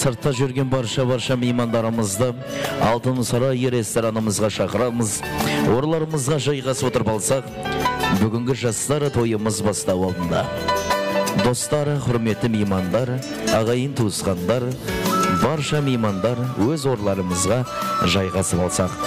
Сыртта жүрген барша меймандарымызды Алтын Сарай ресторанымызға шақырамыз. Орларымызға жайғасып отырып алсақ, бүгінгі жастар тойымыз бастау алдында. Достар, құрметті меймандар, ағайын туысқандар, барша меймандар өз орларымызға жайғасып алсақ.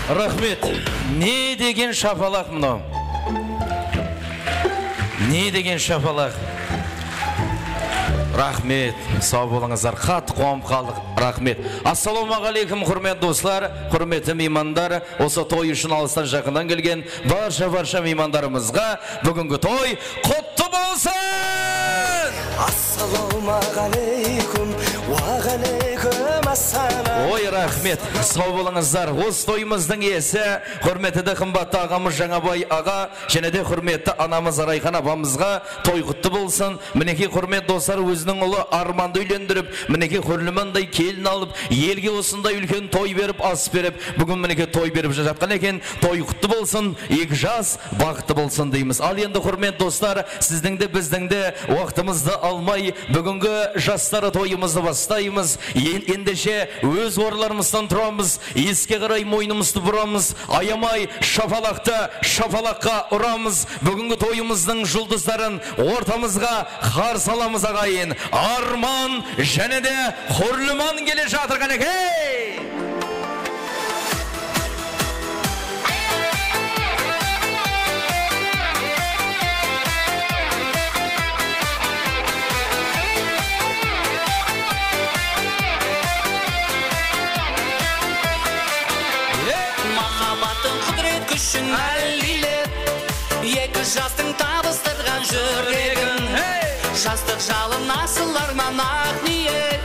Рахмет. Не деген шапалақ мынау? Не деген шапалақ? Рахмет. Сау болыңыздар. Қатты қуанып қалдық. Рахмет. Ассалаумағалейкум, құрметті достар, құрметті меймандар, осы той үшін алыстан жақыннан келген барша меймандарымызға бүгінгі той құтты болсын! Ассалаумағалейкум, уағалейкум ассалам. Ой, рахмет. Сау болыңыздар. Осы тойымыздың иесі, құрметті қымбатты ағамыз Жаңабай аға, және де құрметті анамыз Райхан апамызға той құтты болсын. Мінекей құрметті достар, өзінің ұлы Арманды үйлендіріп, мінекей құрлымандай келін алып, елге осындай үлкен той беріп, ас беріп, бүгін мінекей той беріп жатқан екен. Той құтты болсын, екі жас бақытты болсын дейміз. Ал енді құрметті достар, сіздің де біздің де уақытымызды алмай, бүгінгі жастары тойымызды бастаймыз. Ендеше өз орындарымыздан тұрамыз, еске қарай мойнымызды бұрамыз, аямай шапалаққа ұрамыз. Бүгінгі тойымыздың жұлдыздарын ортамызға қарсы аламыз ағайын. Арман және де Құрлыман келе жатыр қанекей! Күшін әлилет, екі жастың табыстырған жүрегін, жастық жалын асыл арман ақ ниет,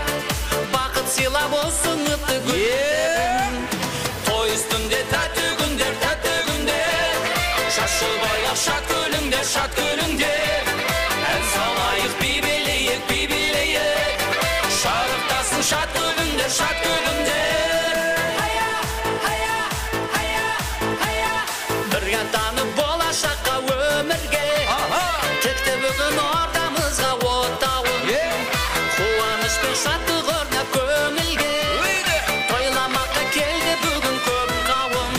бақыт сыйлап осы үмітті гүлдерін. Той үстінде тәтті күндер, шашыл байлап шат күліңдер, ән салайық би билейік, шарықтасын шат күліңдер. Танып болашаққа өмірге, тікті бүгін ортамызға оттауын, қуаныш пен шаттық орнап көңілге, тойламаққа келді бүгін көп қауым.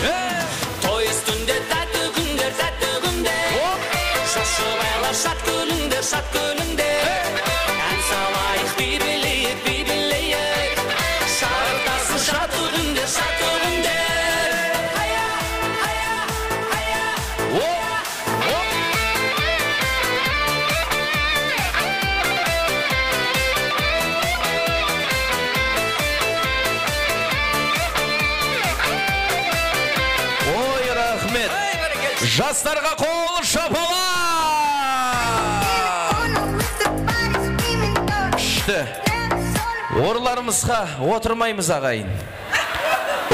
Той үстінде тәтті күндер, шашып айлар шат күліңдер, ән салайық би билейік, шарықтасын шат күліңдер. Жастарға қол шапала! Күшті. Орыларымызға отырмаймыз ағайын.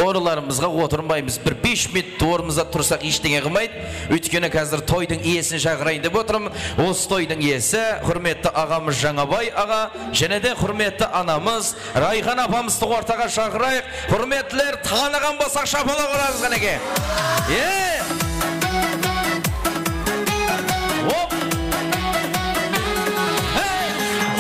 Орыларымызға отырмаймыз. Бір 5 минут орымызда тұрсақ ештеңе қылмайды. Өйткені қазір тойдың иесін шақырайын деп отырмын. Осы тойдың иесі құрметті ағамыз Жаңабай аға, және де құрметті анамыз Райхан апамызды ортаға шақырайық. Құрметтілер, таныған болсақ шапала қорамыз қанеке.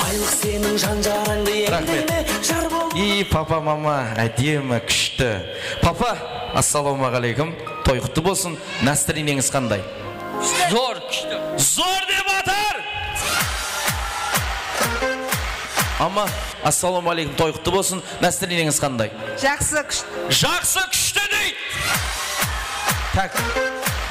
Байлық сенің жан-жараңды емделе жар бол. Папа, мама, әдемі, күшті. Папа, ассалаумағалейкум. Той құтты болсын. Настроениеңіз қандай? Зор, күшті. Зор деп атар! Мама, ассалаумағалейкум. Той құтты болсын. Настроениеңіз қандай? Жақсы, күшті. Жақсы, күшті дейді. Так,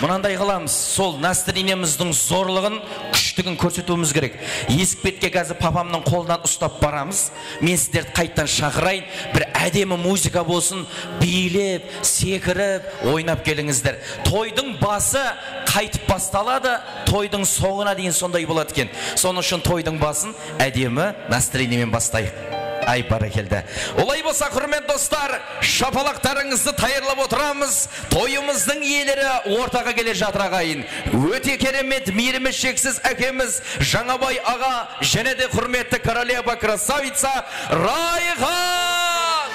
мынандай қыламыз. Сол настроениеміздің зорлығын, күштігін көрсетуіміз керек. Есік бетке қазір папамның қолынан ұстап барамыз. Мен сіздерді қайттан шақырайын. Бір әдемі музыка болсын, билеп, секіріп, ойнап келіңіздер. Тойдың басы қайтып басталады, тойдың соңына дейін сондай болады екен. Соның үшін тойдың басын әдемі настроениемен бастайық. Ай, барекелді. Олай болса, құрметті достар, шапалақтарыңызды тайырлап отырамыз. Тойымыздың иелері ортаға келе жатыр ағайын. Өте керемет, мейірімі шексіз әкеміз Жаңабай аға, және де құрметті королева красавица Райхан.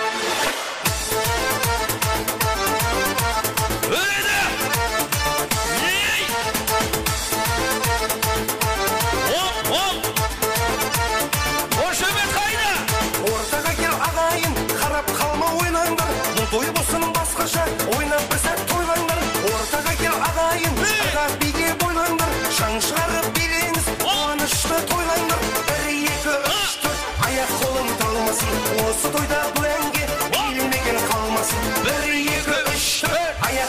Той болсын басқаша, ойнап бір сәт тойлаңдар. Ортаға кел ағайын, аға биге бойлаңдар. Шаң шығарып билеңіз, қуанышты тойлаңдар. 1, 2, 3, 4, аяқ қолың талмасын. Осы тойда бұл әнге билемеген қалмасын. 1, 2, 3, 4, аяқ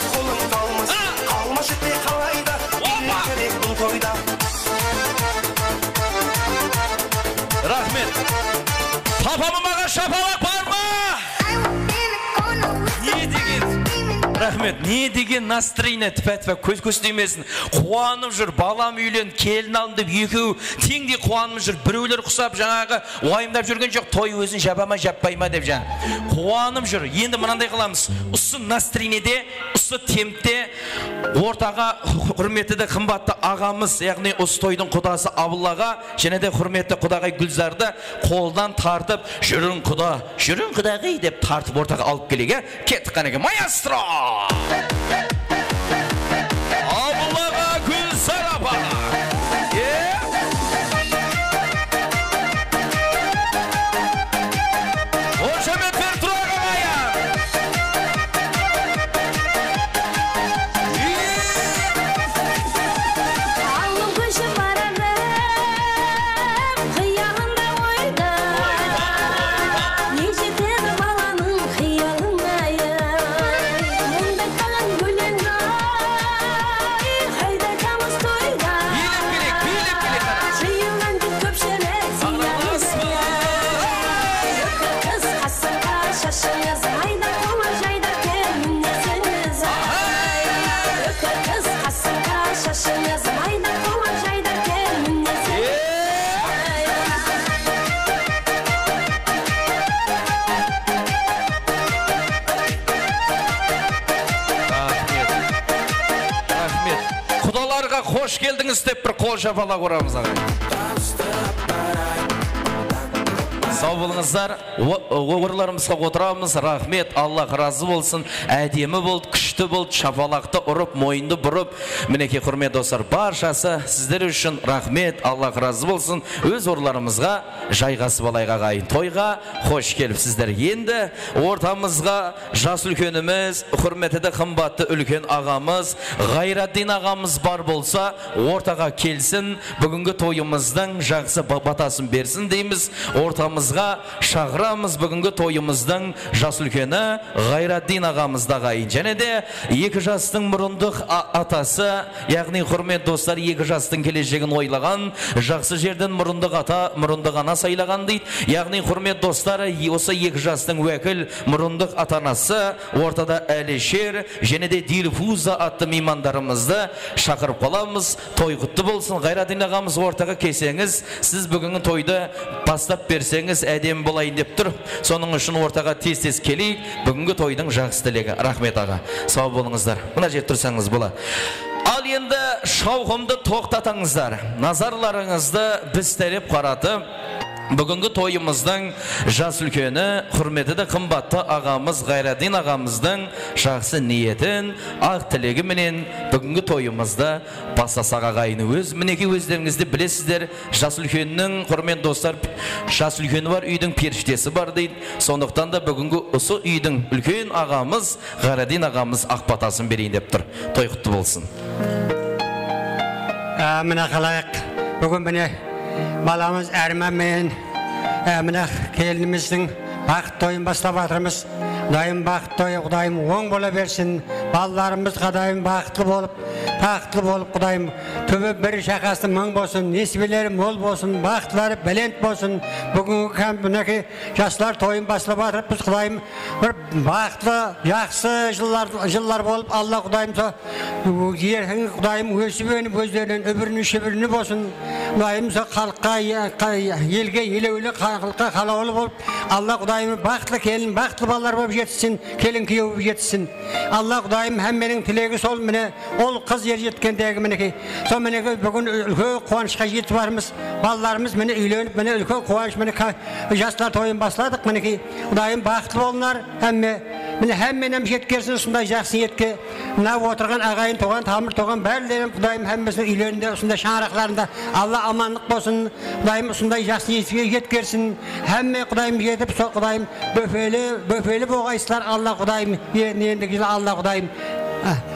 Рахмет. Не деген настроение тәпәтпә көз көстемесін. Қуанып жүр, балам үйлен, келін алын деп екеу теңдей қуанып жүр. Біреулер құсап жаңағы уайымдап жүрген жоқ, той өзін жапама жаппай ма деп жаңа. Қуанып жүр. Енді мынандай қыламыз. Осы настроениеде, осы темпте ортаға құрметті қымбатты ағамыз, яғни осы тойдың құдасы Абыллаға, және де құрметті құдағай Гүлзарды қолдан тартып, жүрін құдағай деп тартып ортаға алып келеге. Кеттік қанеге, маэстро! Абыллаға Гүлзар апа! Қошемет бер тұрағы ғая! Алым көші барады, қиялында ойда. Не жетеді баланың қиялындай. Мұндай қалан гүлен ай, қайда тамыз тойда. Жиылған деп көпшілік сияды. Қыз қасырға шашыңыз, айда қоңыр жайда келмінесіңіз. Қыз қасырға шашыңыз, айда қоңыр жайда келмінесіңіз. Рахмет. Құдаларға қош келдіңіз деп бір қол жапалақ ұрамыз ағай. Сау болыңыздар, оғырларымызға отырамыз. Рахмет, Аллах разы болсын. Әдемі болды, күшті болды, шапалақты ұрып, мойынды бұрып. Мінеке құрмет достар, баршасы сіздер үшін рахмет, Аллах разы болсын. Өз орларымызға жайғасып алайға ғайын. Тойға қош келіпсіздер. Енді ортамызға жас үлкеніміз, құрметті қымбатты үлкен ағамыз, Ғайраддин ағамыз бар болса, ортаға келсін, бүгінгі тойымыздың жақсы батасын берсін дейміз. Ортамызға шағырамыз бүгінгі тойымыздың жас үлкені Ғайраддин ағамызда ғайын. Және де екі жастың мұрындық атасы, яғни құрмет достар, екі жастың келешегін ойлаған, жақсы жерден мұрындық ата, мұрындық ана сайлаған дейді. Яғни құрмет достары, осы екі жастың уәкіл мұрындық атанасы ортада Әлешер және де Дилфуза атты меймандарымызды шақырып қаламыз. Той құтты болсын. Ғайраддин ағамыз ортаға келсеңіз, сіз бүгінгі тойды бастап берсеңіз әдем болайын деп тұр. Соның үшін ортаға тез-тез келейік. Бүгінгі тойдың жақсы тілегі. Рахмет аға. Сау болыңыздар. Мына жер тұрсаңыз бола. Ал енді шауқымды тоқтатыңыздар. Назарларыңызды біз тәреп қаратып, бүгінгі тойымыздың жас үлкені, құрметті қымбатты ағамыз Ғайраддин ағамыздың жақсы ниетін, ақ тілегі менен бүгінгі тойымызды бастасақ ағайыны. Мінеке өздеріңізді білесіздер, жас үлкеннің, құрмет достар, жас үлкені бар, үйдің періштесі бар дейді. Сондықтан да бүгінгі осы үйдің үлкен ағамыз Ғайраддин ағамыз ақ батасын берейін деп тұр. Той құтты болсын. Мына қалайық, бүгін міне баламыз Әрман мен мына келініміздің бақыт тойын бастап жатырмыз. Құдайым бақыт тойы, Құдайым оң бола берсін. Балаларымыз Құдайым бақытлы болып, Құдайым түбі бір шақасы мың болсын, несібелері мол болсын, бақытлары бәлент болсын. Бүгінгі мінеке жастар тойын бастап жатырып, біз Құдайым бір бақытлы, жақсы жыллар болып, Алла Құдайым Құдайым өсіп-өніп өздерінен үбіріні болсын. Құдайым халыққа, елге елеулі, халыққа қалаулы болып, Алла Құдайым бақытлы келін, бақытлы балалар болып жетсін, келін күйеу болып жетсін. Алла Құдайым әмменің тілегі сол, міне ол қыз ер жеткендегі мінеке. Сол мінеке бүгін үлкен қуанышқа жетіп бармыз. Балаларымыз міне үйленіп, міне үлкен қуаныш, міне жастар тойын басладық мінеке. Құдайым бақытлы болыңдар, міне әмменем жеткерсін ұсындай жақсы етке. Мына отырған ағайын тоған, тамыр тоған бәрлерім Құдайым әммесінің үйлерінде, ұсындай шаңырақларында Алла аманлық болсын. Құдайым ұсындай жақсы етке жеткерсін. Әмме Құдайым жетіп, сол Құдайым бөпелі боғайсылар Алла Құдайым, ендігі Алла Құдайым.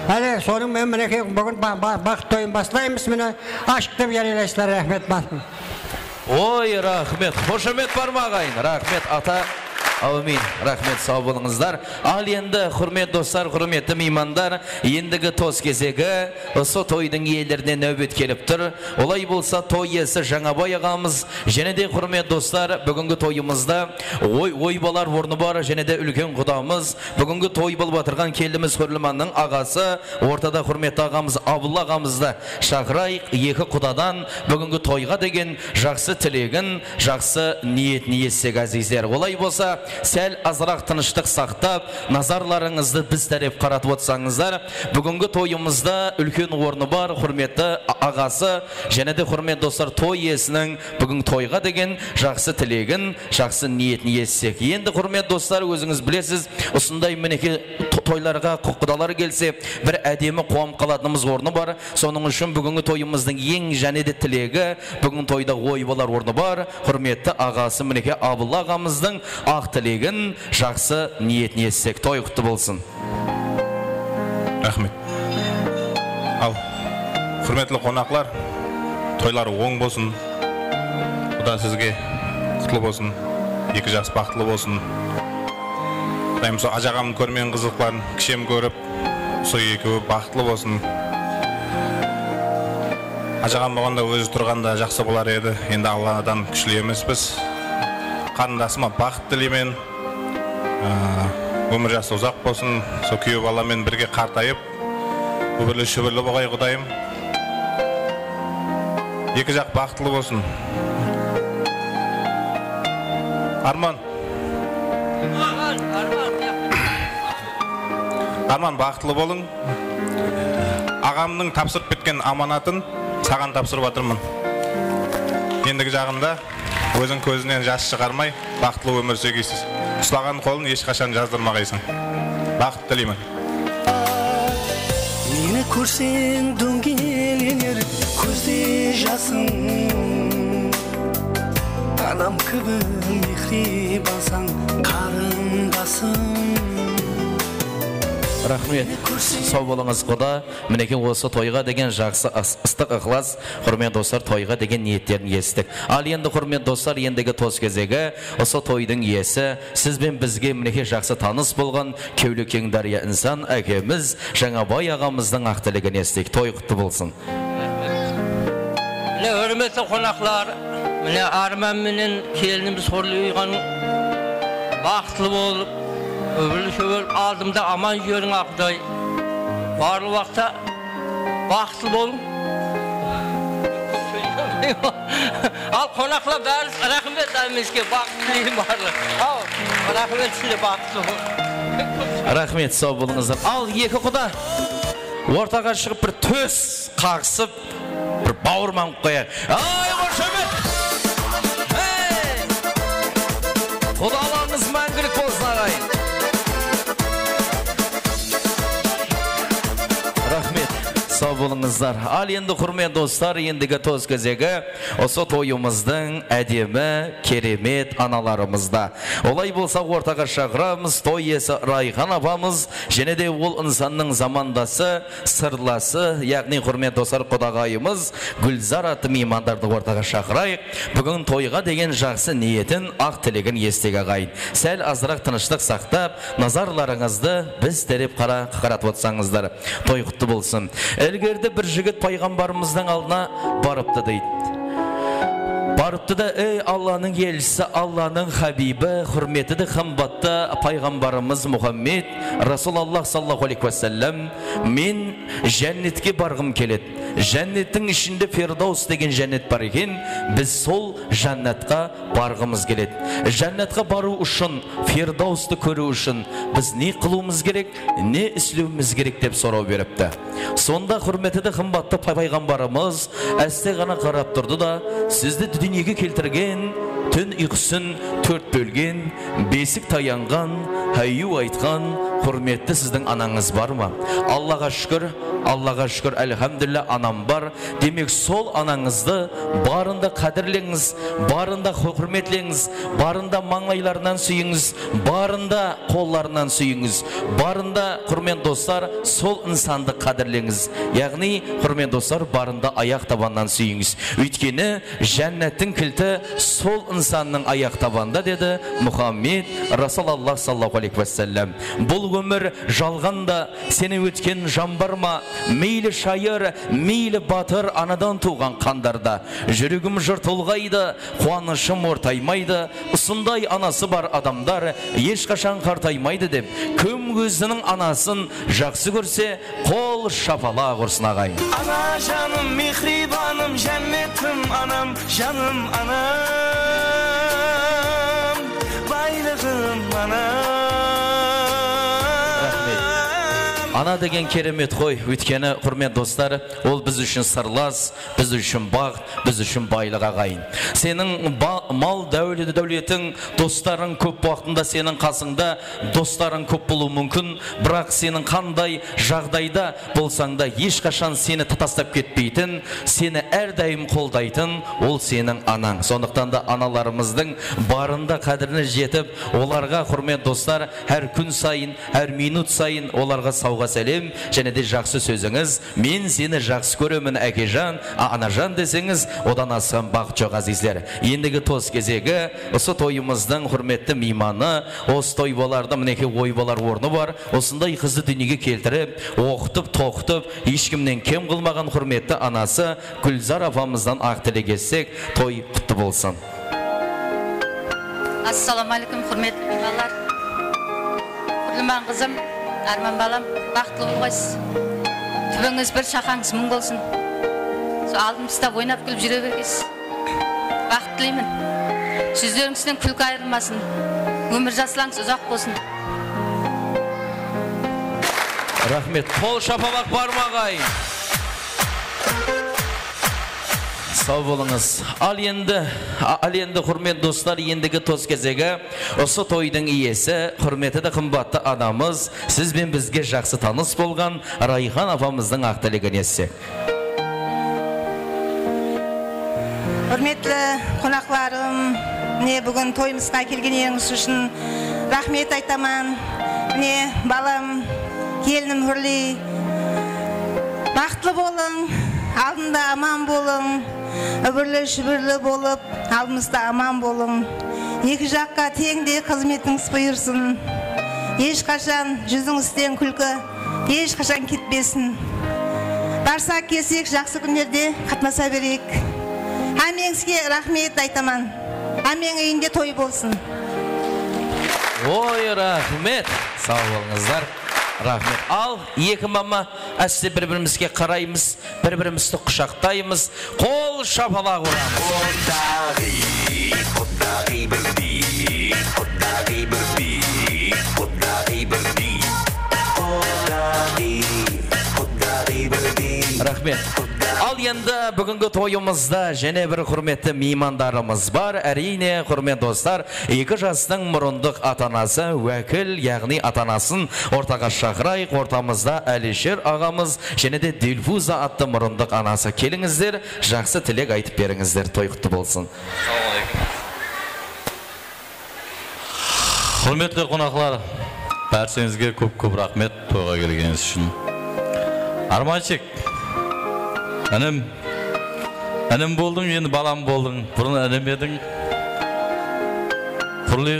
Әлі соның мен мінеке бүгін бақыт тойын бастаймыз, міне ашықтып жариялайсыздар, рахмет бар. Ой, рахмет. Қошемет бар ма ағайын? Рахмет ата. Amin. Rahmet, sağ bolыңыздар. Ал енді, құрмет достар, құрметті меймандар, ендігі тоз кезегі осы тойдың иелеріне нәубет келіп тұр. Олай болса, той иесі Жаңабай ағамыз, және де құрмет достар, бүгінгі тойымызда ойбалар орны бар, және де үлкен құдамыз, бүгінгі той болып отырған келдіміз Хүрліманның ағасы, ортада құрметті ағамыз Абылла ағамызды шақырайық. Екі құдадан бүгінгі тойға деген жақсы тілегін, жақсы ниетін естек азиздер. Олай болса, сәл азырақ тыныштық сақтап, назарларыңызды біз тәреп қаратып отсаңыздар, бүгінгі тойымызда үлкен орны бар құрметті ағасы, және де құрметті достар, той иесінің бүгін тойға деген жақсы тілегін, жақсы ниетін естек. Енді құрметті достар, өзіңіз білесіз, осындай мінеке тойларға құдалар келсе, бір әдемі қуам қалатынымыз орны бар. Соның үшін бүгінгі тойымыздың ең және де тілегі, бүгін тойда ойбалар орны бар. Құрметті ағасы мінеке Абылла ағамыздың ақ тілегін, жақсы ниетін естек. Той құтты болсын. Рахмет. Ал, құрметлі қонақлар, тойлары оң болсын. Құда сізге құтлы болсын, екі жас бақытлы болсын. Құдайым со ажағамын көрмен қызықларын кішем көріп, со екеуі бақытлы болсын. Ажағам болғанда өзі тұрғанда жақсы болар еді. Енді Алладан күшлі емеспіз. Қарындасыма бақыт тілеймен, өмір жасы ұзақ болсын. Со күйеу баламен бірге қартайып, өбірлі шөбірлі болғай Құдайым. Екі жақ бақытлы болсын. Арман бақытлы болың. Ағамның тапсырып кеткен аманатын саған тапсырып атырмын. Ендігі жағында өзің көзінен жас шығармай, бақытлы өмір сүргейсіз. Ұстаған қолын ешқашан жаздырмағайсың. Бақыт тілеймін. Мені көрсең дөңгеленер көзде жасың, анам кібі мехриб алсаң қарындасың. Рахмет. Сау болыңыз Құда. Мінеке осы тойға деген жақсы ыстық ықылас, құрмет достар, тойға деген ниеттерін естік. Ал енді құрмет достар, ендігі тоз кезегі осы тойдың иесі, сізбен бізге мінеке жақсы таныс болған Кеулі Кең Дария инсан әкеміз Жаңабай ағамыздың ақ тілегін естік. Той құтты болсын. Міне өрметі қонақлар, міне арман менен келініміз қорлыйған бақытлы болып, өбірлі шөбіл алдымда аман жүрің ақдай. Барлы уақытта бақытлы болың. Ал қонақлар бәрі рахмет әмеске бақытлы барлы. Ал рахмет сізде бақытлы болың. Рахмет, сау болыңыздар. Ал екі құда ортаға шығып бір төс қағысып, бір бауырман қояр. Ай, қошемет! Құдаларыңыз мәңгілік болсын ағайын. Рахмет, сау болыңыздар. Ал енді құрмет достар, ендігі тоз кезегі осы тойымыздың әдемі, керемет аналарымызда. Олай болса ортаға шақырамыз, той иесі Райхан апамыз, және де ол инсанның замандасы, сырласы, яғни құрмет достар құдағайымыз Гүлзар атты меймандарды ортаға шақырайық. Бүгін тойға деген жақсы ниетін, ақ тілегін естек ағайын. Сәл азырақ тыныштық сақтап, назарларыңызды біз тереп қаратып отсаңыздар. Той құтты болсын. Әлгерді бір жігіт пайғамбарымыздың алдына барыпты дейді. Барыпты да, ей Алланың елшісі, Алланың хабибі, құрметті қымбатты пайғамбарымыз Мұхаммед Расулаллах саллаху алейхи уассалам, мен жәннетке барғым келеді. Жәннеттің ішінде Фирдаус деген жәннет бар екен, біз сол жәннетқа барғымыз келеді. Жәннетқа бару үшін, Фирдаусты көру үшін біз не қылуымыз керек, не істеуіміз керек деп сұрау беріпті. Сонда құрметті қымбатты пайғамбарымыз әсте ғана қарап тұрды да, сізді дүниеге келтірген, түн ұйқысын төрт бөлген, бесік таянған, хайю айтқан құрметті сіздің анаңыз бар ма? Аллаға шүкір, Allah'a şükür, elhamdülillah anam var. Demek sol anаңызды barında қадірлеңіз, barında hürmetlеңіз, barında mаңлайларынан сүйіңіз, barında қолларынан сүйіңіз, barında құрмен достар сол insanды қадірлеңіз. Яғни құрмен достар barında аяқ табанынан сүйіңіз. Өйткені жәннеттің кілті сол insanның аяқ табанда деді Мұхаммед Расулаллах саллаллаху алейхи вассалам. Бұл өмір жалғанда сені өткен жан бар ма? Мейлі шайыр, мейлі батыр анадан туған қандарда. Жүрегім жыртылғайды, қуанышым ортаймайды. Осындай анасы бар адамдар ешқашан қартаймайды деп, кім өзінің анасын жақсы көрсе, қол шапала құрсын ағайын. Ана жаным, мехрибаным, жәннетім анам, жаным анам, байлығым анам. Ана деген керемет қой, өйткені құрмет достар, ол біз үшін сырлас, біз үшін бақыт, біз үшін байлық ағайын. Сенің мал дәулетің, достарың көп уақытында сенің қасыңда, достарың көп болуы мүмкін, бірақ сенің қандай жағдайда болсаң да ешқашан сені татастап кетпейтін, сені әрдайым қолдайтын, ол сенің анаң. Сондықтан да аналарымыздың барында қадіріне жетіп, оларға құрмет достар, әр күн сайын, әр минут сайын оларға сауға сәлем, және де жақсы сөзіңіз. Мен сені жақсы көремін әкежан, анажан десеңіз, одан асқан бақыт жоқ азизлер. Ендігі тос кезегі, осы тойымыздың құрметті мейманы, осы тойбаларда мінеке ойбалар орны бар. Осындай қызды дүниеге келтіріп, оқытып, тоқытып, ешкімнен кем қылмаған құрметті анасы Гүлзар апамыздан ақ тілегессек, той құтты болсын. Ассаламалейкум, құрметті балалар. Құрлыман қызым, Арман балам, бақытлы болғайсыз. Түбіңіз бір шақаңыз мың болсын. Алдымызда ойнап күліп жүре бергейсіз. Бақыт тілеймін. Сөздеріңізден күлкі айырылмасын. Өмір жасылаңыз ұзақ болсын. Рахмет. Қол шапалақ бар ма ағайын? Сау болыңыз. Ал енді құрмет достар, ендігі тос кезегі, осы тойдың иесі, құрметі де қымбатты анамыз, сіз бен бізге жақсы таныс болған Райхан апамыздың ақ тілегін естісек. Құрметті қонақларым, бүгін тойымызға келгеніңіз үшін рахмет айтаман. Балам, келінім Хүрлей, бақытлы болың, алдында аман болың, үбірлі шүбірлі болып, алдымызда аман болың. Екі жаққа теңде қызметіңіз бұйырсын. Ешқашан жүзіңізден күлкі, ешқашан кетпесін. Барсақ келсек жақсы күндерде қатынаса берейік. Әмеңізге рахмет айтаман. Әмең үйінде той болсын. Ой, рахмет. Сау болыңыздар. Рахмет. Ал, екі мама, әсте бір-бірімізге қараймыз, бір-бірімізді құшақтаймыз, қол шапалақ ұрамыз. Құттағи бірдей, құттағи бірдей, құттағи бірдей, құттағи бірдей. Рахмет. Ал енді бүгінгі тойымызда және бір құрметті меймандарымыз бар. Әрине, құрмет достар, екі жастың мұрындық атанасы, уәкіл, яғни атанасын ортаға шақырайық. Ортамызда Әлишер ағамыз және де Дилфуза атты мұрындық анасы. Келіңіздер, жақсы тілек айтып беріңіздер. Той құтты болсын. Құрметті қонақлар, бәрсіңізге көп рахмет тойға келгеніңіз үшін. Арманшек, әнім болдың, енді балам болдың. Бұрын әнім едің. Құрлы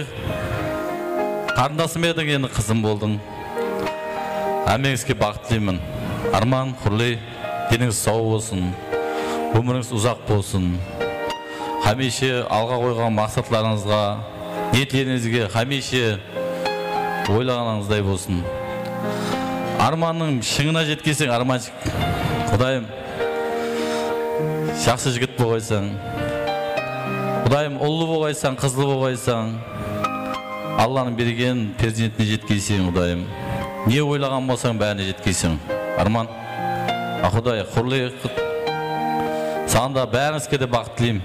қарындасым едің, енді қызым болдың. Әмеңізге бақыт тілеймін. Арман, Құрлы, деніңіз сау болсын, өміріңіз ұзақ болсын. Хамеше алға қойған мақсатларыңызға, ниеттеріңізге хамеше ойлағаныңыздай болсын. Арманның шыңына жеткенсең, Арманшық, Құдайым, жақсы жігіт болғайсаң, Құдайым, ұлы болғайсаң, қызлы болғайсаң, Алланың берген перзентіне жеткенсең, Құдайым, не ойлаған болсаң, бәріне жеткенсең. Арман, Құдай, Құрлы, саған да бәріңізге де бақыт тілеймін.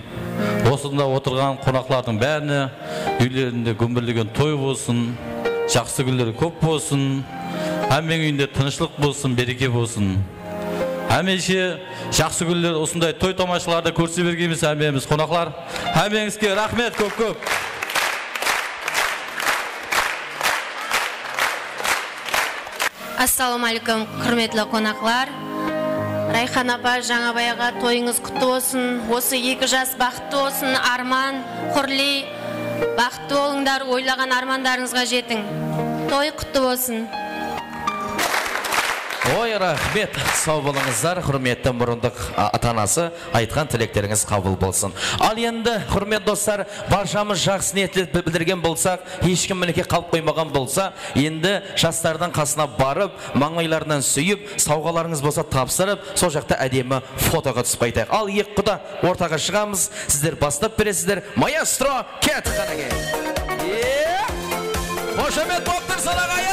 Осында отырған қонақлардың бәріне үйлерінде көмбірлеген той болсын, жақсы күндер көп болсын, әмең үйінде тынышлық болсын, береке болсын. Hemеше жақсы күндер осындай той томашаларда көрсе бергенбіз әмеміз қонақлар. Әмеңізге рахмет көп-көп. Ассалаумалейкум, құрметлі қонақлар. Райхан апа, Жаңабай аға, тойыңыз құтты болсын. Осы 2 жас бақытты болсын. Арман, Құрли, бақытты болыңдар, ойлаған армандарыңызға жетің. Той құтты болсын. Ой, рахмет, сау болыңыздар, құрметті мұрындық атанасы, айтқан тілектеріңіз қабыл болсын. Ал енді, құрмет достар, баршамыз жақсы ниет білдірген болсақ, ешкім мінеке қалып қоймаған болса, енді жастардың қасына барып, маңайларынан сүйіп, сауғаларыңыз болса тапсырып, сол жақта әдемі фотоға түсіп қайтайық. Ал екі құда ортаға шығамыз, сіздер бастап бересіздер. Маэстро, кет қанеге. Қошемет болып тұрсын ағайын.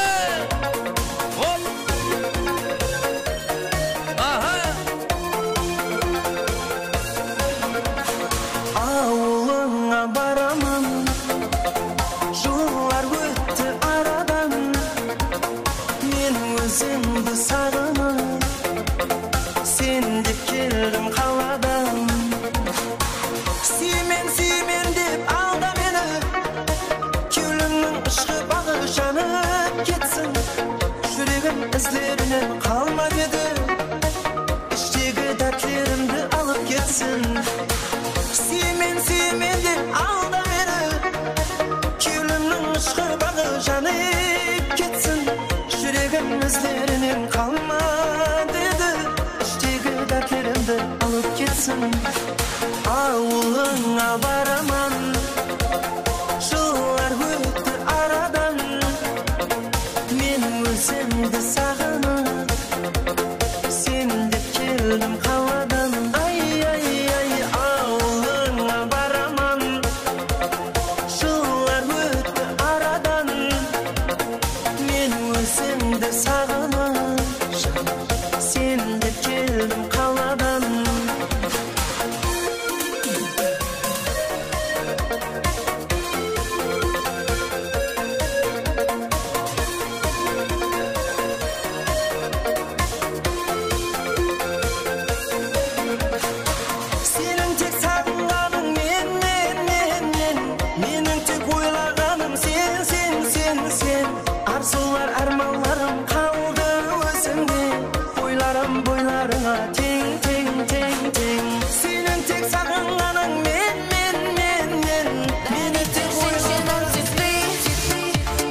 İzlerinden kalma dedi, İçteki dertlerimdi alıp gitsin. Simen de alda beni, Külümün ışkı bağı janıp gitsin. Yüreğim izlerinden kalma dedi, İçteki dertlerimdi alıp gitsin. Ağuluna varamam, Yıllar öttü aradan, Men özümdü sağınıp, Sen de keldim havadan. Ay ay ay ağuluna varamam, Yıllar öttü aradan, Men özümdü sağınıp, Sen de keldim havadan. Senin tek sağınganın men. Menin tek oylagaным sen. Arzular armanlarım kaldı özünde. Boylarıma teng. Senin tek sağınganın men. Menin tek oylagaным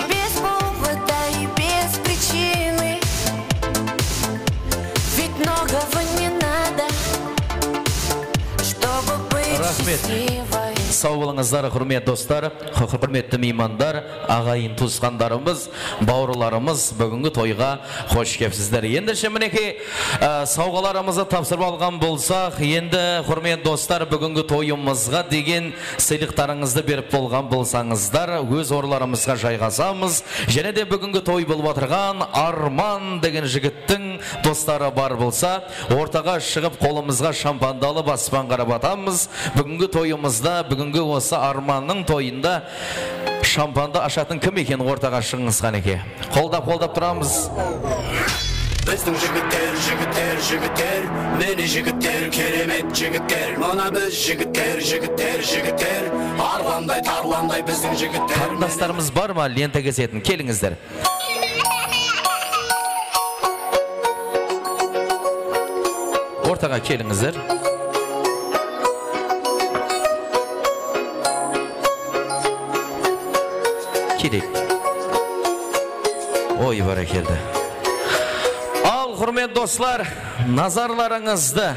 Без повода и без причины. Ведь многого не надо, чтобы быть Рахмет. счастливой. Сау болыңыздар, құрмет достар, құрметті меймандар, ағайын туысқандарымыз, бауырларымыз бүгінгі тойға қош келіпсіздер. Ендеше мінекей сауғаларымызды тапсырып алған болсақ, енді құрмет достар, бүгінгі тойымызға деген сыйлықтарыңызды беріп болған болсаңыздар, өз орларымызға жайғасамыз. Және де бүгінгі той болып отырған Арман деген жігіттің достары бар болса, ортаға шығып қолымызға шампанды алып аспан қарап атамыз. Бүгінгі тойымызда, бүгінгі осы Арманның тойында шампанды ашатын кім екен ортаға шығыңыз қанеке. Қолдап тұрамыз. Біздің жігіттер, мені жігіттер, керемет жігіттер. Мына біз жігіттер, арландай, тарландай біздің жігіттер. Қарындастарымыз бар ма лента кесетін? Келіңіздер. Ортаға келіңіздер. Келейік. Ой, бәрекелді. Ал, құрмет достар, назарларыңызды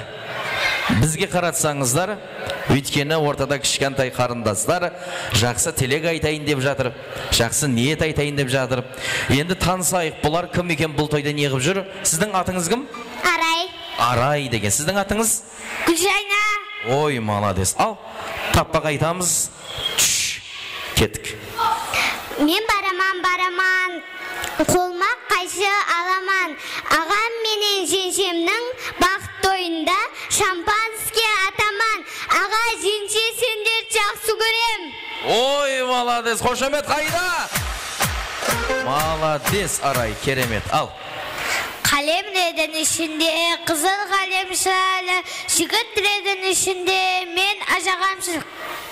бізге қаратсаңыздар, өйткені ортада кішкентай қарындастар жақсы тілек айтайын деп жатыр, жақсы ниет айтайын деп жатыр. Енді танысайық, бұлар кім екен, бұл тойда не қылып жүр? Сіздің атыңыз кім? Арай. Арай деген. Сіздің атыңыз? Гүлжайна. Ой, маладес. Ал, таппақ айтамыз. Кеттік. Мен бараман, қолма қайшы аламан. Ағам менен жеңшемнің бақыт тойында шампанский атаман. Аға жеңше сендер жақсы көрем. Ой, маладес. Қошемет қайда? Маладес, Арай, керемет. Ал. Kalem reden işinde, kızıl kalem şıraylı, jigit reden işinde, men aşağam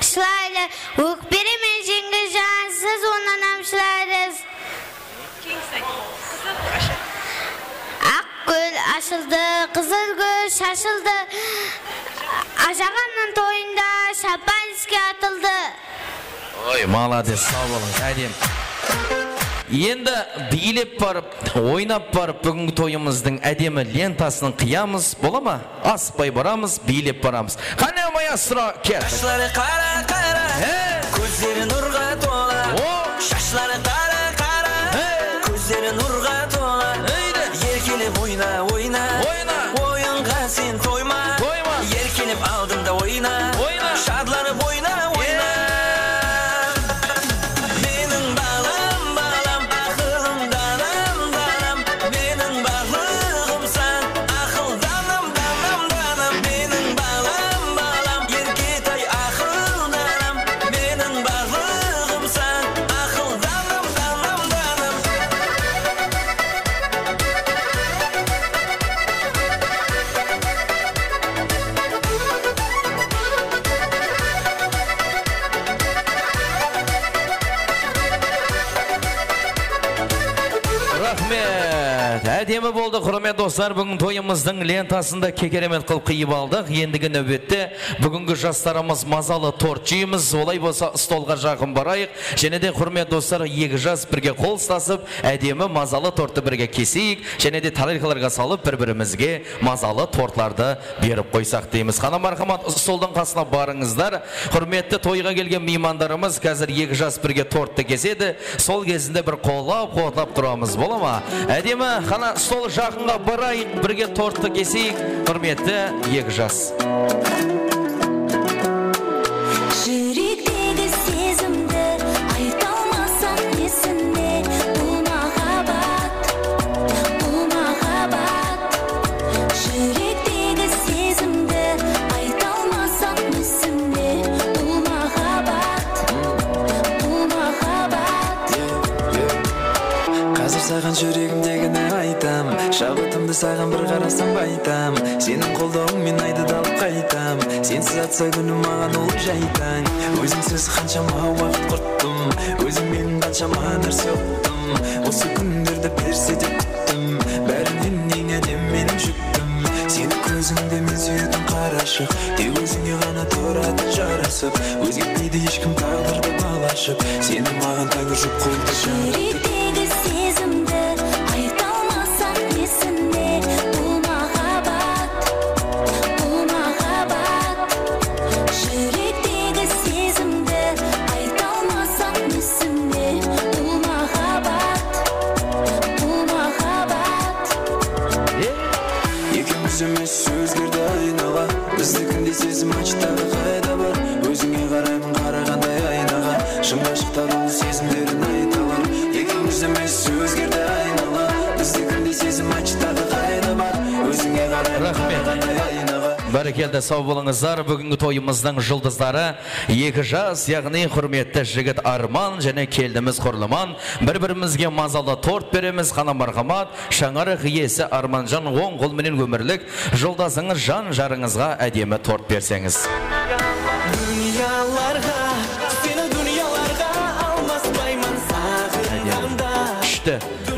şıraylı, ökberimen jengi jansız onanam şıraylı. Ak gül açıldı, kızıl gül şaşıldı, aşağamın toyunda şampanski atıldı. Oy, malades, sağ olun, әдем. Енді билеп барып, ойнап барып, бүгінгі тойымыздың әдемі лентасының қиямыз, бола ма? Асықпай барамыз, билеп барамыз. Қане маэстро, кет. Шашлары қара-қара, көздері нұрға тола. Шашлары қара-қара, көздері нұрға тола. Еркелеп ойна, ойна, ойынға сен тойма. Еркелеп алдымда ойна, шадланып ойна, ойна. Әдемі болды, құрмет достар, бүгін тойымыздың лентасында кекеремет қылып қиып алдық. Ендігі нөвбетте бүгінгі жастарымыз мазалы торт жейміз. Олай болса столға жақын барайық. Және де құрмет достар, екі жас бірге қол ұстасып, әдемі мазалы тортты бірге кесейік. Және де тарелкаларға салып, бір-бірімізге мазалы тортларды беріп қойсақ дейміз. Қана мархамат, столдың қасына барыңыздар. Құрметті тойға келген меймандарымыз қазір екі жас бірге тортты кеседі. Сол кезінде бір қолап тұрамыз, бола ма? Әдемі, қана стол жақынға барайық, бірге тортты кесейік. Құрметті екі жас. Жүректегі сезімді айта алмасам несіне, бұл махаббат, бұл махаббат. Жүректегі сезімді айта алмасам несіне, бұл махаббат, бұл махаббат. Қазір саған жүрегімдегіні айтам, шабытымды саған бір қарасам байтам. Сенің қолдауыңмен айды далып қайтам, сенсіз атса күнім маған ол жайтаң. Өзіңсіз қаншама уақыт құрттым, өзің менің қаншама нәрсе ұқтым. Осы күндерді берсе де күттім, бәрінен ең әдем менің жүктім. Сені көзіңде мен сүйдім қарашық, тек өзіңе ғана тұрады жарасып. Өзгертпейді ешкім тағдырды балашып, сені маған тәңір жұп қойды жаратып. Жүректегі сезімді айта алмасам несіне, бұл махаббат, бұл махаббат. Жүректегі сезімді айта алмасам несіне, бұл махаббат, бұл махаббат. Екеуміз емес өзгерді айнаға, біздікіндей сезім ачтағы қайда бар. Өзіңе қараймын қарағандай айнаға, шын ғашықтар ол сезімдерін айталар. Екеуміз емес өзгерді айнала, біздікіндей сезім ачтағы қайда бар. Өзіңе қараймын қарағандай айнаға. Бәрекелді, сау болыңыздар. Бүгінгі тойымыздың жұлдыздары екі жас, яғни құрметті жігіт Арман және келдіміз Құрлыман. Бір-бірімізге мазалы торт береміз. Қана мархамат, шаңарық иесі Арманжан оң қолменен өмірлік жолдасыңыз жан жарыңызға әдемі торт берсеңіз. Дүнияларға, сені дүнияларға алмаспаймын сағынғанда.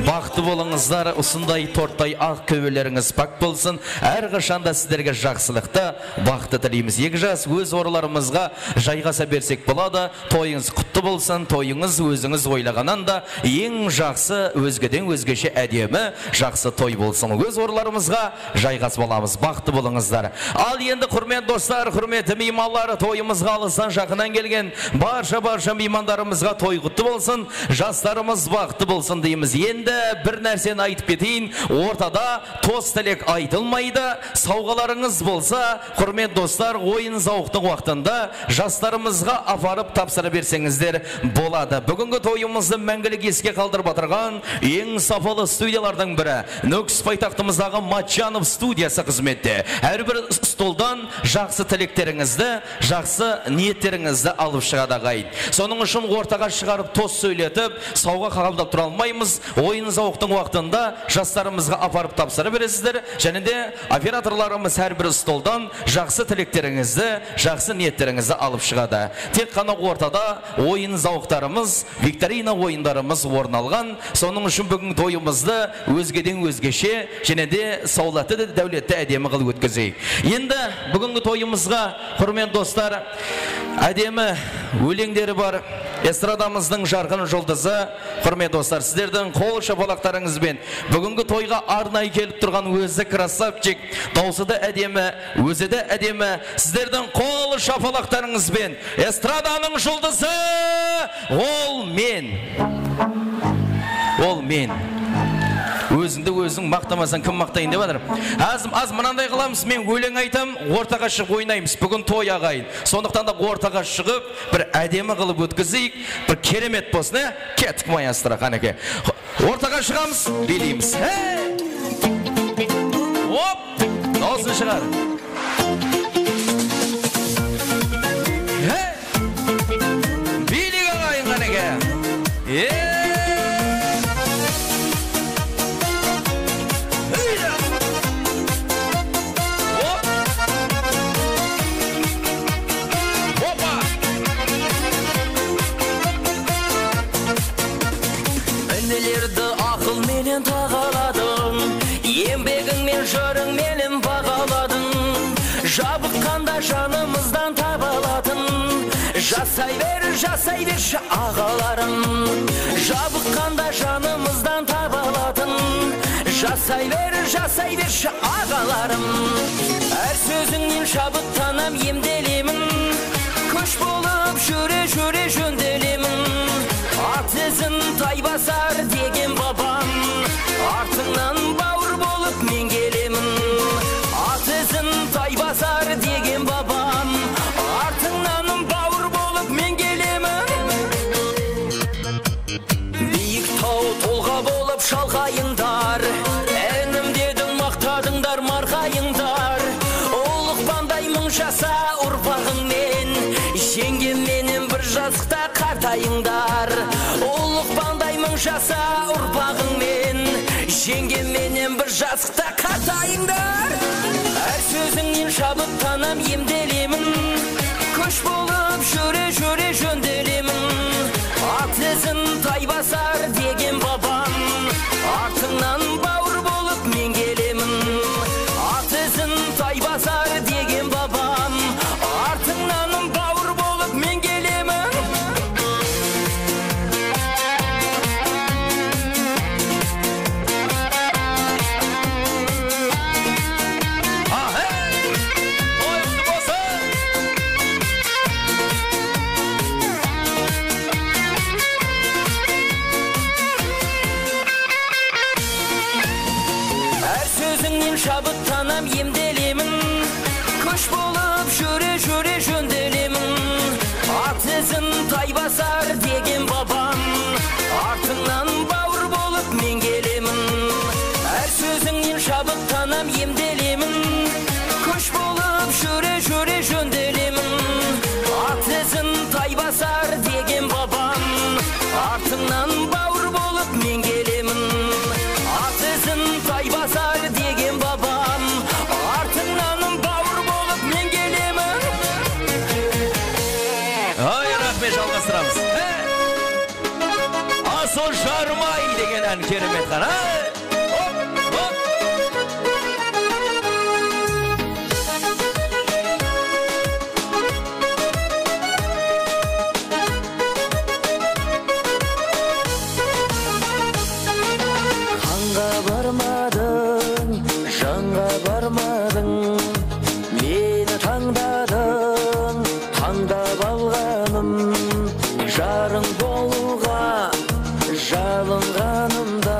Бақты болыңыздар, ұсындай торттай ақ көбелеріңіз пак болсын. Әрқашанда сіздерге жақсылықты, бақты тілейміз. Екі жас өз ораларымызға жайғаса берсек болады. Тойыңыз құтты болсын, тойыңыз өзіңіз ойлағаннан да ең жақсы, өзгеден өзгеше әдемі жақсы той болсын. Өз ораларымызға жайғас боламыз. Бақты болыңыздар. Ал енді құрмет достар, құрметті меймандар, тойымызға алыстан жақынан келген барша меймандарымызға той құтты болсын, жастарымыз бақты болсын дейміз. Енді бір нәрсені айтып кетейін, ортада тоз тілек айтылмайды. Сауғаларыңыз болса, құрмет достар, ойын зауқтың уақытында жастарымызға апарып тапсыра берсеңіздер болады. Бүгінгі тойымызды мәңгілік еске қалдырып отырған ең сапалы студиялардың бірі Нүкіс пайтақтымыздағы Матчанов студиясы қызметте. Әрбір столдан жақсы тілектеріңізді, жақсы ниеттеріңізді алып шығады ағайын. Соның үшін ортаға шығарып тоз сөйлетіп, сауға қабылдап тұра алмаймыз. Ойын зауқ зауқтың уақытында жастарымызға апарып тапсырып бересіздер. Және де операторларымыз әрбір столдан жақсы тілектеріңізді, жақсы ниеттеріңізді алып шығады. Тек қана ортада ойын зауқтарымыз, викторина ойындарымыз орын алған. Соның үшін бүгін тойымызды өзгеден өзгеше және де саулатты дәулетті әдемі қылып өткізейік. Енді бүгінгі тойымызға, құрметті достар, әдемі өлеңдері бар эстрадамыздың жарқын жұлдызы, құрметті достар, сіздердің қол шапалақтарыңызбен бүгінгі тойға арнайы келіп тұрған өзі красавчик, даусы да әдемі, өзі де әдемі, сіздердің қол шапалақтарыңызбен эстраданың жұлдызы ол мен. Өзіңді өзің мақтамасаң кім мақтайын деп жатыр. Аз мынандай қыламыз, мен өлең айтам, ортаға шығып ойнаймыз. Бүгін той ағайын. Сондықтан да ортаға шығып, бір әдемі қылып өткізейік, бір керемет болсын, кеттік маэстро, қанеке. Ортаға шығамыз, билейміз. Оп, даусын шығар. Билейік ағайын, қанеке. Жырыңменен бағаладың, жабыққанда жанымыздан табалатын. Жасай берші ағаларым, жабыққанда жанымыздан табалатын. Жасай берші ағаларым. Әр сөзіңнен шабыттанам, емделемін, көш болып жүре жөнделемін. Ат ізін Тайбасар деген бабам, артыңнан бауыр болып мен келемін. Ат ізін Тайбасар деген бабам, артыңнан бауыр болып мен келемін. Биік тау толға болып шалғайыңдар, әнім дедің мақтадыңдар марғайыңдар. Ұлықпандай мың жаса ұрпағыңмен, жеңгемменен бір жазықта қартайыңдар. Ұлықпандай мың жаса ұрпағыңмен, жеңгемменен бір жазықта қартайыңдар. Әр сөзіңнен шабыттанам, емделемін, көш болып жүре жөнделемін. Ат ізін Тайбасар деген бабам, артыңнан бауыр болып мен келемін. Ат ізін Тайбасар деген бабам, артыңнан бауыр болып мен келемін. Шабыттанам, емделемін, көш болып жүре жөнделемін. Ат ізін Тайбасар деген бабам, артыңнан бауыр болып мен келемін. Әр сөзіңнен шабыттанам, емделемін, көш болып жүре жөнделемін. Ат ізін Тайбасар деген бабам, артыңнан бауыр болып мен келемін. Ат ізін Тайбасар деген бабам, артыңнан бауыр болып мен келемін. Ай, рахмет, жалғастырамыз. Асыл жармай деген ән керемет қана. Қанға бармадың, жанға бармадың, мені таңдадың, таңдап алғаным. Жарың болуға жалынғанымда,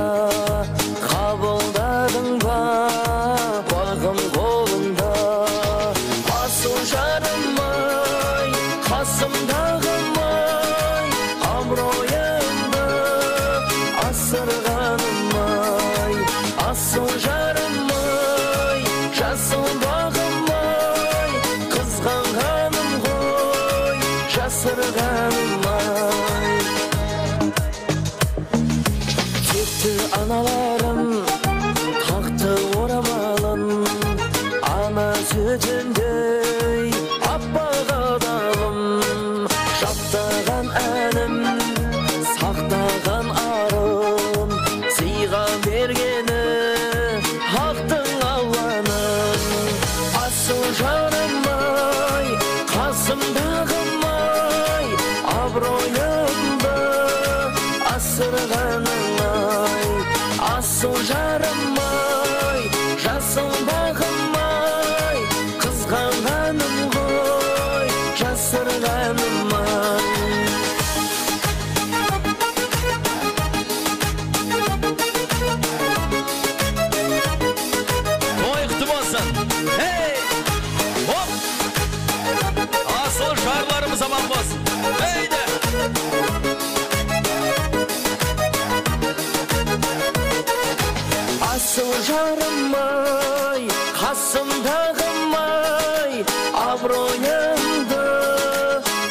жарым-ай, қасымдағым-ай, абыройымды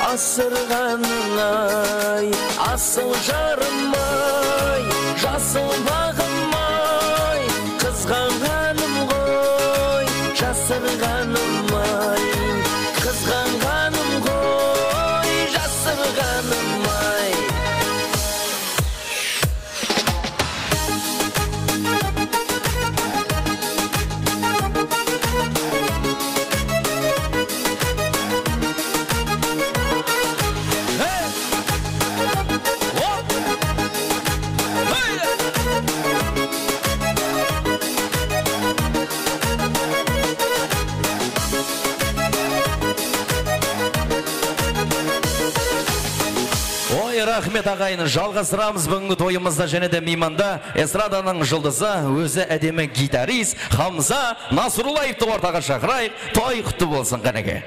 асырғаның-ай, асыл жарым-ай, жасыл бағым-ай, қызғанғаным ғой, жасырғаным-ай, қызғанғаным ғой, жасырғаным-ай. Рахмет ағайын, жалғастырамыз бүгінгі тойымызда және де мейманда эстраданың жұлдызы, өзі әдемі гитарист Хамза Насруллаевты ортаға шақырайық, той құтты болсын қанеке.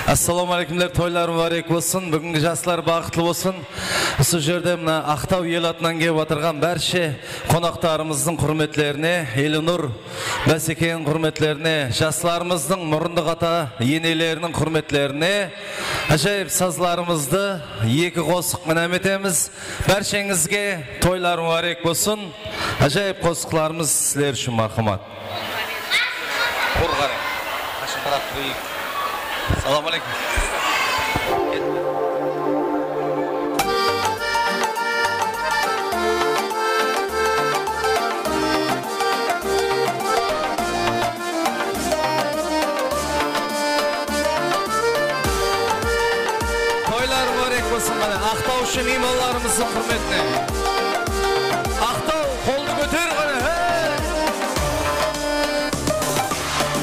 Ассаламу алейкумлер, тойларым барек болсын, бүгінгі жастар бақытлы болсын. Осы жерде мына Ақтау ел атынан келіп отырған бәрше қонақтарымыздың құрметлеріне, Елінұр Бәсекенің құрметлеріне, жастарымыздың мұрындық ата енелерінің құрметлеріне, әжайып сазларымызды екі қосық мінәм етеміз. Бәршеңізге тойларым барек болсын. Әжайып қосықларымыз сілер үшін мархамат. Қорғары, ашын тарап тұрайық. Салам алейкум. Тойлар барек болсын ғана. Ақтау үшін меймандарымыздың құрметіне. Ақтау, қолды көтер ғана.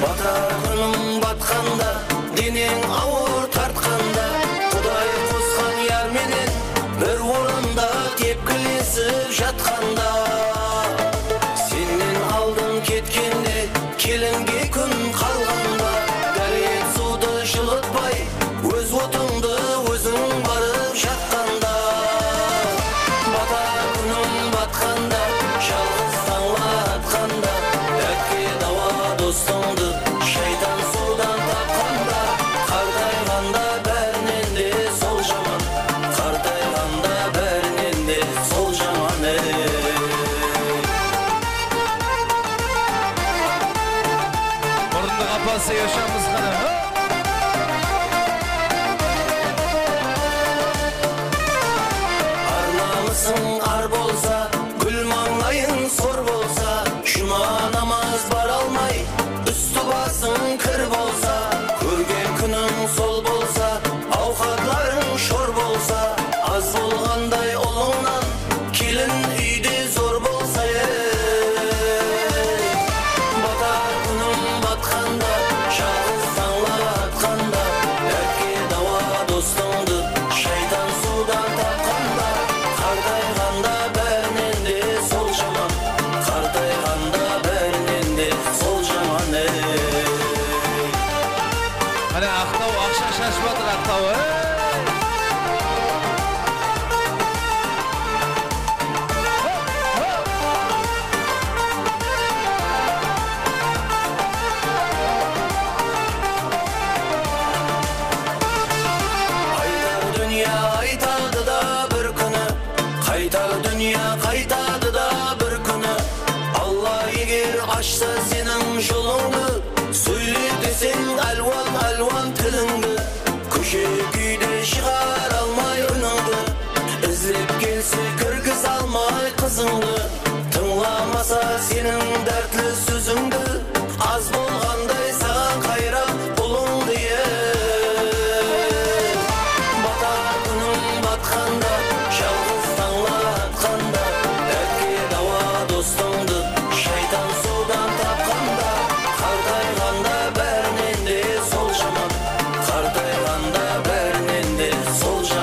Батар күнім батқанда, денең ауыр тартқанда, Құдай қосқан ярменен бір орында тепкілесіп жатқанда, сенен алдын кеткенде, келінге күн қалғанда, дәрет суды жылытпай, өз отыңды өзің барып жатқанда, батар күнім батқанда, жалғыз таңлатқанда, дәтке дауа достыңды шайтан судан тапқанда, қартайғанда бәрінен де сол жаман, қартайғанда бәрінен де сол жаман. Мұрындық апасы yaşамыз ғана. Арнамысың ар болса, гүл маңайың сор болса, жұма намаз бар алмай, үсті басың кір болса, көрген күнің сол болса, ауқатларың шор болса, аз болғандай ұлыңнан келін үйде зор болса, батар күнің батқанда, жалғыз таңлатқанда, дәтке дауа достыңды шайтан судан тапқанда, қартайғанда бәрінен де сол жаман, қартайғанда бәрінен де сол жаман. Әне Ақтау ақша шашып жатыр Ақтау. Айтар дүния айтады да бір күні, қайтар дүния қайтады да бір күні, Алла егер ашса сенің жолыңды, сөйле десең әлуан тіліңді, көше күйде шығар алмай үніңді, іздеп келсе кіргіз алмай қызыңды, тыңламаса сенің дәртлі сөзіңді, аз болғандай саған қайран ұлыңды. Батар күнің батқанда, жалғыз таңлатқанда, дәтке дауа достыңды шайтан судан тапқанда, қартайғанда бәрінен де сол жаман, қартайғанда бәрінен де сол жаман.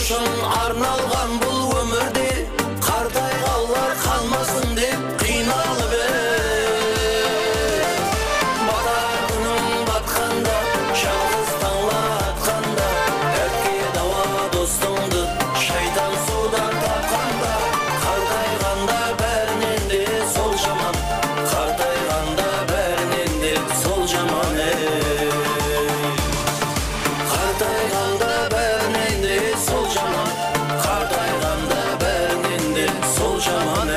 үшін арналған бұл өмірде қартайғандар қалмасын деп қиналып батар күнім батқанда жалғыз таңлар атқанда дертке дауа достыңды шайтан судан тапқанда қартайғанда бәрінен де сол жаман қартайғанда бәрінен де сол жаман қартайғанда бәрінен де сол жаман қартайғанда бәрінен де сол жаман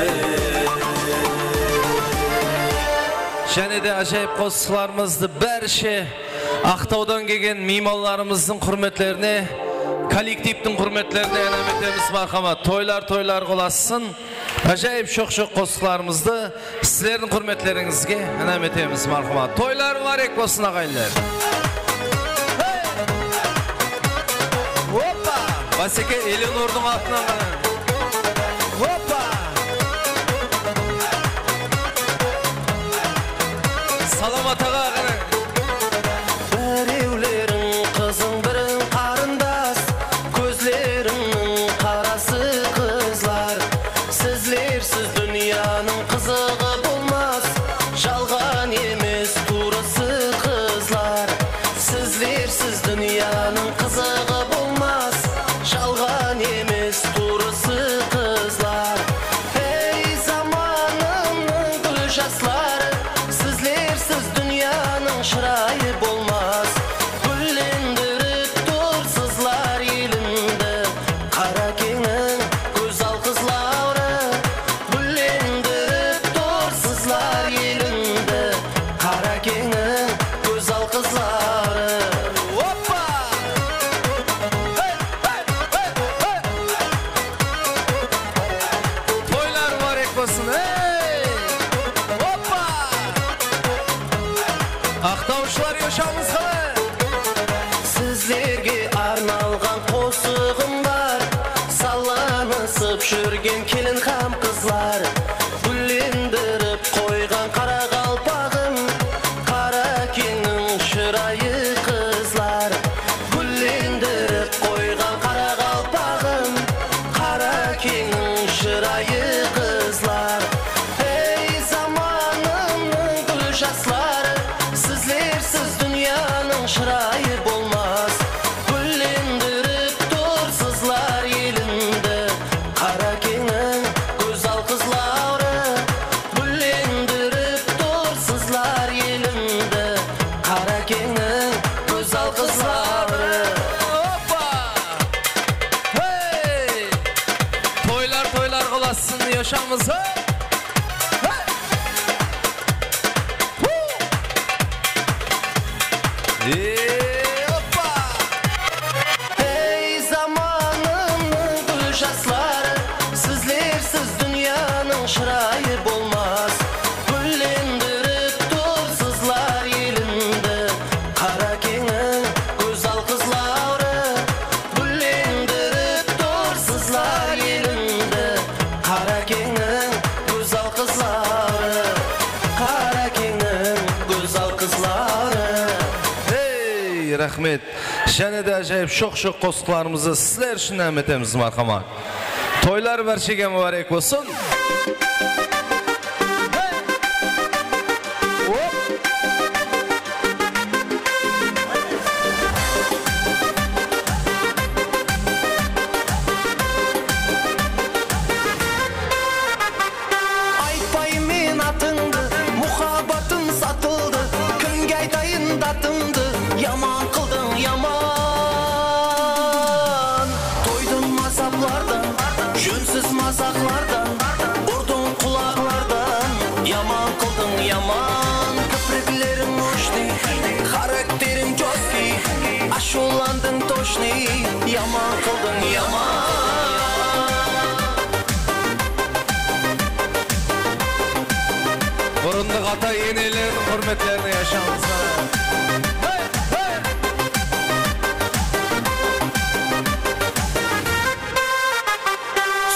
Және де ажайып қосқыларымызды бәрше Ақтаудан келген меймандарымыздың құрметлеріне, коллективтің құрметлеріне әнәм етеміз мархамат. Тойлар қоласын. Ажайып шоқ-шоқ қосқыларымызды сіздердің құрметлеріңізге әнәм етеміз мархамат. Тойлар барек болсын ағайындар. Опа! Басеке Эленордың атынан ғана. Опа! Саламат аға ғана. Біреулерің қызың бірін қарындас, көзлеріңнің қарасы қызлар. Сізлерсіз дүнияның қызығы болмас, жалған емес турысы қызлар. Сізлерсіз дүнияның қызығы болмас, жалған емес турысы қызлар. Ей заманымның гүл жаслары, сізлерсіз дүнияның шырайы болмас. Гүлдендіріп тұрсызлар елімді, қара кеңнің көз алқызлары. Гүлдендіріп тұрсызлар елімді, қара кеңнің көз алқызлары. Опа! Тойлар барек болсын. Опа! Ақтаушылар ешамыз қалай? Сіздерге арналған қосығым бар, саланысып жүрген келін хам қызлар. Гүлдендіріп қойған қара қалпағым, қара кеңнің шырайы қызлар. Гүлдендіріп қойған қара қалпағым, қара кеңнің шырайы қызлар. Ей заманымның гүл жаслары, сізлерсіз дүнияның шырайы болмас. Гүлдендіріп тұрсызлар елімді, қара кеңнің көз алқызлары. Гүлдендіріп тұрсызлар елімді, қара кеңнің көз алқызлары. Toylar qolasın yaşamızı. Ey zamanımның gül жаслары, сізлерсіз дүнияның шырайы болмас. Гүлдендіріп тұрсызлар елімді, қара кеңнің көз алқызлары. Гүлдендіріп тұрсызлар елімді, қара кеңнің көз алқызлары. Қара кеңнің көз алқызлары. Ey рахмет. Және де ажайып шоқ-шоқ қосқыларымызды сіздер үшін әм етеміз мархамат. Тойлар бәршеге мүбарек болсын. Айтпай мен атыңды, мұхаббатым сатылды. Кімге айтайын датыңды, яман қылдың яман. Тойдың мазаплардан, жөнсіз мазақлардан, ұрдың құлағлардан, яман қылдың яман. Көпіріклерің өшті, характерің жөсті, ашуландың тошны, яман қылдың яман. Бұрындық ата енелердің құрметлеріне yaşamызға.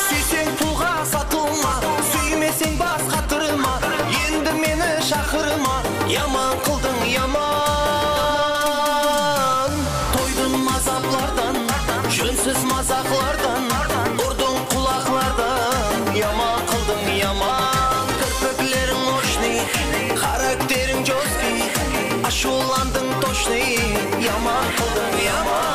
Сүйсең пұлға сатылма, сүймесең бас қатырма, енді мені шақырма, яман қылдың яман. Тойдың мазаплардан, жөнсіз мазаплардан, mazaqlardan, urdun kulaklardan. Yaman kıldın yaman, kirpiklerin hoşni, karakterin coski, aşulandın toşni. Yaman kıldın yaman.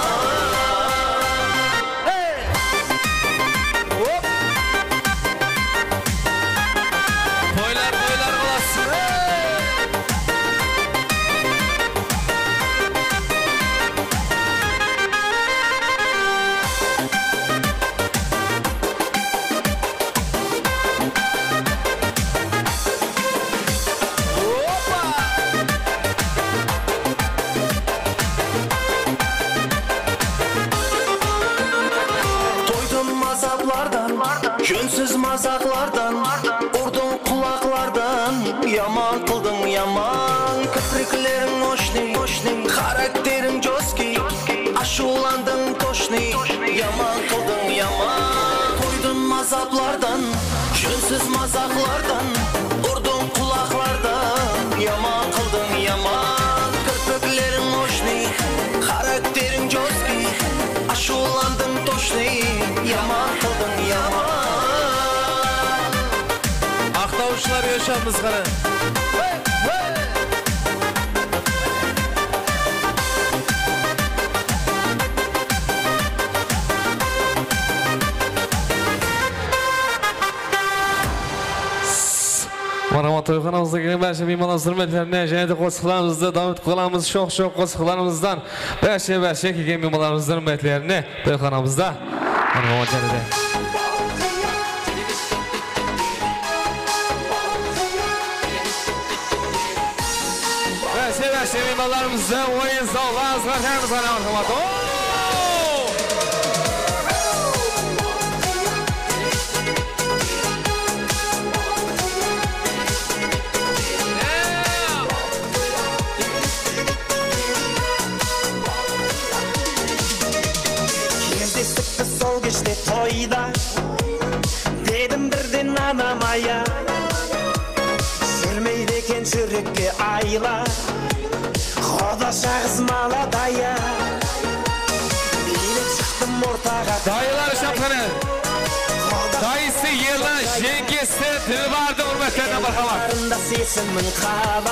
Jönsiz mazaqlardan, urdun kulaklardan. Yaman kıldın yaman, kipriklerin hoşni, karakterin coski, aşulandın toşni. Yaman kıldın yaman, toydun mazaplardan, jönsiz mazaqlardan, urdun kulaklardan. Yaman kıldın yaman, kipriklerin hoşni, karakterin coski, aşulandın toşni. Yaman kıldın yaman. Ақтаушылар yaşamız қара. Marhamat to'yxonamizga kelgan barcha mehmonlar hurmatlarini және de qo'shiqlarimizda davom qilamiz. Sho'x-sho'x qo'shiqlarimizdan barcha kelgan mehmonlarimizning hurmatlarini to'yxonamizda. Marhamat janida. Mehmonlarimizdan o'yin sovg'asi qilamiz marhamat. Кездестікті сол кеште тойда, дедім бірден анамая, жүрмейді екен жүрекке айла, Qodaşa qızmala daya, bilip çıktım ortağa. Dayılar şapkanı. Dayısı yerler jengesi Dilbar'da hürmetlerine marhamat.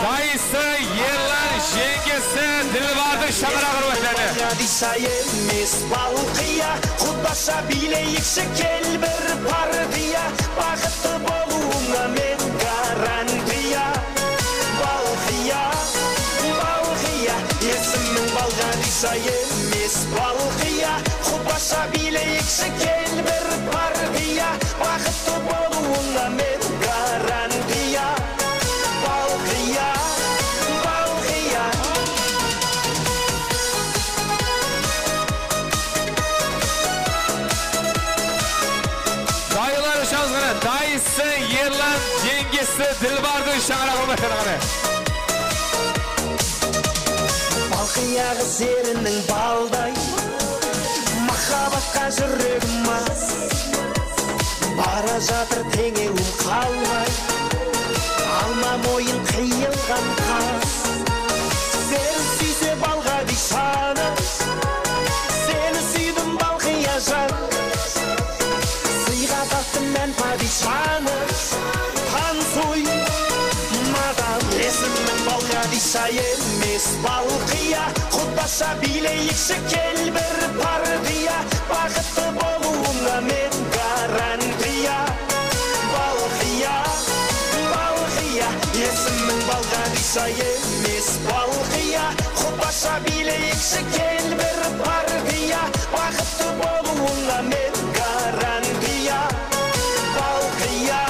Dayısı yerler jengesi Dilbar'da şamara hürmetlerine. Dişayemiz balkıya, Qodaşa bileyikşi kel bir partiya, Bakıtlı boluna men garantiya, balkıya. Есімнің балға дишайемес балқия, Құбаша билейікші кел бір партия, Бақытты болуыңа мен гарантия, балқия, балқия. Dayılar şahsına, dayısı yerler jengesi Dilbar'da şamara hürmetlerine. Balqияғы серінің балдай, махаббатқа жүрегім аз, бара жатыр теңеуім қалмай, алма мойын қиылған қаз. Сені сүйсе балға дишаны, сені сүйдім балқия жан, сыйға тартым мән падишаны, танцуй мадам. Есімнің балға дишайемес балқия, Құдаша билейікші кел бір партия, Бақытты болуыңа мен гарантия, балқия, балқия. Есімнің балға дишайемес балқия, Құдаша билейікші кел бір партия, Бақытты болуыңа мен гарантия, балқия,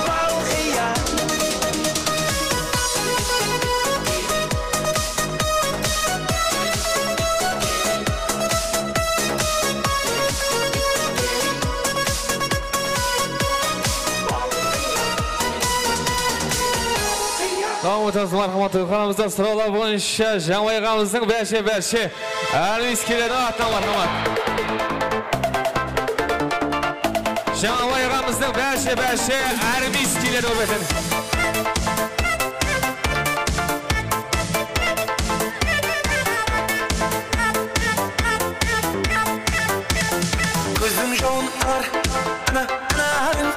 балқия. Davamıtımız marhamat to'yxonamizda sıralar bo'yicha Jamg'aygamizning barcha alviskilari atdan marhamat. Jamg'aygamizning barcha alviskilari o'rgatadi. жауын ар анарың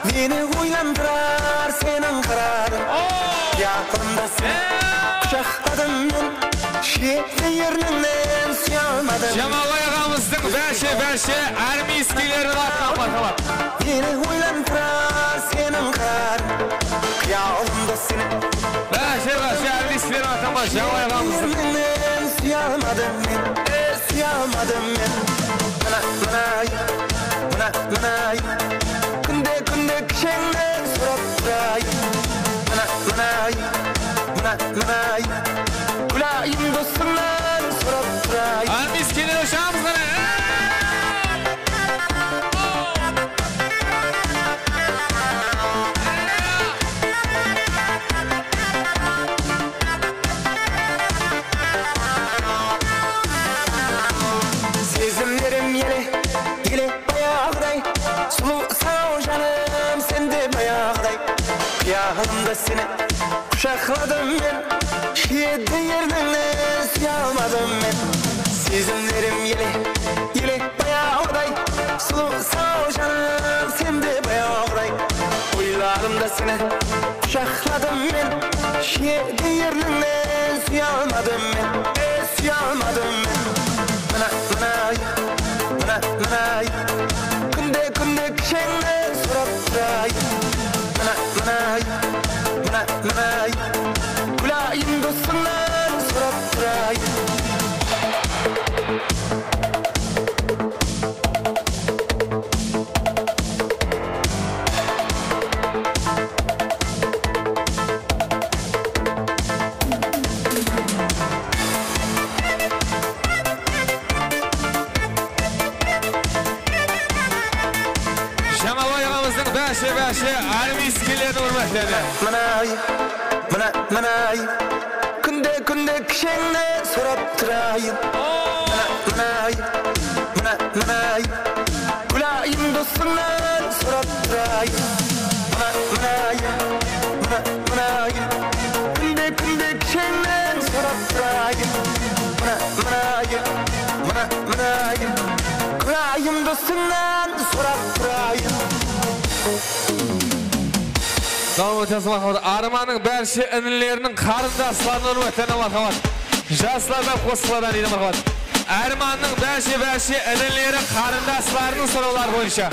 мені ойландырар сенің қарарың яғында сен құшақтадым мен шеткі ерніңнен сүйе алмадым Жамалбай ағамыздың бәші армейскийлерін атынан мархабат мені ойландырар сенің қарарың қиялымда сен бәші армейскийлерін атынан Жамалбай ағамыздың сүйе алмадым мен сүйе алмадым мен мынай күнде кішеңнен сұрап тұрайын мынай күлайын досыңнан сұрап тұрайын армейскийлер ұшамыз ғана сезімдерім еле баяғыдай сұлу сау жаным сенде баяғыдай қиялымда сені құшақладым мен шеткі ерніңнен сүйе алмадым мен сезімдерім еле баяғыдай сұлу сау жаным сенде баяғыдай ойларымда сені құшақладым мен шеткі ерніңнен сүйе алмадым мен сүйе алмадым мен мынай күнде кішеңнен сұрап тұрайын мынай күлайын досыңнан сұрап тұрайын бәші армейскийлерін үрмәтледі мынай күнде кішеңнен сұрап тұрайын мынай күлайын досыңнан сұрап тұрайын мынай күнде кішеңнен сұрап тұрайын мынай күлайын досыңнан сұрап тұрайын Арманның бәрші інілерінің қарындастарының үрметтені мархабат жастардан қосыладан дейді мархабат Арманның бәрші інілері қарындастарының сұраулары бойынша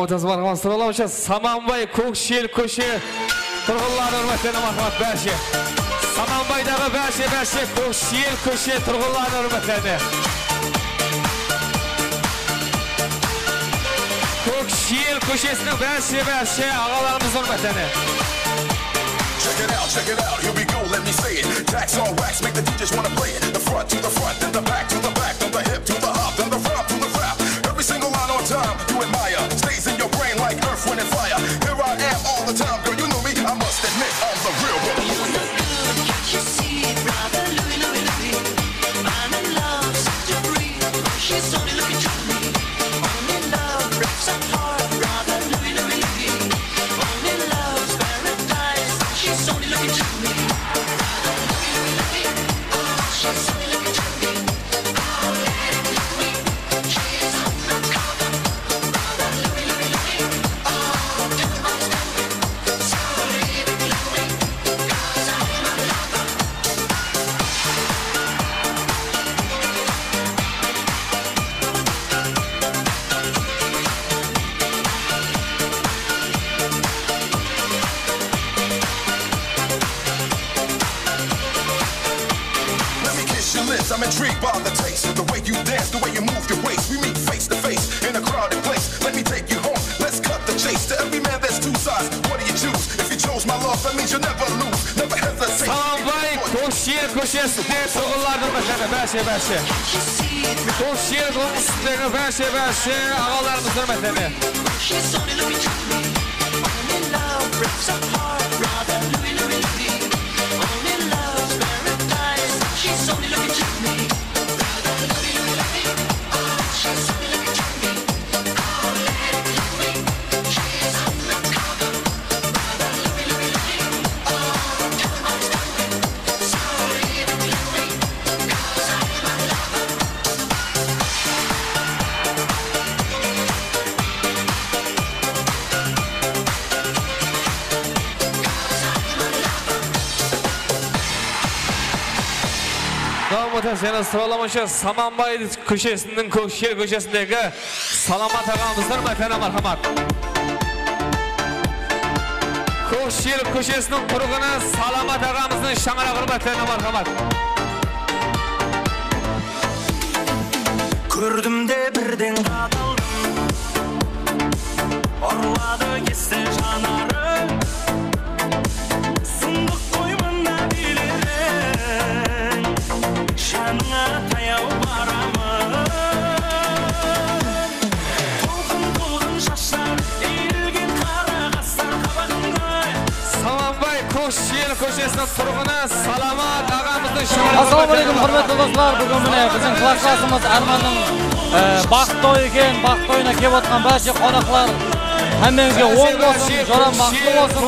otası marhamat sıralamışız. Samanbay Көкшел көше тұрғынлары hürmetlerine marhamat bәші. Samanbayдағы bәші Көкшел көше тұрғынлары hürmetlerine. Көкшел көшесінің bәші ағаларымыз hürmetlerine. Check it out, here we go, let me say it. Tax on wax, make the DJs wanna play it. The front to the front, then the back to the back, then the hip to the hop, then the front to the rap. Every single line on time, you admire. Stays in your brain like earth, wind, and fire. Here I am all the time, girl, you know me. I must admit, I'm the real one. You look good, can't you see it, brother? Louis, Louis, Louis. I'm in love, such a breeze. She's only looking to me. Only love breaks our heart, brother. Louis, Louis, Louis. Only love's paradise. She's only looking to me. She's only looking to me. Oh, let it be me. She's undercover. Brother, Louis, Louis, Louis. Oh, too much to me. So leave it, Louis, 'cause I'm a lover. Let me kiss your lips, I'm intrigued by the taste. The way you dance, the way you move your waist. We meet face to face in a crowded place. Let me take you home, let's cut the chase. To every man there's two sides, what do you choose? If you chose my love, that means you'll never lose. Never hesitate. Samanbay Көкшел көшесінде тұрғынлары hürmetlerine bәші. Көкшел көшесіндегі bәші ағаларымыз hürmetlerine. She's only looking to me. Only love breaks our heart, brother. Louis, Louis, Louis. Only love's paradise. She's only looking to me. Brother, Louis, Louis, Louis. She's only looking to me. Oh, let it be me. She's undercover. Brother, Louis, Louis, Louis. Oh, too much to me. So leave it, Louis, 'cause I'm a lover. Davam ötesine sıralamışız. Samanbay köşesinin Көкшел köşesindeki Salamat ağamızın hürmetlerine marhamat. Көкшел köşesinin тұрғыны Salamat ağamızın şangırak hürmetlerine marhamat. Gördüm de birden kadaldım. Orladı kesse janarım. Sındık koymanda bilirim. Şanına tayav baramın. Толқын шаштар, eğilgen kara qaslar qabağında. Samanbay Көкшел köşesinin тұрғыны Salamat ağamızın şangırak Assalamualaikum құрметті достар. Бүгін міне біздің класстасымыз Арманның бақыт тойы екен. Бақыт тойына келіп отқан бәрше қонақтар әмменізге оң болсын, жоран бақытты болсын.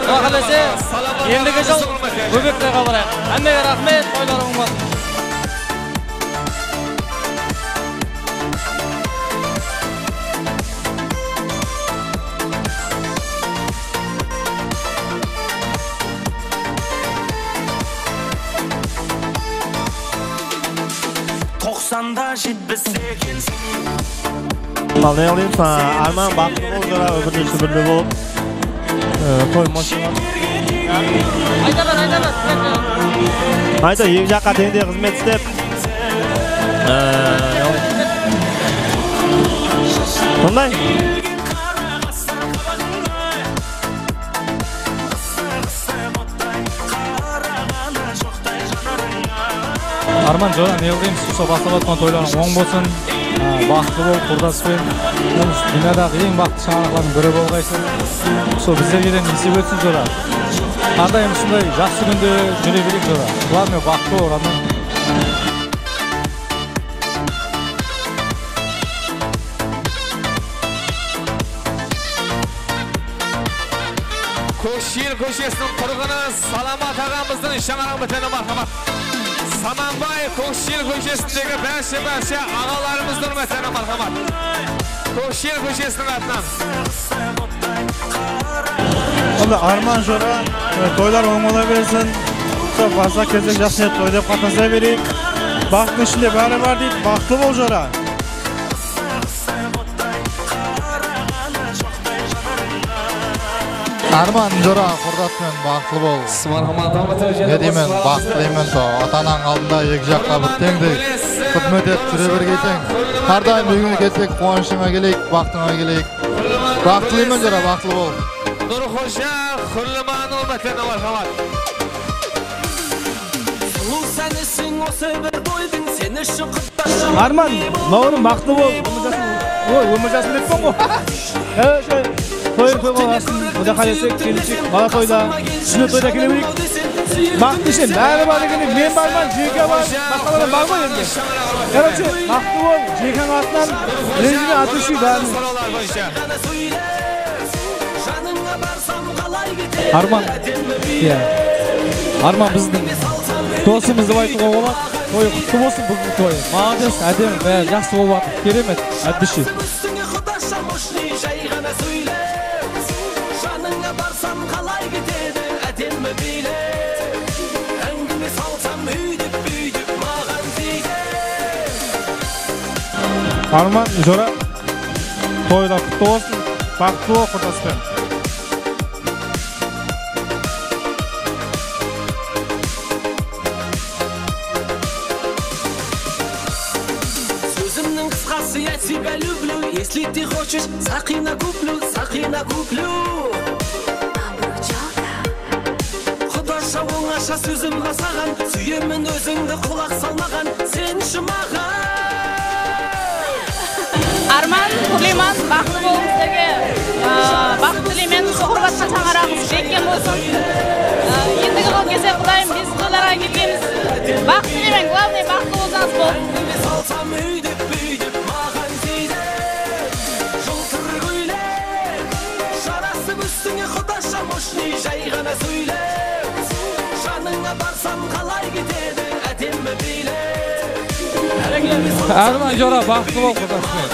Құда қаласа ендігі жыл Бөбектайға барайық. Әммеге рахмет, тойлар оң болсын. Тоқсанда жетпіс екенсің. Al ne alayım sana? Arman baktım onlara öbürlüsü birde bulup koymuşlar. Hayda екі жаққа теңде қызмет істеп. Сондай? Арман жора не қылайымыз, осы бастап жатқан тойларың оң болсын, бақытты бол, құрдаспен. Дүниядағы ең бақытты шаңырақтардың бірі болғайсың. Сол біздерге несіп өтсін жора. Әрдайым сондай жақсы күнде жүре берейік жора. Главное бақытты бол, Арман. Көкшел көшесінің тұрғыны Salamat ağamыздың шаңырақ бітені мархамат. Samanbay Көкшел көшесіндегі бәші ағаларымыздың hürmetlerine marhamat. Көкшел көшесінің атынан. Arman жора, toylar oң ola берсін. Барса кезек жасын той деп қатынаса берейік. Бақыттың ішінде бәрі бар дейді, бақытты бол жора. Arman Jora Qurdatmen baqtlı bol. Ne deymen, baqtlıymen to. Atanan aldında iki жаққа bir tengdey xizmet et süre bergeysen. Har daim bugün ketmek quvonchingga kelek, baxtingga kelek. Baqtlıymen Jora, baqtlı bol. Nurxo'sha Xurliman Olmatana marhamat. Arman, Mağrım baqtlı bol. Ömürjaсын деппен ғой. Той болғасын, ода қалесек, келесек, бала тойда, сүнне тойда келе берейік. Бақытты ішен, бәрі бар екені, мен барман, жеке бар, басқалардан бар ғой енді. Короче, бақытты бол, жекенің атынан, ренжіме атышы бәрін. Арман, Арман біздің досымызды айтуға болады. Той құтты болсын бүгінгі той. Молодец, әдемі, бәрі жақсы болып жатыр. Керемет, әдбіші. Arman Jora toyda құтты болсын, бақытты бол құрдаспен. Я тебя люблю, если ты хочешь, сақина куплю. Құдаша оңаша сөзім қасаған, сүйемін өзіңді құлақ салмаған, сен шымаған. Arman, Xurliman, baqtlı bolыңыздығы, бақыт тілеймен соқырбатқа шаңарағыз жеккен болсын. Ендігі қол кесе құдайым, біз тойларға кетеміз. Бақыт тілеймен, главный бақытты болсаңыз бол. Жай ғана сөйле, жаныңа барсам қалай кетеді, әдемі биле. Arman Jora baqtlı бол құрдаспен.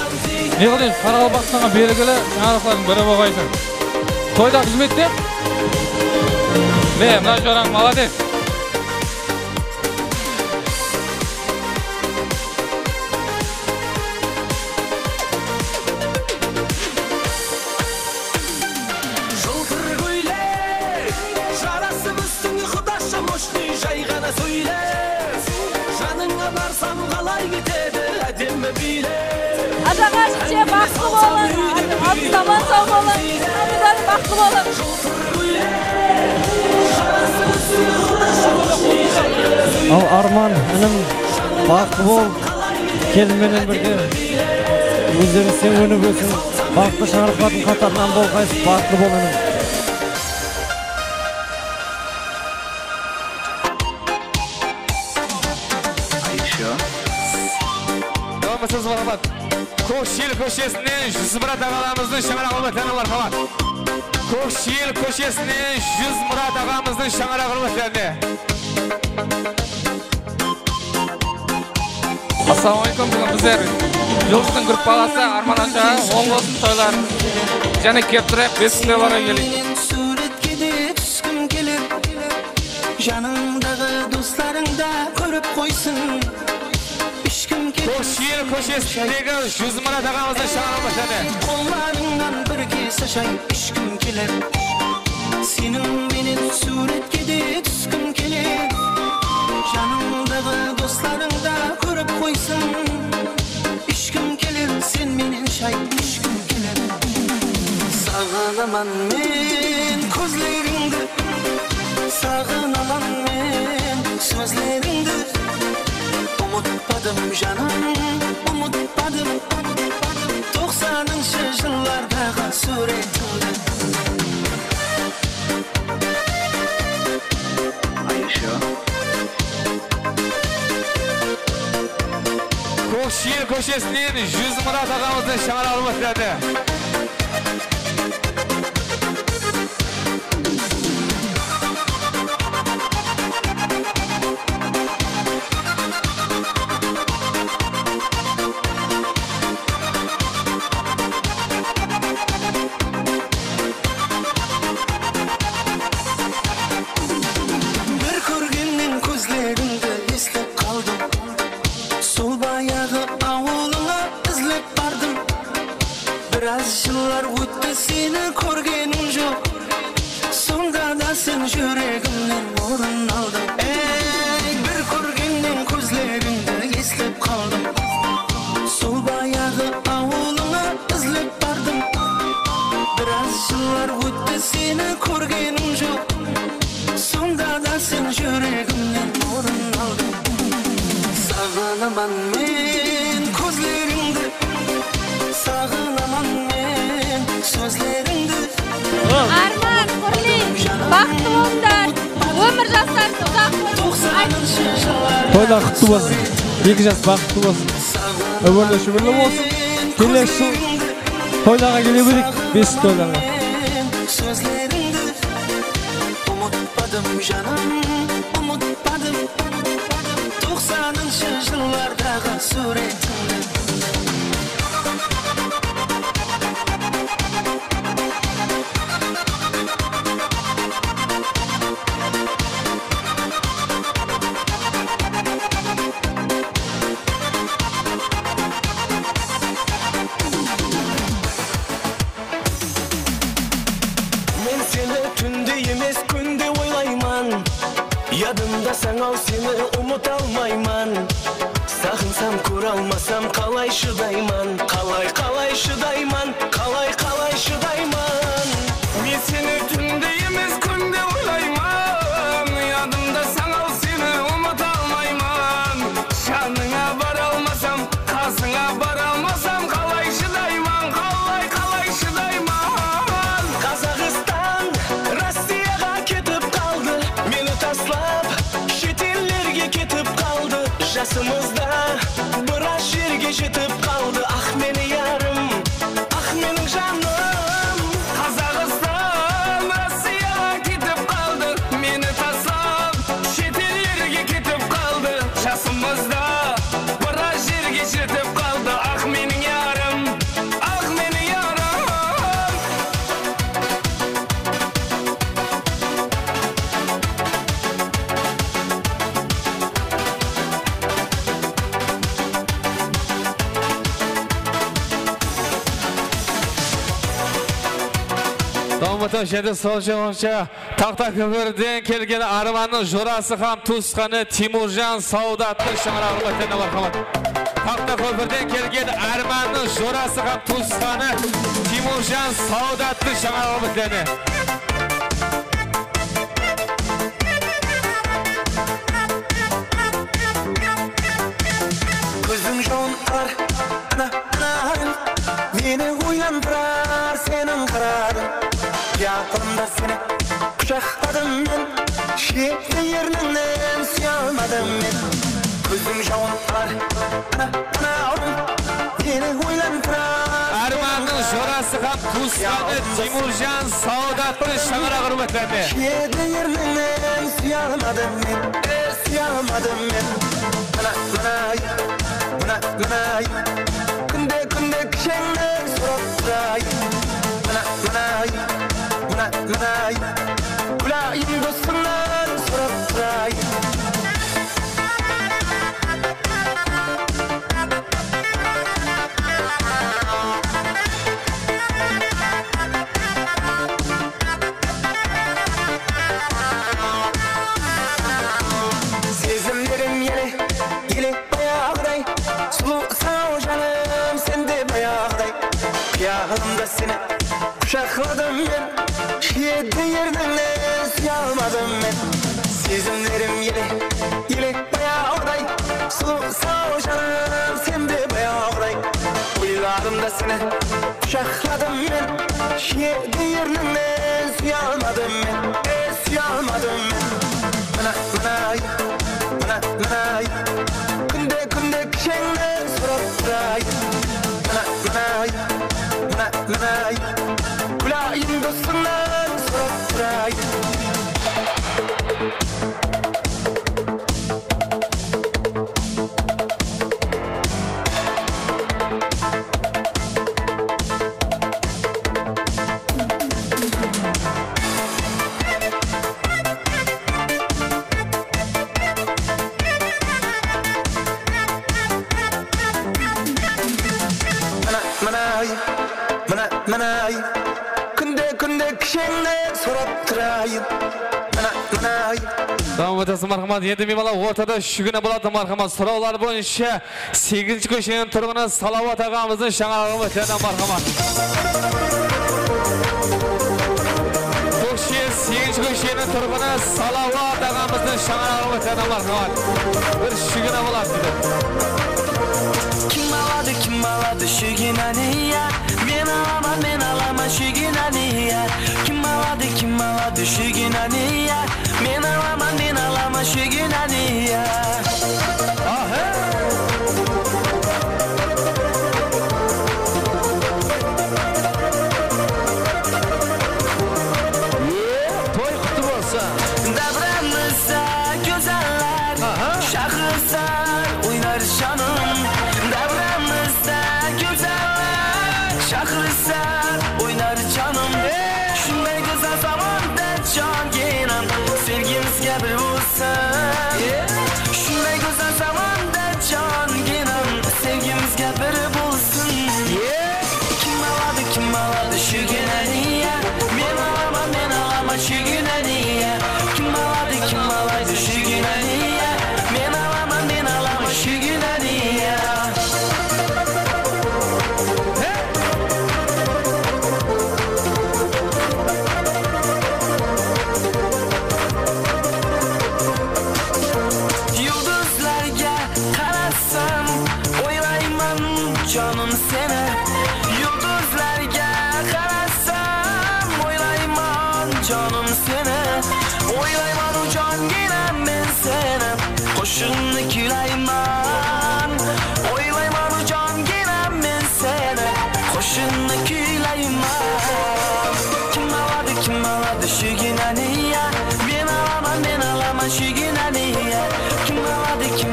Не қылайын, Қарақалпақстанға белгілі жаңалықтардың бірі болғайсың. Тойда қызметте? Мына Жораң молодец. Aşağı çıkışa baqtlı bolun, zaman sağ bolun, hamıdan baqtlı bolun. Al Arman, hanım baqtlı bol, kelmenen birge. Özlerini sen önü bölsün, baqtlı şarkıların katarından bol qaysı baqtlı bol hanım. Siz marhamat. Ko'kshil ko'chasining 100 Murat og'amizning Shang'aroq hurmatlarini marhamat. Ko'kshil ko'chasining 100 Murat og'amizning Shang'aroq hurmatlarini. Assalomu alaykum, bugun bizlar Yo'lchining gruppalasi Arman aka o'ng bo'lsin to'ylar. Yana kelib turib, 5 kunga bora keling. Janımdağı dostlarında ko'rib qo'ysin. Ko'kshil ko'chasidagi 100 Murat og'amizning Shang'aroq hurmatlarini. Qo'llaringdan bir kesaşay ishkim kelar. Senin benim suretgede tushkim kelar. Janımdağı dostlarında ko'rib qo'ysin. Ishkim kelar, sen menin shay ishkim kelar. Sağınaman men ko'zlaringni, sağınaman men so'zlaringni. Umutmadım canım, umutmadım. 90'ınшы yıllardağı suretimde. Ko'kshil ko'chasining 100 Murat og'amizning Shang'aroq hurmatlarini. Biraz sen yüreğimden orun aldın. Ey bir körgenden gözlerimde eslep kaldım. Sol bayağı avuluna izlep bardım. Biraz yıllar ötті seni körgenim yok. Sonda da sen yüreğimden orun aldın. Sağınaman men gözlerimde, sağınaman men sözlerimde. Arman, Kurli, baktı onlar. Ömür жасарсы ұзақ Toylar kutlu olsun. 2 жас бақытты болсын. Ömürlü şümürlü olsun. Келесі жыл toylarga gele bilik. 5 toylarga. Sözlerinde umutmadım canım, umutmadım. 90'ınшы yıllardağı suretimde. Men seni tünde emes günde oylayman. Yadımda sen al seni umut almayman. Sağınsam kuralmasam kalay şıdayman. Kalay şıdayman. Kalay şıdayman. Men seni tünde emes günde oylayman. Yadımda sen al seni umut almayman. Şanına varalmasam, kasına varalmasam kalay şıdayman. Kalay şıdayman. Kazakistan Rossiyaga ketip kaldı. Meni taslap şetillerge ketip kaldı. Жасымызда biraz жерге жетip kaldı. Ah meni yarım, ah menin canım. Kazakistan Rossiyaga ketip kaldı. Meni taslap şetillerge ketip kaldı. Жасымызда biraz жерге жетip kaldı. Ah menin yarım, ah menin yarım. Дамыта жеді сол жауынша тақта көпірден келген Арманның жорасы қам туысқаны Тимуржан Саудатты шаңырағын өтені барқамат. Тақта көпірден келген Арманның жорасы қам туысқаны Тимуржан Саудатты шаңырағын өтені. Gözün jonlar, beni uyandırar senin kararın. Yakında seni kucakladım ben, şehirde yerinden sıyamadım ben. Gözün jonlar, beni uyandırar. Armanның жорасы қам туысқаны Тимуржан Саудатты шаңырағын өтені. Şehirde yerinden sıyamadım ben, sıyamadım ben. Mınay, kunde kişenden sorup duray. Mınay, kulayım dostumdan sorup duray. Sezimlerim yele bayağıday. Sulu sağ canım sende bayağıday. Kıyağımda seni kucakladım ben. Şehirde yerinden sıyamadım ben. Sezimlerim yele bayağıday. Sulu sağ canım sende bayağıday. Uylarımda seni kucakladım ben. Şehirde yerinden sıyamadım ben. Sıyamadım ben. Mınay, kunde kişenden sorup duray. Mınay, kulayım dostumdan sorup duray. Mınay, kunde kişenden sorap turayım. Devam edesin marhamat. Endi men mana o'rtada shugina bo'ladi marhamat. So'rovlar bo'yicha 8-ko'chaning turg'ini Salovat og'amizning shang'arog'i bilan marhamat. Ko'shi 8-ko'chaning turg'ini Salovat og'amizning shang'arog'i bilan marhamat. Bir shugina bo'ladi dedi. Kim aladı şuginani ya? Men alaman şuginani ya. Kim aladı şuginani ya? Men alaman şuginani ya. Toy kutlu olsun. Davranırsa güzeller, şahırlar oynar canım. Davranırsa güzeller, şahırlar oynar canım. Şunday güzel zamanda can gelen sevgimizge bir olsun. Şunday güzel zamanda can gelen sevgimizge bir olsun. Kim aladı şu güneni ya? Men alaman şu güneni ya. Kim aladı şu güneni ya? Men alaman şu güneni ya. Yıldızlarga karasam oylayman canım seni. Yıldızlarga karasam oylayman canım seni. Oylayman ucan gelen ben seni. Koşunlu külayman. Oylayman ucan gelen ben seni. Koşunlu külayman. Kim aladı şu güneni ya? Men alaman şu güneni ya. Kim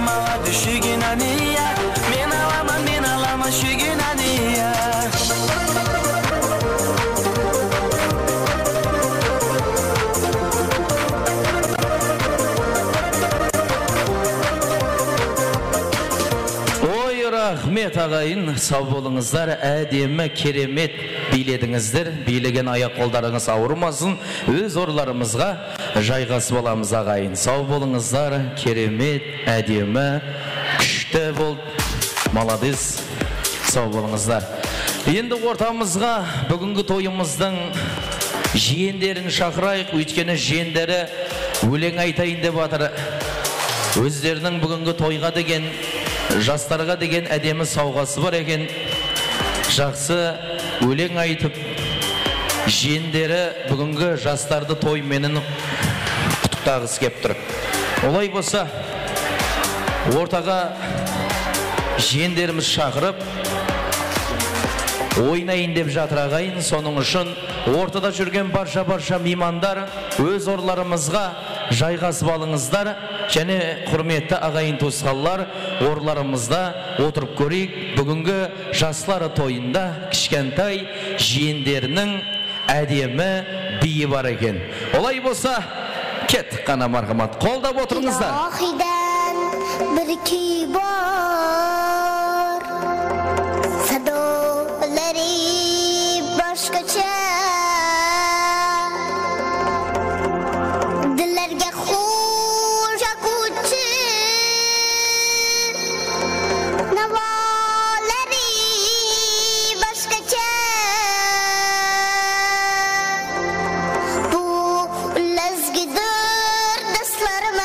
aladı şu güneni ya? Men alaman şu güneni ya. Oy rahmet ağayın, sağ bolыңыздар, әдемі керемет биледіңіздер, билеген аяқ қолдарыңыз ауырмасын, өз орларымызға жайғасып аламыз ағайын. Сау болыңыздар, керемет, әдемі, күшті бол, молодец, сау болыңыздар. Енді ортамызға бүгінгі тойымыздың жиендерін шақырайық, өйткені жиендері өлең айтайын деп жатыр. Өздерінің бүгінгі тойға деген, жастарға деген әдемі сауғасы бар екен. Жақсы өлең айтып, жиендері бүгінгі жастарды тойменен құттықтағысы кеп тұр. Олай болса, ортаға жиендеріміз шақырып, ойнайын деп жатыр ағайын. Соның үшін ортада жүрген барша меймандар өз орларымызға жайғасып алыңыздар. Және құрметті ағайын туысқандар, орларымызда отырып көрейік. Бүгінгі жастар тойында кішкентай жиендерінің әдемі биі бар екен. Олай болса, кеттік қана мархамат. Қолдап отырыңыздар. Ilahidan bir key bor, sadolari boshqacha. Dillarga xush akuvchi navolari boshqacha. Bu lazgidir daslarım.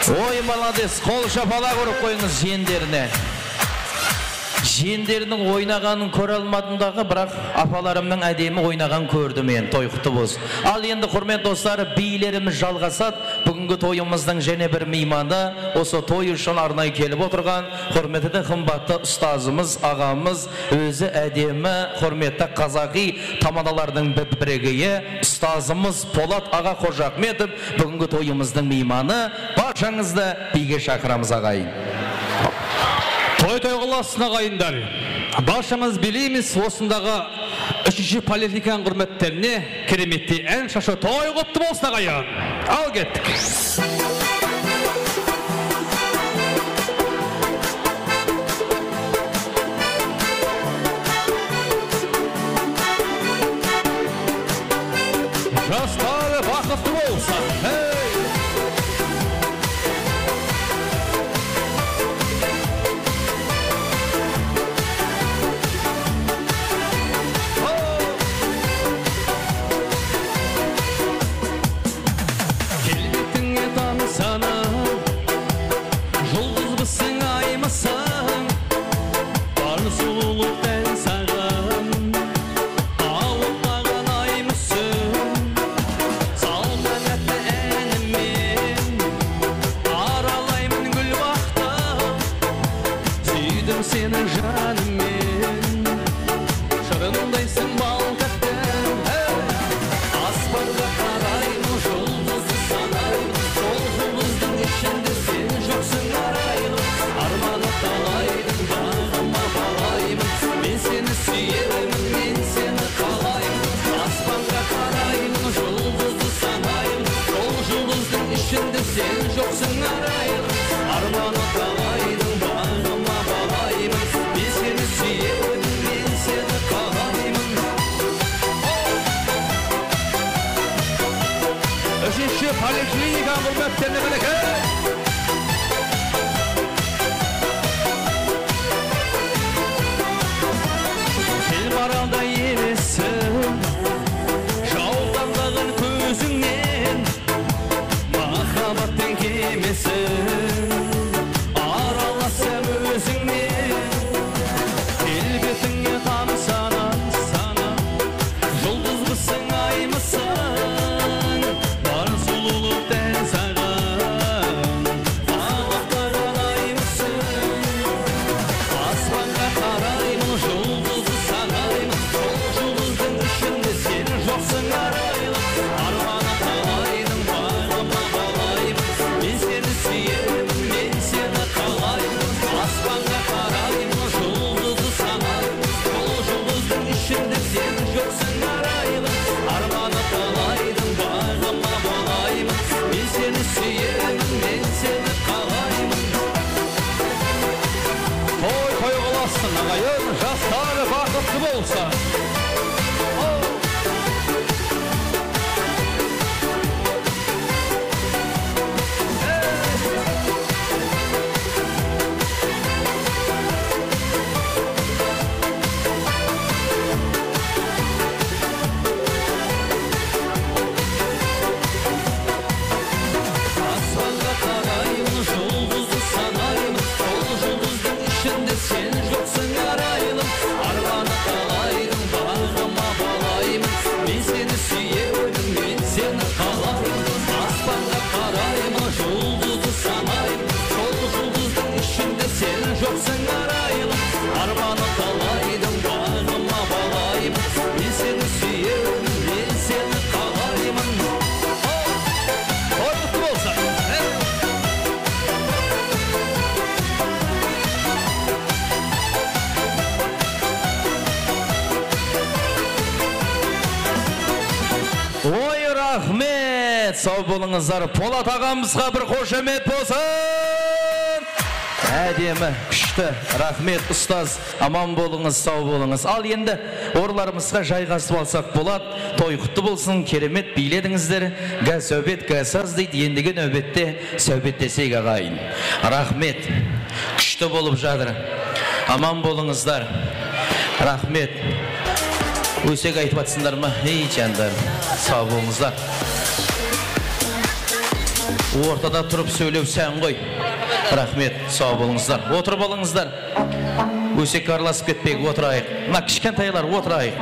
Ой, молодец, қол шапалақ ұрып қойыңыз жиендеріне. Жиендерінің ойнағанын көре алмадымдағы, бірақ апаларымның әдемі ойнаған көрді мен, той құтты болсын. Ал енді құрмет достары, билеріміз жалғасады. Бүгінгі тойымыздың және бір мейманы, осы той үшін арнай келіп отырған құрметті қымбатты ұстазымыз, ағамыз, өзі әдемі, құрметті қазақи тамадалардың бірегейі, ұстазымыз Полат аға Қожахметов, бүгінгі тойымыздың мейманы. Баршаңызды биге шақырамыз ағайын. Той қыласын ағайындар. Баршамыз білейміз осындағы 3-ші политиканың құрметтеріне кереметті ән шашы той құтты болсын ағайын. Ал кеттік. Жастары бақытты болса. Сау болыңыздар, Полат ағамызға бір қошемет болсын. Әдемі, күшті, рахмет ұстаз, аман болыңыз, сау болыңыз. Ал енді орларымызға жайғасып алсақ болады, той құтты болсын, керемет биледіңіздер. Гә сөбет, гә саз дейді, ендігі нөбетте сөбеттесек ағайын. Рахмет, күшті болып жатыр. Аман болыңыздар, рахмет. Өсек айтып атсындар ма? Ей жандар, сау болыңыздар. ортада тұрып сөйлеу сән ғой. Рахмет, сау болыңыздар. Отырып алыңыздар. Өсек араласып кетпейік, отырайық. Мына кішкентайлар отырайық.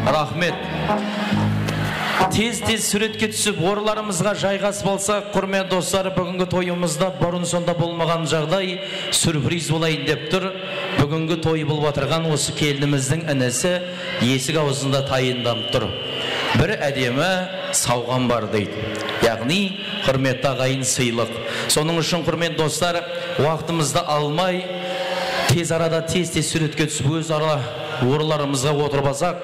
Рахмет. Тез-тез суретке түсіп, ораларымызға жайғасып алсақ, құрметті достар, бүгінгі тойымызда бұрын сонда болмаған жағдай сюрприз болайын деп тұр. Бүгінгі той болып отырған осы келініміздің інісі есік аузында тайынданып тұр. Бір әдемі сауған бар дейді. Яғни құрметті ағайын сыйлық. Соның үшін құрметті достар, уақытымызды алмай, тез арада тез-тез суретке түсіп, өз ораларымызға отырып алсақ,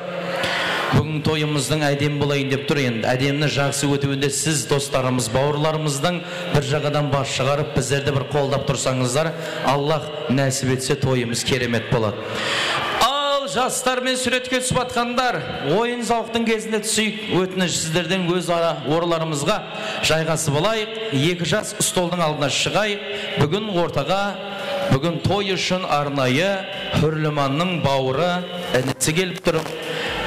бүгін тойымыздың әдем болайын деп тұр. Енді әдемні жақсы өтуінде сіз достарымыз, бауырларымыздың бір жағадан бас шығарып, біздерді бір қолдап тұрсаңыздар, Аллах нәсіп етсе тойымыз керемет болады. Ал жастармен суретке түсіп атқандар, ойын зауқтың кезінде түсейік. Өтініш сіздерден өз ораларымызға жайғасып алайық. 2 жас столдың алдына шығайық. Бүгін ортаға, бүгін той үшін арнайы Хүрліманның бауыры інісі келіп тұр.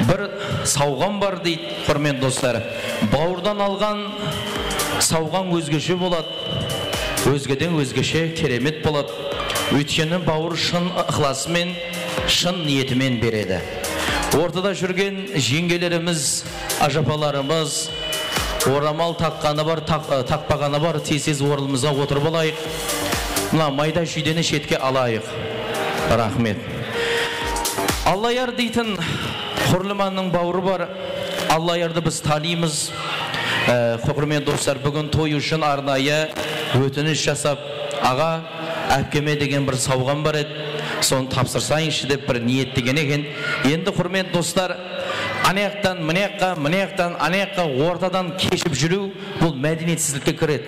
Бір сауған бар дейді, құрметті достар. Бауырдан алған сауған өзгеше болады. Өзгеден өзгеше керемет болады. Өйткені бауыр шын ықыласымен, шын ниетімен береді. Ортада жүрген жеңгелеріміз, ажапаларымыз, орамал таққаны бар, тақпағаны бар, тез-тез орнымызға отырып алайық. Мына майда шүйдені шетке алайық. Рахмет. Аллаяр дейтін Құрлыманның бауыры бар. Аллаярды біз танимыз. Құрметті достар, бүгін той үшін арнайы өтініш жасап, аға, әпкеме деген бір сауған бар еді. Соны тапсырсайыншы деп бір ниеттеген екен. Енді құрметті достар, анаяқтан, мынаяқтан, анаяққа ортадан кешіп жүру, бұл мәдениетсіздікке кіреді.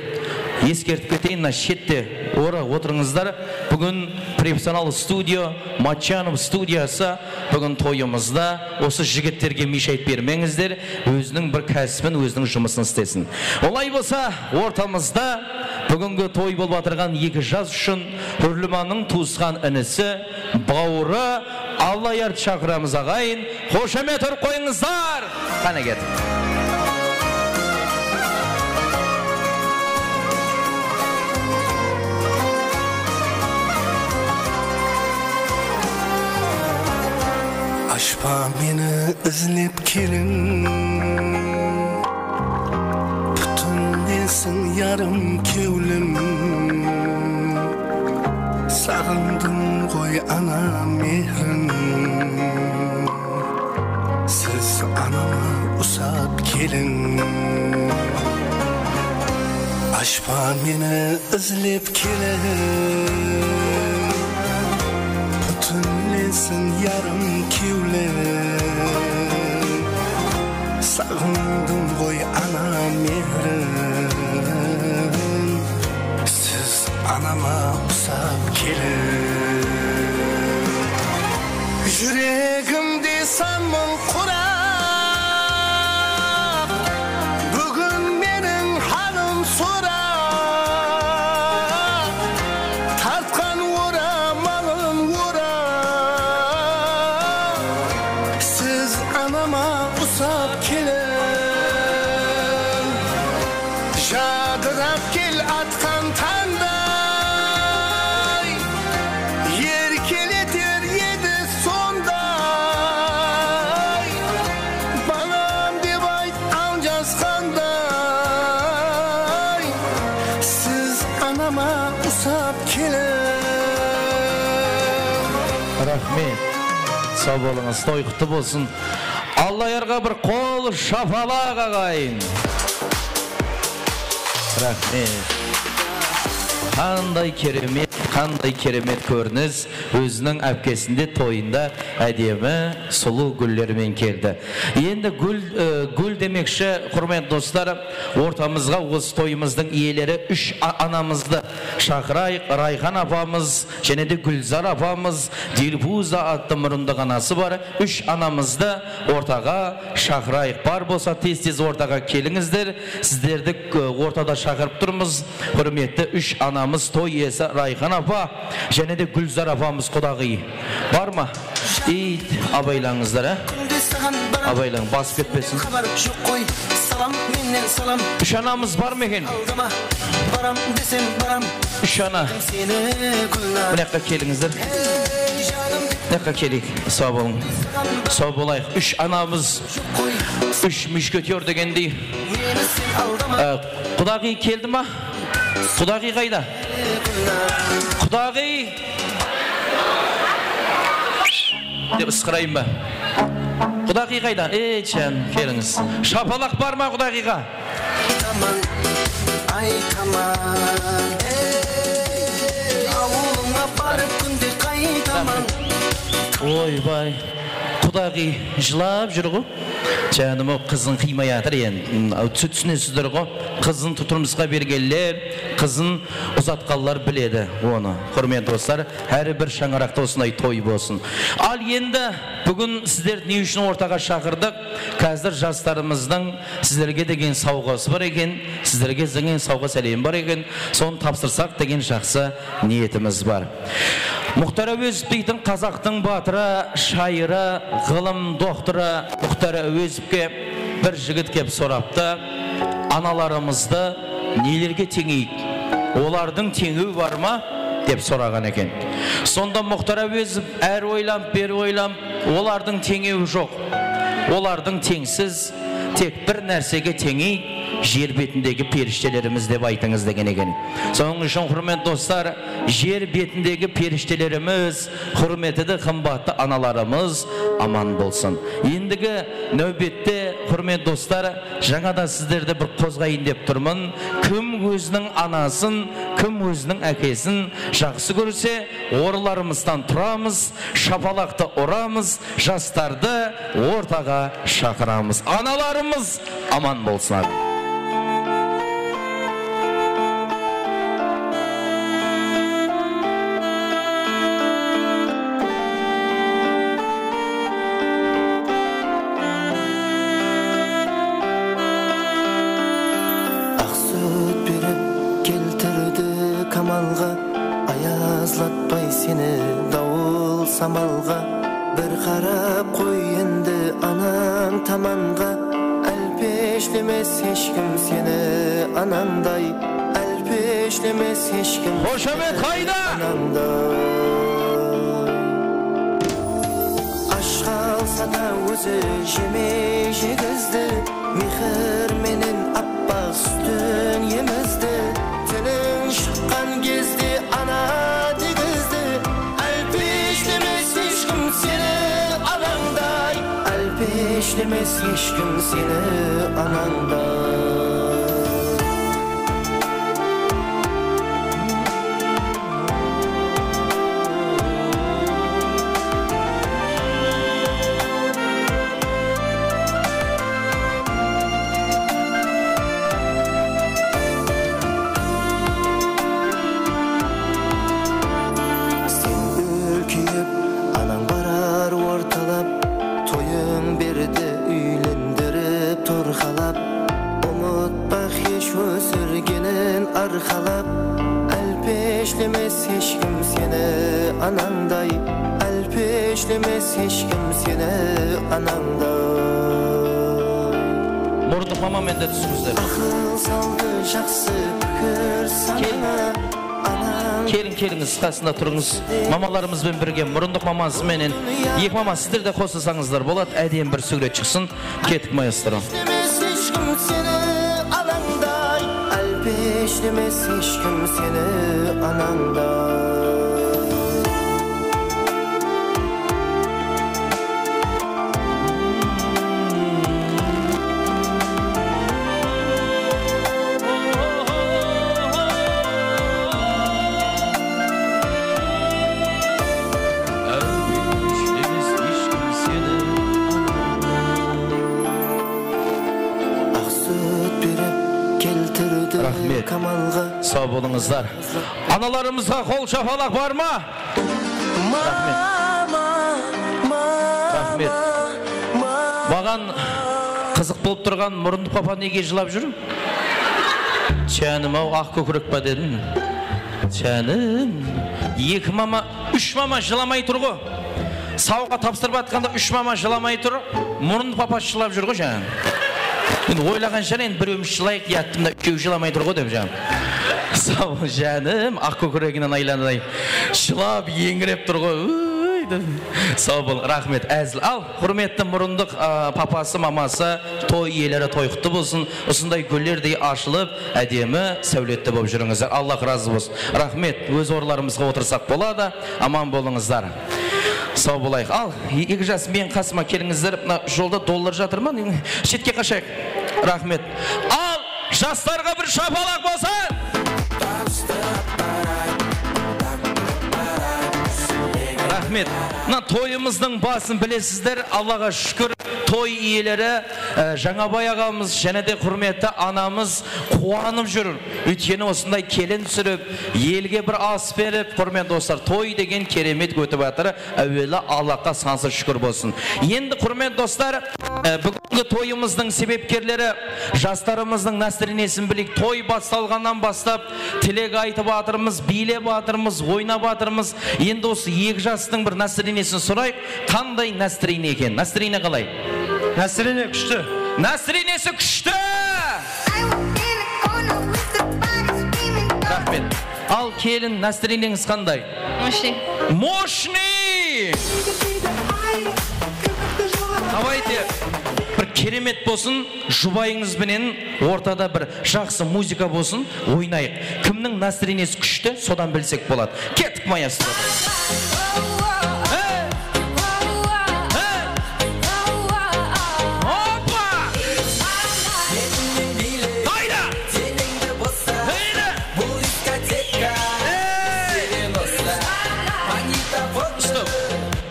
Ескертіп кетейін, шетте отырыңыздар. Бүгін профессионал студия, Матчанов студиясы бүгін тойымызда осы жігіттерге мешайт бермеңіздер, өзінің бір кәсібін, өзінің жұмысын істесін. Олай болса, ортамызда бүгінгі той болып атырған 2 жас үшін Хүрліманның туысқан інісі, бауыры Аллаяр шақырамыз ағайын. Қошемет ұрып қойыңыздар. Қане кет. Aşpa meni izlep kelin, Putun desin yarım kevlim. Sağındım koy ana mehrin, Siz anama usap kelin. Aşpa meni izlep kelin, Tünlesin yarım kevler, Sağındım koy ana mehrin, Siz anama usap kelin. Yüreğimde sanmın kurak, Bugün benim halim sorak, Tartkan uğramalım anama usap kelin, Jadırap gel atkan tanday, Yer keletir yedi sonday, Banam deb ayt alacağız kanday, Siz anama usap kelin. Rahmet. Sağ olыңыз, той құтты болсын. Аллаярға бір қол шапалақ ағайын. Рахмет. Қандай керемет көрініс. Өзінің әпкесінде тойында әдемі сұлу гүллермен келді. Енді гүл демекші, құрметті достар, ортамызға осы тойымыздың иелері 3 анамызды шақырайық. Райхан апамыз, және де Гүлзар апамыз, Дилбуза атты мұрындық анасы бар. 3 анамызды ортаға шақырайық. Бар болса тез-тез ортаға келіңіздер. Сіздерді ортада шақырып тұрмыз. Құрметті 3 анамыз, той иесі Райхан апа, және де Гүлзар апамыз құдағи. Бар ма? Абайлаңыздар, абайлаң, басып кетпесін. салам менен салам. Үш анамыз бар ма екен? Алдыма барам десем барам. Үш ана. Бұнаққа келіңіздер. Бұнаққа келейік. Сау болың. Сау болайық. Үш анамыз, үш мушкетер дегендей. Құдағи келді ма? Құдағи қайда? Құдағи деп ысқырайын ба? Құдағи қайда? Чән, келіңіз. Шапалақ бар ма Құдағиға? Ай таман, ауылыңа барып күнде қайтаман. Ойбай, Құдағи жылап жүр ғой. Жаным, қызын қимай атыр ең. Түсінесіздер ғой. Қызын тұрмысқа бергенлер, қызын ұзатқанлар біледі оны. Құрметті достар, әрі бір шаңырақта осындай той болсын. Ал енді бүгін сіздерді не үшін ортаға шақырдық? Қазір жастарымыздың сіздерге деген сауғасы бар екен, сіздерге деген сауға сәлем бар екен, соны тапсырсақ деген жақсы ниетіміз бар. Мұхтар Әуезов дейтін қазақтың батыры, шайыры, ғылым докторы Мұхтар Әуезовке бір жігіт кеп сорапты, аналарымызды нелерге теңейік? Олардың теңеуі бар ма? Деп сұраған екен. Сонда Мұхтар Әуезов әр ойланып, бер ойланып, олардың теңеуі жоқ. Олардың теңсіз, тек бір нәрсеге теңейік, жер бетіндегі періштелеріміз деп айтыңыз деген екен. Соның үшін, құрметті достар, жер бетіндегі періштелеріміз, құрметті қымбатты аналарымыз аман болсын. Ендігі нәубетте, құрметті достар, жаңада сіздерді бір қозғайын деп тұрмын. Кім өзінің анасын, кім өзінің әкесін жақсы көрсе, орларымыздан тұрамыз, шапалақты ұрамыз, жастарды ортаға шақырамыз. Аналарымыз аман болсын. Самалға бір қарап қой енді анаң таманға, әлпешлемес ешкім сені анаңдай, әлпешлемес ешкім Қошамет қайда? Аш қалса да өзі жемей жегізді, мехір менен аппақ сүтін емізді, тілің шыққан кезде ана дегізді, әлпешлемес ешкім сені анаңдай. Әлпешлемес ешкім сені анаңдай, әлпешлемес ешкім сені анаңдай. Мұрындық мамамен де түсіңіздер. Ақыл салды жақсы пікір сана. Келіңіз, қасында тұрыңыз. Мамаларымызбен бірге Мұрындық мамасыменен екі мама сіздер де қосылсаңыздар болады. Әдейін бір сурет шықсын. Кеттік маэстро. Әлпешлемес ешкім сені анаңдай. Рахмет. Сау болыңыздар. Аналарымызға қол шапалақ бар ма? Рахмет. Маған қызық болып тұрған Мұрындық папа неге жылап жүр? Чәнім ау, ақ көкірек па дедің? Чәнім, екі мама, үш мама жыламай тұр ғой. Сауға тапсырып атқанда үш мама жыламай тұр. Мұрындық папа жылап жүр ғой жан. Енді ойлағанша енді біреуміз жылайық яттым да үшеуі жыламай тұр ғой деп жаңа. Сау жаным, ақ көкірегінен айланадай жылап еңіреп тұр ғой. Сау бол, рахмет, әзіл. Ал, құрметті мұрындық папасы, мамасы, той иелері тойқұтты болсын, осындай гүлдердей ашылып, әдемі, сәулетті болып жүріңіздер. Аллах разы болсын. Рахмет, өз орындарымызға отырсақ болады, аман болыңыздар. Сау болайық. Ал, екі жас мен қасыма келіңіздер. Жолда доллар жатыр ма? Шетке қашайық. Рахмет. Ал, жастарға бір шапалақ болсын. Рахмет. Тойымыздың басын білесіздер. Аллаға шүкір, той иелері Жаңабай ағамыз және де құрметті анамыз қуанып жүр. Өйткені осындай келін түсіріп, елге бір ас беріп, құрметті достар, той деген керемет өтіп жатыр. Әуелі Аллахқа сансыз шүкір болсын. Енді құрметті достар, бүгінгі тойымыздың себепкерлері жастарымыздың нәсілінесін білік. Той басталғаннан бастап тілек айтып батырмыз, билеп батырмыз, ойнап батырмыз. Енді осы екі жастың бір нәсілінесін сұрайық, қандай нәсіліне екен? Нәсіліне қалай? Нәсіліне күшті. Нәсілінесі күшті! Рахмет. Ал келін нәсілінеңіз қандай? Мощный. Мощный! Давайте бір керемет болсын, жұбайыңызбенен ортада бір жақсы музыка болсын, ойнайық. Кімнің нәсілінесі күшті, содан білсек болады. Кеттік маясыз.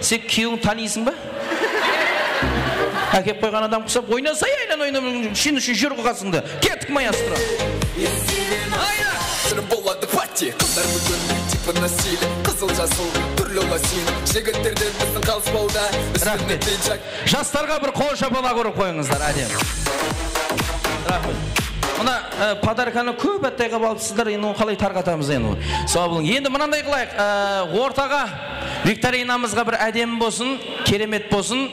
Сен күйеуің танисың ба? Әкеп қойған адам құсап, ойнасай айнан ойнамын, шын үшін жүр қоғасыңды. Кеттік маэстро. Болады пати, қыздар бүгін типі насилие, қызыл жасыл, түрлі лосин, жігіттерден біздің қалыс болда. Рахмет. Жастарға бір қол шапалақ ұрып қойыңыздар, әдем. Рахмет. Мына подарканы көп әттайға балыпсыздар, енді қалай тарқатамыз енді. Сау болың. Енді мынандай қылайық, ортаға викторинамызға бір әдем болсын, керемет болсын,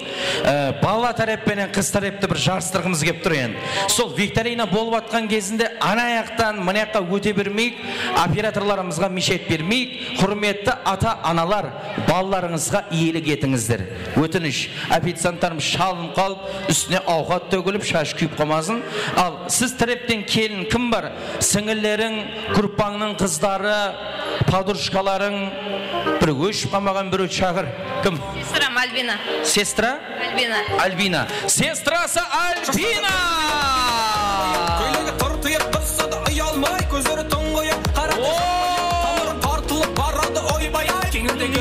бала тараппенен қыз тарапты бір жарыстырғымыз кеп тұр енді. Сол викторина болып атқан кезінде анаяқтан мынаяққа өте бермейік, операторларымызға мешет бермейік, құрметті ата-аналар, балаларыңызға иелік етіңіздер. Өтініш, официанттарымыз шалынып қалып, үстіне ауқат төгіліп, шаш күйіп қалмасын. Ал сіз тараптен келін кім бар? Сіңілерің, группаңның қыздары, подружкаларың, бір өшіп қалмаған бір шағыр. Кім? Сестрам Альбина. Сестра? Альбина. Альбина. Сестрасы Альбина! Көйлегі тұр тұйып тұрса да ұялмай, көздері тұңғиып қарады. Тамырым тартылып барады ойбай. Кеңірдегі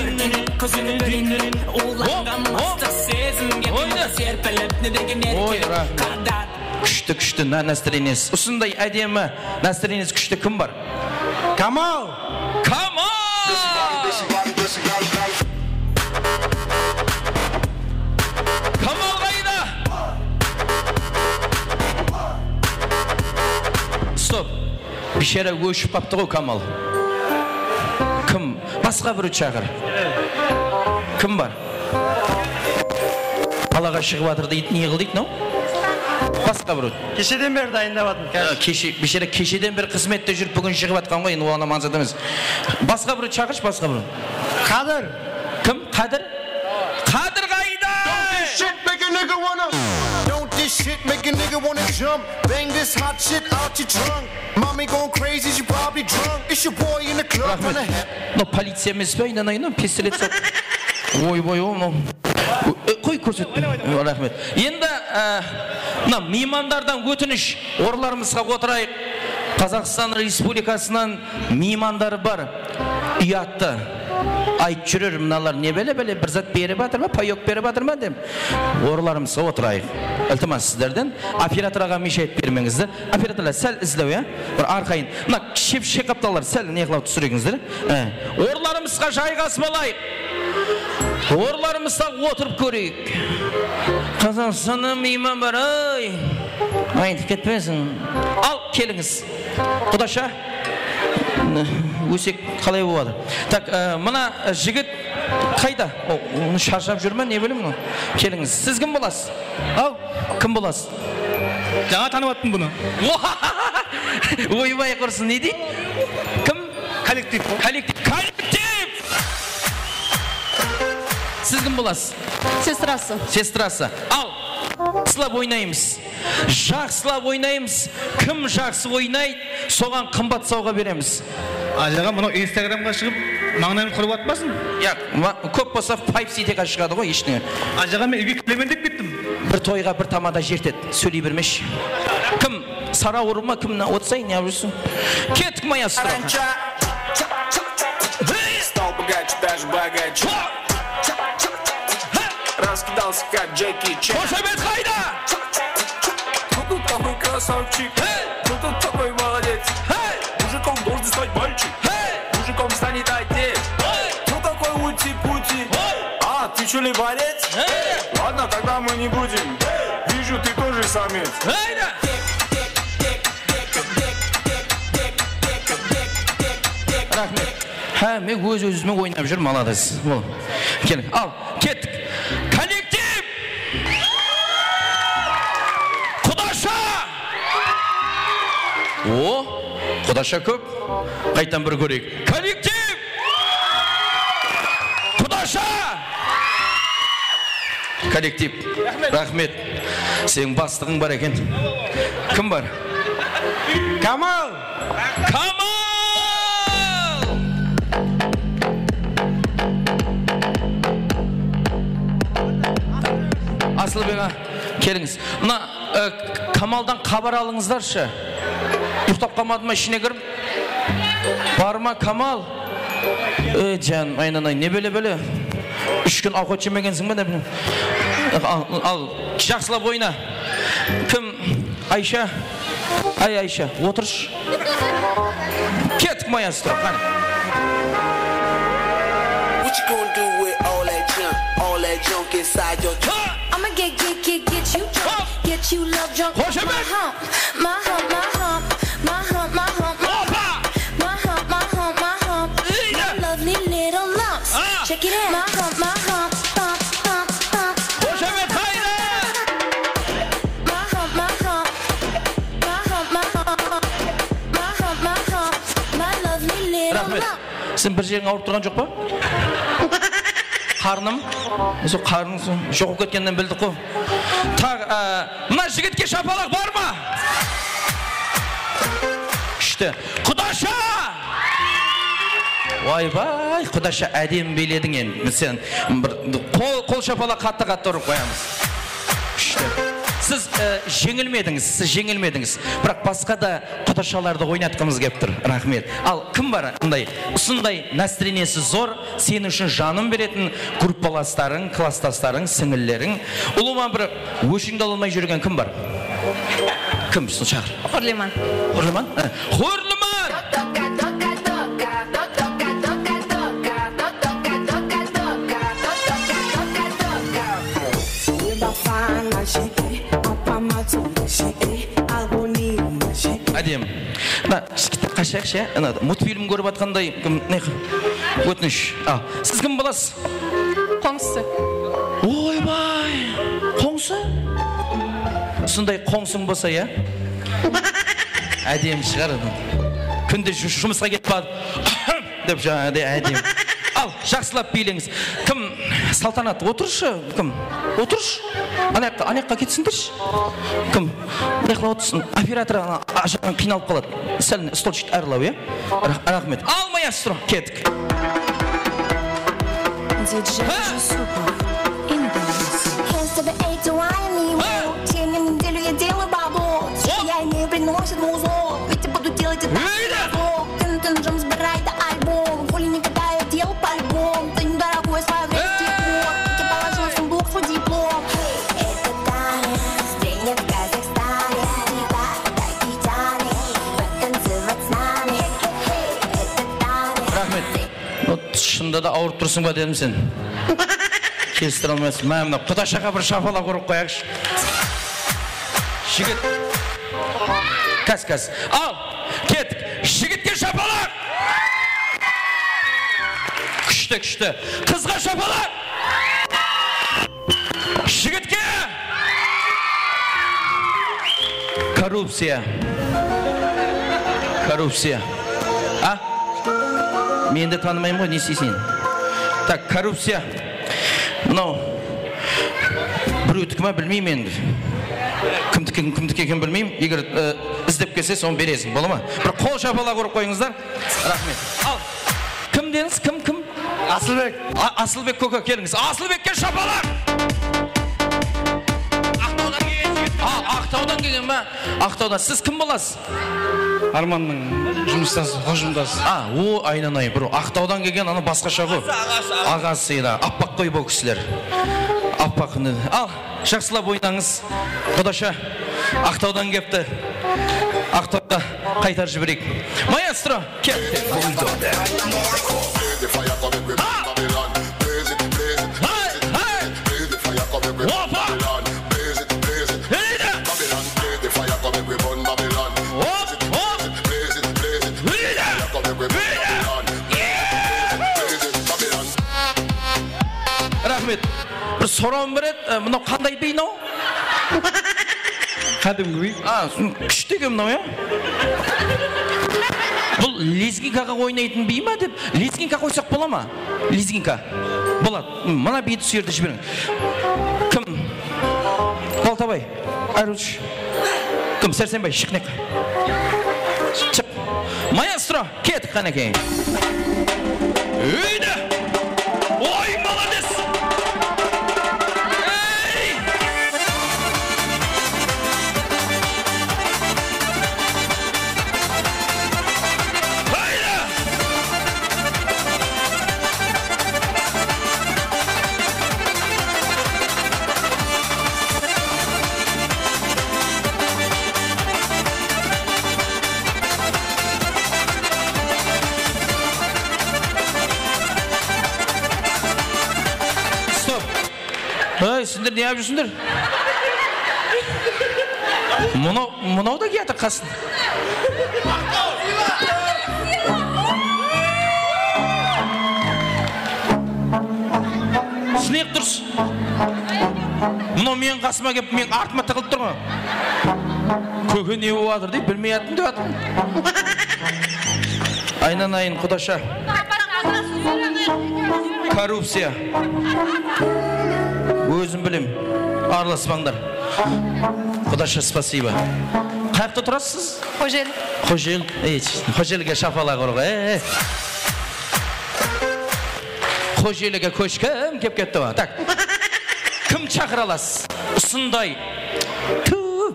көзінің реңінен уланған мастық сезімге бұнда серпіліп не деген ерке қадат. Күшті настроениес. Осындай әдемі настроениес күшті кім бар? Камал! Камал! Камал қайда? Стоп. Бишара өшіп қапты ғой Камал. Кім? Басқа бір шағыр. Кім бар? Балаға шығып жатыр дейді, не қылдық, но? Басқа бір. Кешеден бері дайындап жатырмын. Бишара кешеден бері қызметте жүріп бүгін шығып жатқан ғой, енді оған мансат емес. Басқа бір шақыршы, басқа бір. Қадыр. Кім? Қадыр? Қадыр қайда? Don't this shit make a nigga wanna jump. Bang this hot shit out your trunk. Mommy going crazy, she probably drunk. It's your boy in the club. Но полиция емес пе, айнан пистолет сап. Ой-бой, қой көрсетпе. Рахмет. Енді меймандардан өтініш, орларымызға отырайық. Қазақстан Республикасынан меймандар бар. Ұятты. Айт жүрер, мыналар не беле-беле бір зат беріп атыр ма, пайок беріп атыр ма деп. Орларымызға отырайық. Ілтимас сіздерден операторға мешайт бермеңіздер. Операторлар сәл іздеу, бір арқайын. Мына шеп-шек қапталар сәл не қылау түсірегіңіздер. Орларымызға жайғасып алайық. Орларымызға отырып көрейік. Қазақстанның мейман бар, ай. Айтып кетпесін. Ал, келіңіз. Құдаша. Өсек қалай болады? Так, мына жігіт қайда? Шаршап жүрме, не білем? Келіңіз. Сіз кім боласыз? Ау, кім боласыз? Жаңа танып аттым бұны. Ойбай құрсын, не дейді? Кім? Коллектив. Сіз кім боласыз? Сестрасы. Ал, сылап ойнаймыз. Жақсылап ойнаймыз. Кім жақсы ойнайды, соған қымбат сауға береміз. Ажаға мұны Инстаграмға шығып, маңнайын құрып атпасын? Көп болса 5 ситеға шығады ғой, ештеңе. Ажаға мен үйге кілемен деп кеттім. Бір тойға бір тамада жертеді, сөйлей бермеш. Кім? Сара ұрма, кім отсай, не жүрсің? Кеттік маэстро. Стал богаче, даже богаче. Раскидался как Джеки Чан. Қошемет қайда? Кто тут такой красавчик? Кто тут такой молодец? Мужиком должен стать мальчик. Мужиком станет отец. Кто такой ути-пути? А, ты что ли борец? Ладно, тогда мы не будем. Вижу, ты тоже самец. Рахмет. Мен өз-өзімен ойнап жүр, молодец. Кел, ал, кеттік. Коллектив! Құдаша! Құдаша көп. Қайтан бір көрейік. Коллектив! Құдаша! Коллектив. Рахмет. Сенің бастығың бар екен. Кім бар? Камал! Асылбеға, келіңіз. Мына Камалдан хабар алыңыздаршы. Ұйықтап қалмады ма ішіне кіріп? Бар ма Камал? Жан, айнанай, не беле? 3 күн ауқат жемегенсің бе, не білем? Ал, жақсылап ойна. Кім? Айша? Айша, отырш. Кеттік маэстро, қане. What you gonna do with all that junk inside your trunk? I'ma get you love drunk. My hump, my hump, my hump, my hump, my hump, my hump, my hump, my hump, my hump, my lovely little lumps. Check it out. My hump, my hump, hump, hump, hump. My hump, my hump, my hump, my hump, my hump, my hump, my lovely little lump. Сен бір жерің ауырып тұрған жоқ па? Қарным? Сол қарның жоғып кеткеннен білдік қой. Мына жігітке шапалақ бар ма? Күшті. Құдаша! Ойбай, Құдаша әдем биледің енді. Сен қол шапалақ қатты ұрып қоямыз. Күшті. Сіз жеңілмедіңіз. Бірақ басқа да Құдашаларды ойнатқымыз кеп тұр. Рахмет. Ал кім бар? Осындай настроениесі зор, сен үшін жаным беретін группаластарың, класстастарың, сіңіллерің. Ұлыма бір өшіңді алмай жүрген кім бар? Кім жүрсін шағыр? Құрлиман. Құрлиман? Құрлиман! Әдем. Қашақшы, мультфильм көріп атқандай өтініш. Сіз кім боласыз? Қоңсы. Ойбай, қоңсы? Сондай қоңсың болса, я? Әдем шығар. Күнде жұмысқа кетпады. Деп жаңағыдай әдем. Ал, жақсылап билеңіз. Кім? Салтанат, отыршы. Кім? Отырш. Анаяққа кетсіндірші. Кім? Анаяққа отырсын. Оператор ажағын қиналып қалады. Сәл столчик әрілау, е? Рахмет. Ал, маэстро, кеттік. Hands to the A, to I am you. Через неделю я делаю бабло. Я имею приносит музло. Ведь я буду делать это. Ты ножом сбирай до альбом. Воли никогда я делал по-любому. Ты недорогой свое время тепло. Я положила в сундук свой диплом. Это танец, тренер в Казахстане. Дай гитане, потанцевать с нами. Это танец. Рахмет. Шында да ауырып тұрсың ба дедім сен. Келістір алмайсың. Мәміна, Құдашаға бір шапалақ ұрып қояқшы. Жігіт. Кәс. Ал, кеттік. Жігітке шапалақ! Күшті. Қызға шапалақ! Жігітке! Коррупция. Коррупция. А? Мен де танымаймын ғой, не істейсің? Так, коррупция. Мынау біреудікі ма білмеймін енді. Кімдікі екенін білмеймін. Егер іздеп келсе, соны бересің, бола ма? Бір қол шапалақ ұрып қойыңыздар. Рахмет. Ал. Кім деңіз? Кім? Асылбек. Асылбек көке келіңіз. Асылбекке шапалақ. Ақтаудан келген ба? Ақтаудан. Сіз кім боласыз? Арманның жұмыстасы, ұжымдасы. Айнанай, бір Ақтаудан келген, аны басқаша ғой. Ағасы еді, аппақ қой бұл кісілер. Аппақ. Ал, жақсылап ойнаңыз. Құдаша, Ақтаудан кепті. Ақтауға қайтар жіберейік. Маэстро, кетті. Рахмет. Бір сұрауым бар еді, мынау қандай би мынау? Кәдімгі би? Күшті екен мынау, Бұл лезгинкаға ойнайтын би ма деп? Лезгинка қойсақ бола ма? Лезгинка. Болады. Мына биді сүйерді жіберің. Кім? Балтабай. Айруш. Кім? Сәрсенбай. Шықнек. Шық. Маэстро. Кет қанекей. Үйді. Ой, молодец. Сендер не ап жүрсіңдер? Мынау да кетті қасын. Снег тұрс. Мынау мен қасыма кеп, мен артыма тығылып тұр ма? Көке не болатыр дейді, білмей аттым деп аттым. Айнанайын, құдаша. Коррупция. Өзім білем, араласпаңдар. Құдаша, спасибо. Қаяқта тұрасыз? Қожел. Қожелге шапалақ ұрға. Қожелге көшкім кеп кетті ба. Так, кім шақыр аласыз? Ұсындай.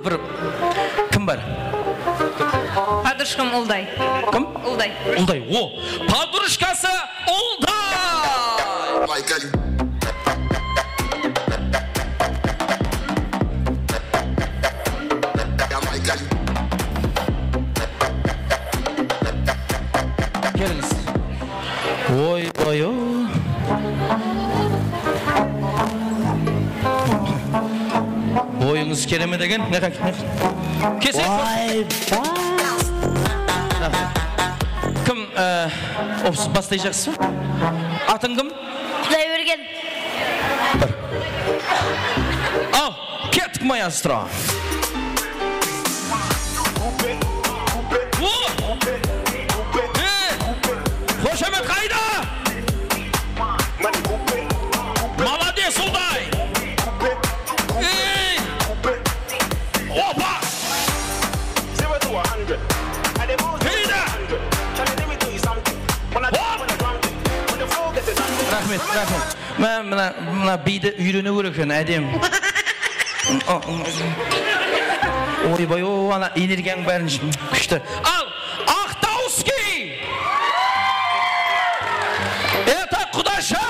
Бір, кім бар? Падрышкам Ұлдай. Кім? Ұлдай. Ұлдай, падрышкасы Ұлдай! Келіңіз. Ой, бойыңыз келеме деген? Кесек. Кім бастай жақсы? Атын кім? Құдайберген. Ал, кеттік маэстро. Қошемет қайда? Молодец, Ұлдай! Опа! Рахмет. Мына биді үйрену керек екен, әдем. Ойбай, ана энергияң бәрін күшті. Ал, Ақтауский! Это Құдаша!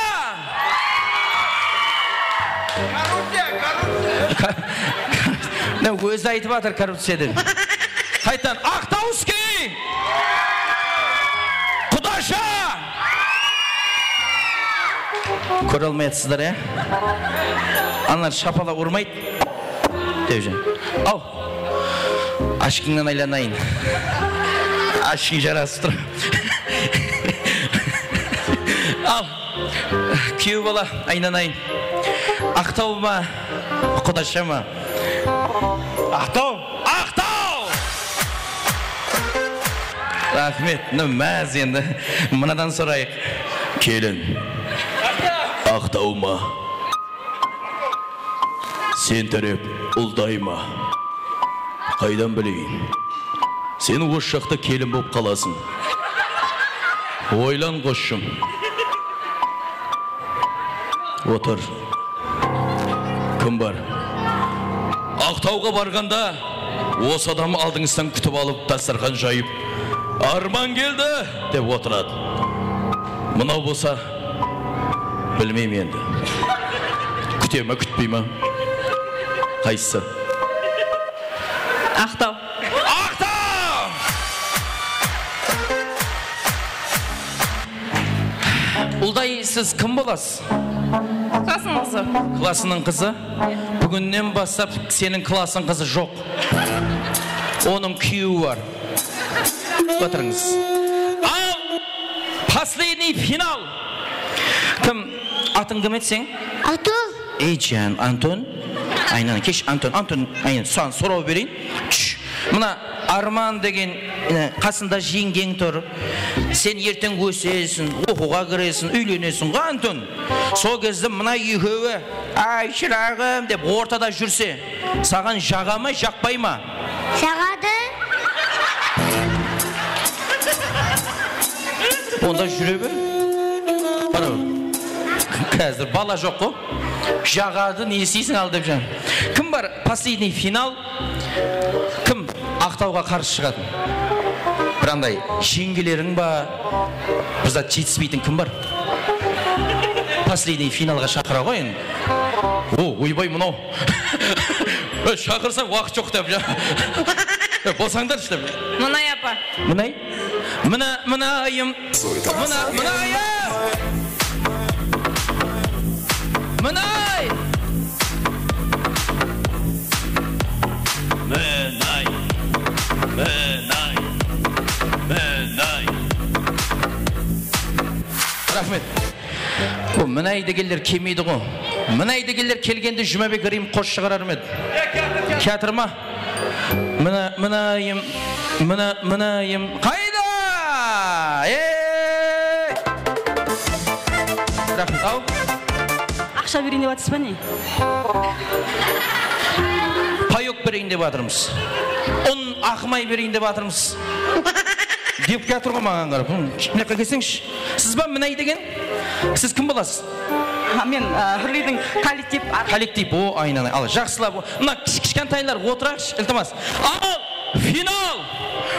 Өзі айтып атыр коррупция деп. Қайтан, Ақтауский! Құдаша! Көре алмайсыздар, Аналар шапала ұрмайды. Деп жан. Ау, ашкыңнан айланайын. Ашкың жарасып тұр. Ал, күйеу бала айнанайын. Ақтау ма, Құдаша ма? Ақтау! Ақтау! Рахмет. Мәз енді. Мынадан сұрайық. Келін. Ақтау ма? Сен тәреп ұлдай ма? Қайдан білейін? Сен осы жақта келін болып қаласың. Ойлан қосшым. Отыр. Кім бар? Ақтауға барғанда осы адам алдыңыздан күтіп алып дастархан жайып арман келді деп отырады. Мынау болса білмеймін енді. Күте ме, күтпей ме? Қайсысы? Ақтау. Ақтау! Ұлдай, сіз кім боласыз? Классының қызы. Классының қызы? Бүгіннен бастап сенің классың қызы жоқ. Оның күйеуі бар. Отырыңыз. Ал, последний финал. Кім? Атын кім етсең? Антон. Жан, Антон. Айнан, кеш Антон. Антон, айнан, соған сұрау берейін. Мына Арман деген қасында жеңгең тұр. Сен ертең өсесің, оқуға кіресің, үйленесің ғой, Антон. Сол кезде мына екеуі, ай шырағым деп ортада жүрсе, саған жаға ма, жақпай ма? Жағады. Онда жүре бе? Қазір бала жоқ қой. Жағады, не істейсің ал деп жан. Кім бар? Последний финал. Кім Ақтауға қарсы шығады? Бірандай жеңгелерің ба? Бізде жетіспейтін кім бар? Последний финалға шақыра ғой енді. О, ойбай мынау. Шақырсам уақыт жоқ деп жан. Болсаңдар işte. Мұнай апа. Мұнай? Мұнайым. Мұнайым. Мұнай! Мұнай! Мұнай! Мұнай! Рахмет. Мұнай дегендер келмейді ғой. Мұнай дегендер келгенде Жұмабек Рим қош шығарар ма еді? Театр ма? Мұнайым. Мұнайым. Қайда? Рахмет. Ау? Ақша берейін деп атыс па не? Пайок берейін деп атырмыз. Он ақмай берейін деп атырмыз. Деп кетір ғой маған қарап. Мына келсеңші. Сіз ба Мұнай деген? Сіз кім боласыз? Мен Хүрлидің коллектив. Коллектив, о, айнан. Ал, жақсылап. Мына кішкентайлар отырайықшы, iltimos. Ал, финал.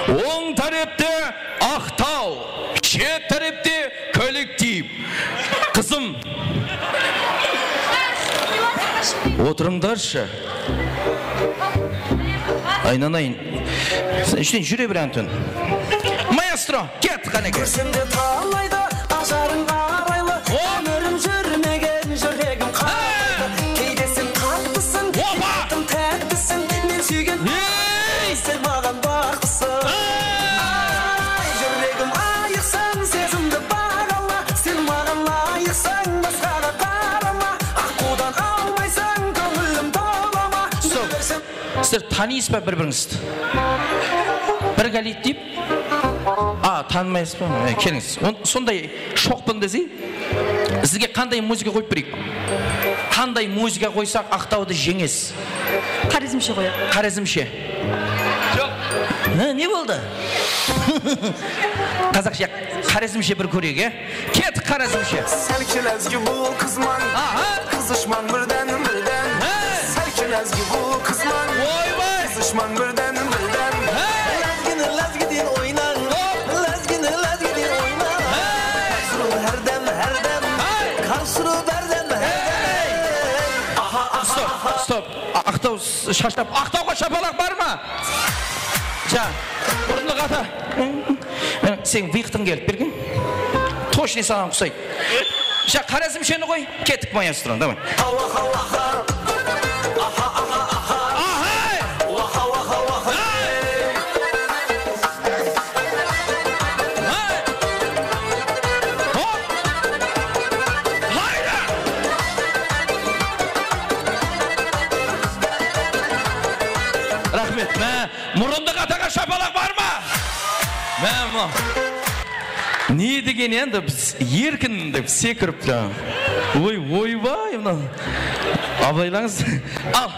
Оң тарапта Ақтау, шет тарапта коллектив. Қызым, отырыңдаршы. Айнанайын. Үштен жүре бір Антон. Маэстро, кет қанеке. Көрсемде талайды, ажарың арайлы. Өмірім жүрмеген жүрегім қалайды. Кейдесің қаттысың, еттім тәттісің. Мен сүйген сен маған бақытсың. Жүрегім айықсың, сезімді бағала. Сен маған лайықсың, басқаға қарама. Аққудан алмайсың, көңілім толама. Сіздер танисыз ба бір-біріңізді? Бір коллектив? Танымайсыз ба? Келіңіз. Сондай шоқпын десе, сізге қандай музыка қойып берейік? Қандай музыка қойсақ Ақтауды жеңес? Қарезімше қояр. Қарезімше? Жоқ. Не болды? Қазақша Қарезімше бір көрейік, е? Кет Қарезімше. Сәлкен әзгі бұл қызман, қызышман бірден. Сәлкен әзгі бұл қызман, қызышман бірден. Стоп, Ақтау шашап, Ақтауға шапалақ бар ма? Жа, бұрынлық ата. Сен виқтың келіп берген? Точно саған құсайды. Жа, Қарезімшені қой, кеттік маэстро, давай. Мұрындық атаға шапалақ бар ма? мына не деген енді біз еркін деп секіріп ойбай мына абайлаңыз. Ал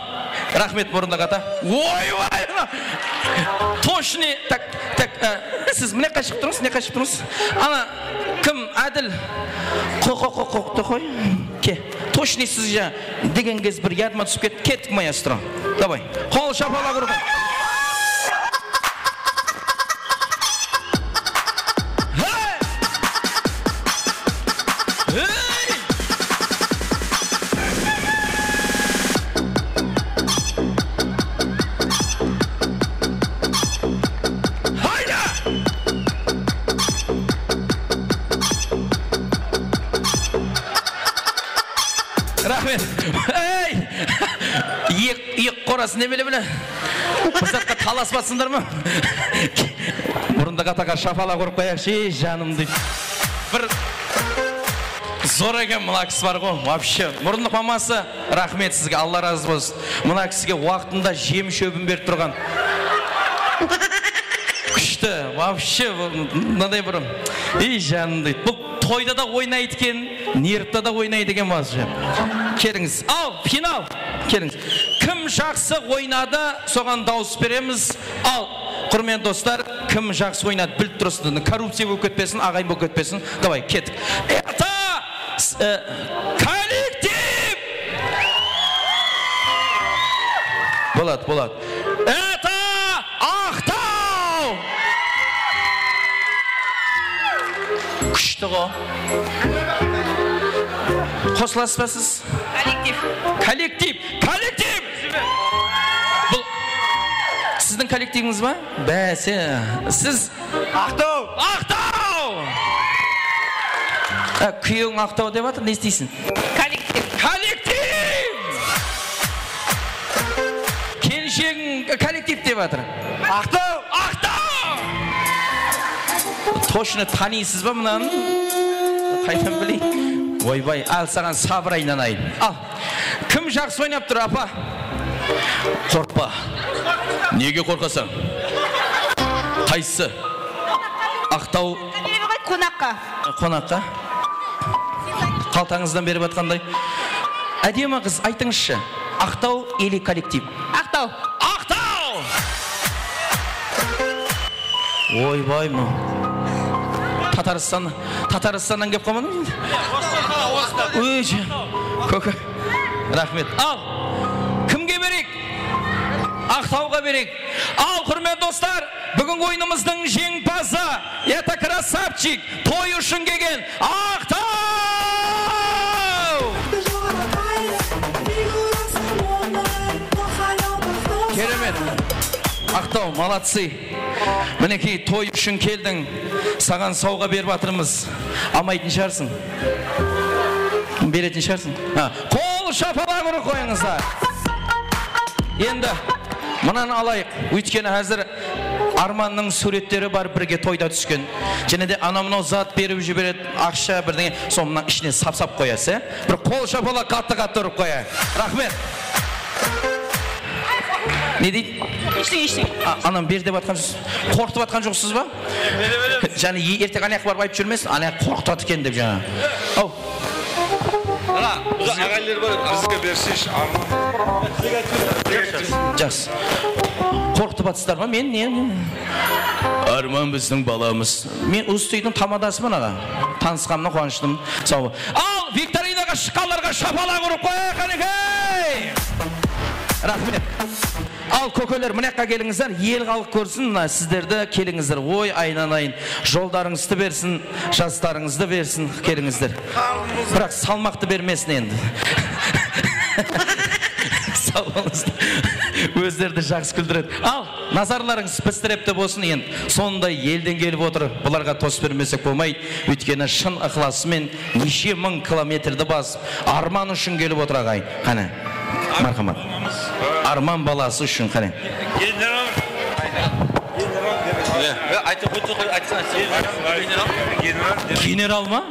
рахмет мұрындық ата. Ойбай точный так сіз міне қашып тұрыңыз, ана кім әділ қоқты қой ке точный сіз жа деген кез бір ядыма түсіп кеттік маэстро. Давай қол шапалақ ұрып. Қорасы не біле? Бір затқа таласпасыңдар ма? Мұрындық атаға шапала құрып қояқшы, жаным дейді. Бір зор екен мұна кісі бар ғой, вообще. Мұрындық мамасы, рахмет сізге, Алла разы болсын. Мұна кісіге уақытында жем шөбін беріп тұрған. Күшті, вообще, мынадай бір, жаным дейді. Бұл тойда да ойнайды екен, нервта да ойнайды екен басы. Келіңіз, ал, финал, келіңіз. Кім жақсы ойнады, соған дауыс береміз. Ал, құрметті достар, кім жақсы ойнады, біліп тұрсын. Коррупция болып кетпесін, ағайын болып кетпесін. Давай, кеттік. Это коллектив! Болады. Это Ақтау! Күшті ғой. Қосыласыз ба сіз? Коллектив! Бұл сіздің коллективіңіз ба? Бәсе, сіз Ақтау! Күйеуің Ақтау деп атыр, не істейсің? Коллектив! Келіншегің коллектив деп атыр. Ақтау! Точно танисыз ба мұнаны? Қайтам білейін? Ойбай, ал саған сабыр айналайын. Ал, кім жақсы ойнап тұр, апа? Қорқпа. Неге қорқасың? Қайсы? Ақтау? Қонаққа. Қалтаңыздан беріп атқандай. Әдемі қыз, айтыңызшы. Ақтау или коллектив? Ақтау. Ойбай мұ. Татарстаннан кеп қалмадың? Көкі. Рахмет. Ал, кімге берек? Ақтауға берек. Ал, құрмет достар, бүгін ойынымыздың жеңімпазы, это красавчик, той үшін келген Ақтау! Керемет. Ақтау, молодцы. Мінекей, той үшін келдің, саған сауға беріп атырмыз. Алмайтын шығарсың. Беретін шығарсың. Қол шапалақ ұрып қойыңыздар. Енді мұнан алайық. Өйткені әзір Арманның суреттері бар, бірге тойда түскен. Және де анамнау зат беріп жібереді, ақша бірдеңе, соңынан ішіне сап-сап қоясы. Бір қол шапалақ қатты ұрып қоя. Рахмет. Не дейді? Ештеңе. Анам бер деп атқан жоқсыз. Қорқытып атқан жоқсыз ба? Және ертең аяқ барып айтып жүрмесін, аяқ қорқытады екен деп жаңа. Ау. Біз ағайлар бар, бізге берсеш, Арман. Жақсы. Қорқытып атсыздар ма? Мен не? Арман біздің баламыз. Мен ұстойдың тамадасымын аға. Танысқанымна қуаныштым. Сау. Ал, викторинаға шыққанларға шапалақ ұрып қояйық, қанекей! Рахмет. Ал, көкелер, мұнаққа келіңіздер, ел халық көрсін, сіздерді келіңіздер. Ой, айнанайын, жолдарыңызды берсін, жастарыңызды берсін, келіңіздер. Бірақ салмақты бермесін енді. Салмаңызды. Өздерді жақсы күлдіреді. Ал, назарларыңыз пістірепті болсын енді. Сондай елден келіп отыр. Бұларға тос бермесек болмайды. Өйткені шын ықыласымен неше мың километрді басып, арман үшін келіп отыр ағайын. Қане, мархамат. Арман баласы үшін, қане. Генерал ма?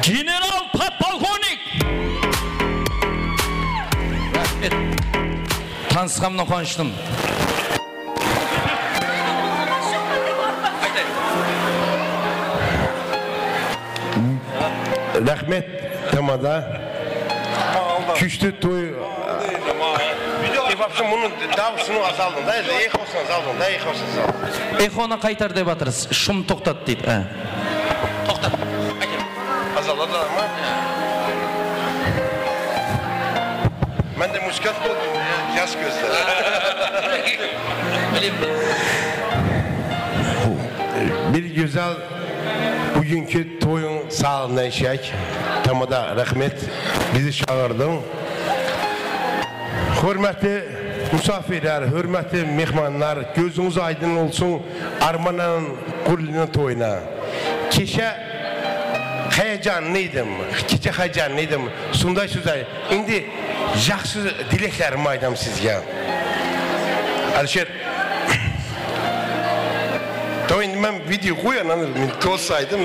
Генерал подполковник! Танысқанымнан қуаныштым. Rahmet tamada. Küçtü toy. Kebapçı bunun davusunu azaldın da, ekosunu azaldın da, ekosunu azaldın. Ekona kaytar dep atırız. Şum toktat deydi. Toktat. Azaladı ama. Ben de muskat oldum ya, yaş gözler. Bir güzel bugünkü toyun sağlığından şek. Tamada rahmet bizi çağırdın. Hürmetli misafirler, hürmetli mehmanlar, gözünüz aydın olsun Arman'ın Kurlu'nun toyuna. Keşe heyecanlıydım, Sunday sözler. Şimdi yaxşı dileklerim aydım sizge. Alişer, toyun ben video koyananır, ben tolsaydım.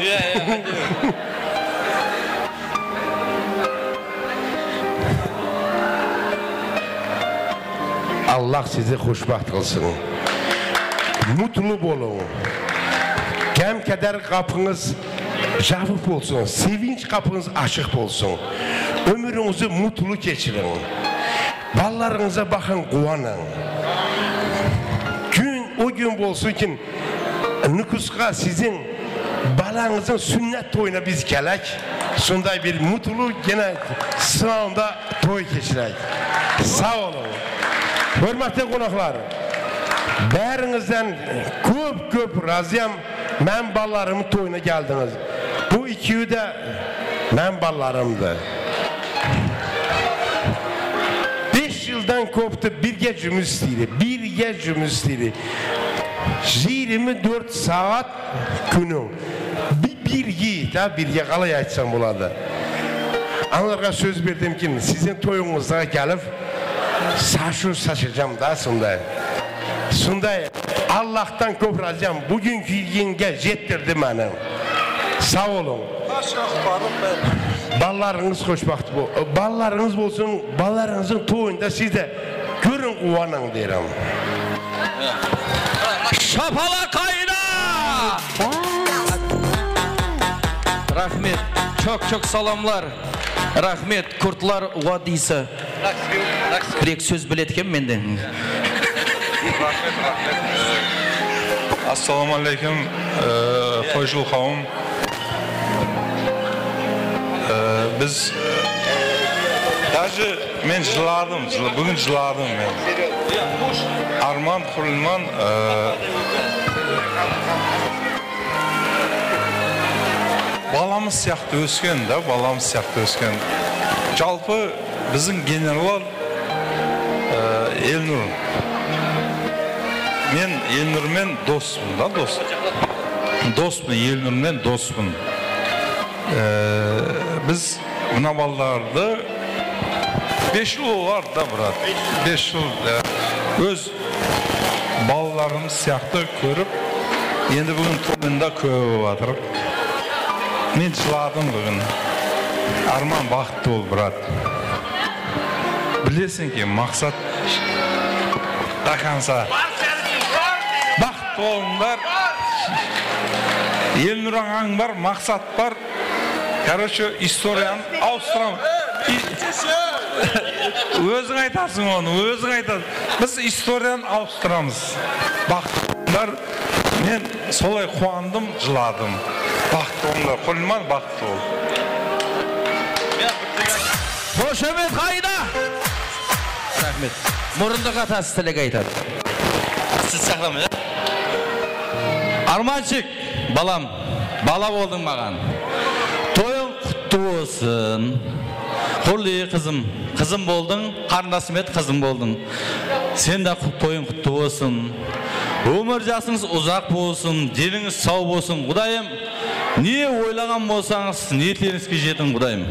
Allah sizi hoşbaht kılsın. Mutlu olun. Kem keder kapınız cavap olsun. Sevinç kapınız açık olsun. Ömrünüzü mutlu geçirin. Ballarınıza bakın, kuanın. O gün olsun ki nüfuska sizin balanızın sünnet toyuna biz gelek. Sunday bir mutlu gene sınavında toy geçirek. Sağ olun. Hürmetli konaklar, bärinizden köp razıyam. Men ballarımın toyuna geldiniz. Bu ikiyi de men ballarımdı. 5 yıldan koptu birge cümüstiri. 24 saat günü. Birge kalay açsam buladı. Onlara söz verdim ki sizin toyunuzda gelip saçı saçacağım da Sunday Allah'tan köp razıyam. Bugünkü yenge jettirdi beni. Sağ olun. Ballarınız hoşbaht bu. Ballarınız olsun, ballarınızın toyunda siz de görün kuvanın derim. Şapala kayna! Rahmet, çok salamlar. Rahmet, Kurtlar Vadisi. Bir söz biletken menden. Assalamu alaikum, hoşul kavim. Biz даже men жыладым, bugün жыладым men. Arman Kurulman balamız сияқты өскен да, balamız сияқты өскен. Жалпы біздің генерал Elnur. Men Elnurмен доспын да, доспын, Elnurмен доспын. Biz buna ballarda 5 yıl olar da brат. 5 yıl öz ballarımız сияқты көріп, енді бүгін toyunda көбі батыр. Men жыладым бүгін. Arman бақытты бол, брат. Білесің ки, мақсат тақанса. Бақытты болыңдар. Elnur ағаң бар, мақсат бар. Короче, историяны ауыстырамын. Өзің айтасың оны, өзің айтасың. Біз историяны ауыстырамыз. Бақыттылар, мен солай қуандым, жыладым. Бақытты болыңдар, Құрылман бақытты бол. Қошемет қайда? Рахмет. Мұрындық атасы тілек айтады. Сіз сақлам, е? Арманшық, балам, бала болдың маған. Тойың құтты болсын. Құрлы қызым болдың, қарындасым ет қызым болдың. Сен де тойың құтты болсын. Өмір жасыңыз ұзақ болсын, деніңіз сау болсын. Құдайым, не ойлаған болсаңыз, ниеттеріңізге жетің, Құдайым.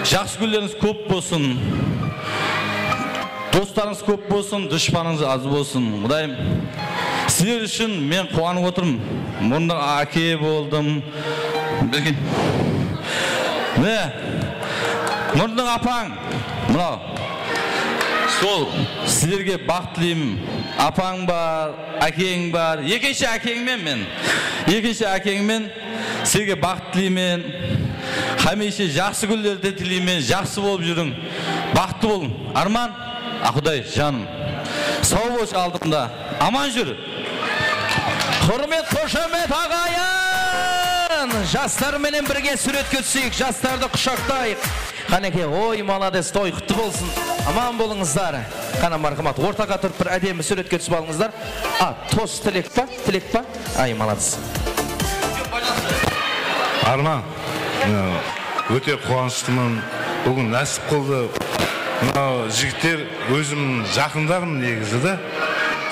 Жақсы күндеріңіз көп болсын. Достарыңыз көп болсын, дұшпаныңыз аз болсын. Құдайым, сіздер үшін мен қуанып отырмын. Мұнда әке болдым. Не? Нұрдың апаң, мынау, сол сіздерге бақыт тілеймін. Апаң бар, әкең бар, екінші әкеңмен сіздерге бақыт тілеймін. Hemeyşe жақсы күндерде тілеймен, жақсы болып жүрің. Бақытты болың. Арман, Ақұдай жаным. Сау болшы алдымда. Аман жүр. Құрмет, қошемет ағайын. Жастарменен бірге суретке түсейік, жастарды құшақтайық. Қанеке, ой, молодец, той құтты болсын. Аман болыңыздар. Қана марқамат, ортаға тұрып бір әдемі суретке түсіп алыңыздар. Тос тілек па? Тілек па? Ай, молодец. Арман, өте қуаныштымын. Бүгін нәсіп қылды. Мынау жігіттер өзім жақындарым негізі да.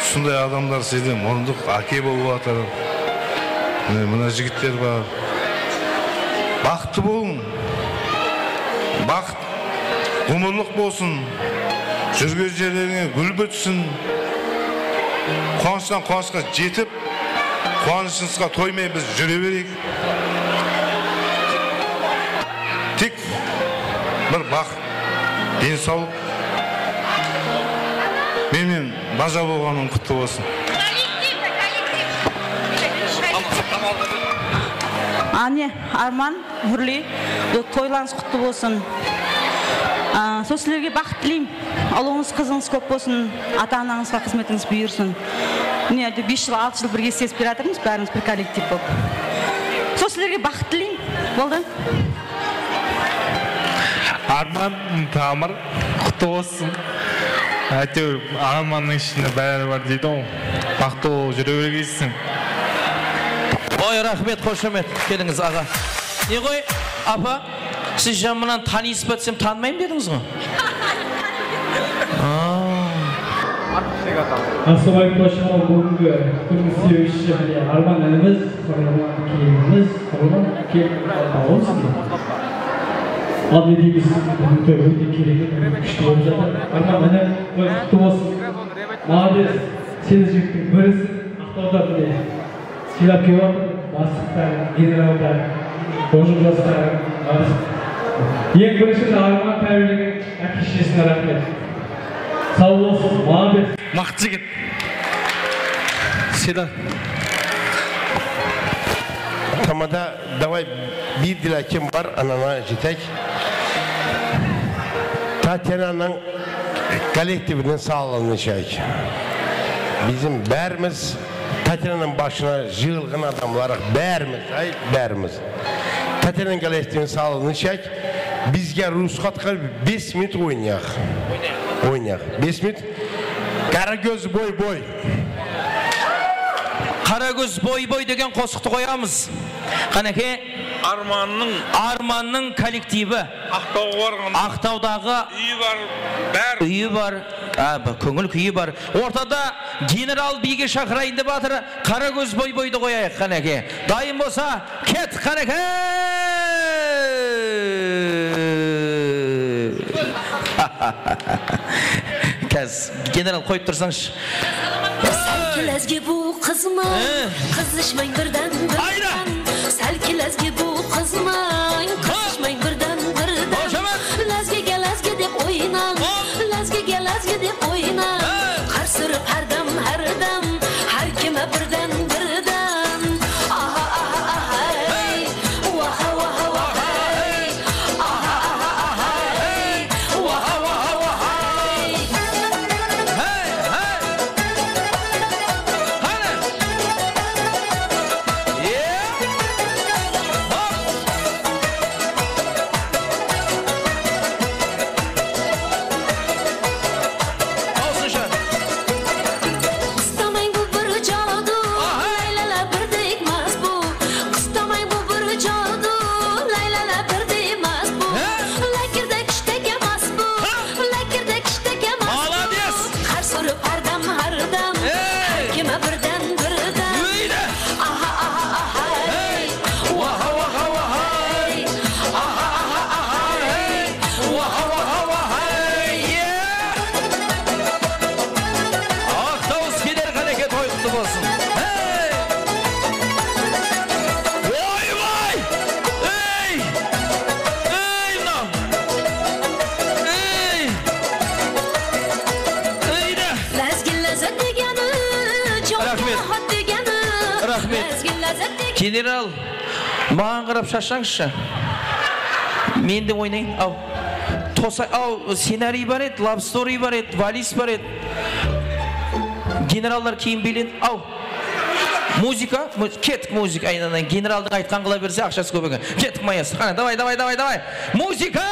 Сондай адамдар сізде мұрындық әке болып жатыр. Мына жігіттер бар. Бақытты болың. Бақыт, ғұмырлық болсын. Жүрген жерлеріңе гүл бітсін. Қуаныштан қуанышқа жетіп, қуанышыңызға тоймай біз жүре берейік. Тек бір бақыт, денсаулық. Менен бажа болғаның құтты болсын. Ане, Арман, Хүрли, тойлаңыз құтты болсын. Сол сілерге бақыт тілейм. Алуыңыз, қызыңыз көп болсын. Ата-анаңызға қызметіңіз бұйырсын. 5 жыл, 6 жыл бірге істесіп келе жатырмыз, бәріміз бір коллектив болып. Сол сілерге бақыт тілейм. Болды? Арман, Тамыр, құтты болсын. Әйтеуір Арманның ішінде бәрі бар дейді ғой. Бақытты болып жүре бергейсің. Ой, рахмет, қошемет. Келіңіз, аға. Не ғой, апа, сіз жамынан танисып өтсем танымайым дедіңіз ғой? Ассалаумағалейкум, қошемет. Бүгінгі күннің себепшісі Арман ініміз, Арман келініміз, Арман келін алуымыз дейді. Ал не дейміз, бүгін той өте керемет, күшті болып жатыр. Арман інім, құтты болсын. Молодец, сен жігіттің бірісің, Ақтауда міне сыйлап келіп отыр. Бастықтар, генералдар, қожық жастар. Ең бірінші Арман тәрбиелеген әке-шешесіне рахмет. Сау болсын, молодец. Мықты жігіт. Седа. Тамада давай bir dilekim var anana jitek. Tatyana'nın kolektifinin sağlığını şey. Bizim bərimiz Tatyana'nın başına jığılğın adamlar, bərimiz. Tatyana'nın kolektifinin sağlığını şey. Bizge ruhsatqa 5 minut oynayaq. 5 minut. Karagöz boy. Karagöz boy degen қосықты қоямыз. Қанеке? Арманның коллективі. Ақтаудағы үйі бар. Көңіл күйі бар. Ортада генерал биге шақырайын деп жатыр. Қарагөз бойды қояйық, қанеке. Дайын болса, кет, қанеке! Кәз, генерал қойып тұрсаңшы. Сәлкіләзге бұл қызмай, қызышмай бірден. Сәлкіләзге бұл қызмай, қызышмай бірден. Ләзге деп ойнам, ләзге деп ойнам. Қарсырып әрдам, әр кеме бірден. Генерал, маған қарап шашаңызшы. Мен де ойнайын. Ау. Ау, сценарий бар еді, love story бар еді, валис бар еді. Генералдар кейін билен. Ау. Музыка, кеттік музыка. Айнанан генералдың айтқан қыла берсе ақшасы көп екен. Кеттік майасы. Қана, давай. Музыка!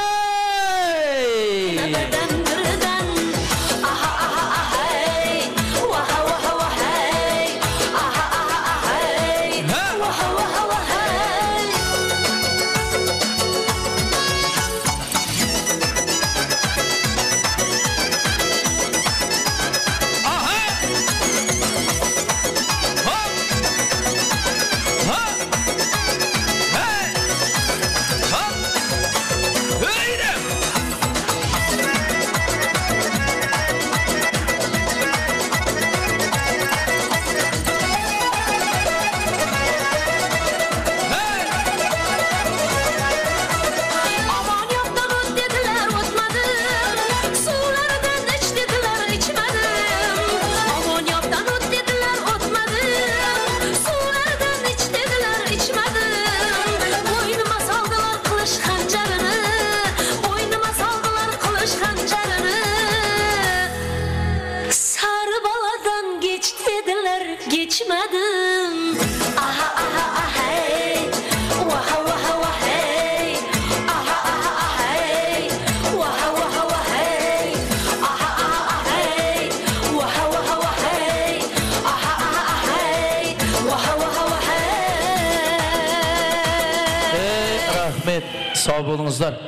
Sağ bolыңыздар.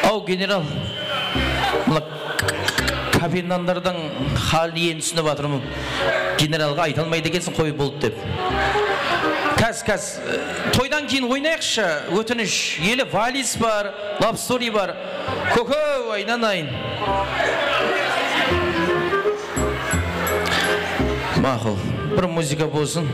Ау, генерал. Мына капитандардың халін енді түсініп жатырмын. Генералға айта алмайды екенсің, қой болды деп. Кәз, тойдан кейін ойнайықшы, өтініш. Елі валис бар, love story бар. Көкөу, айнанайын. Мақұл, бір музыка болсын.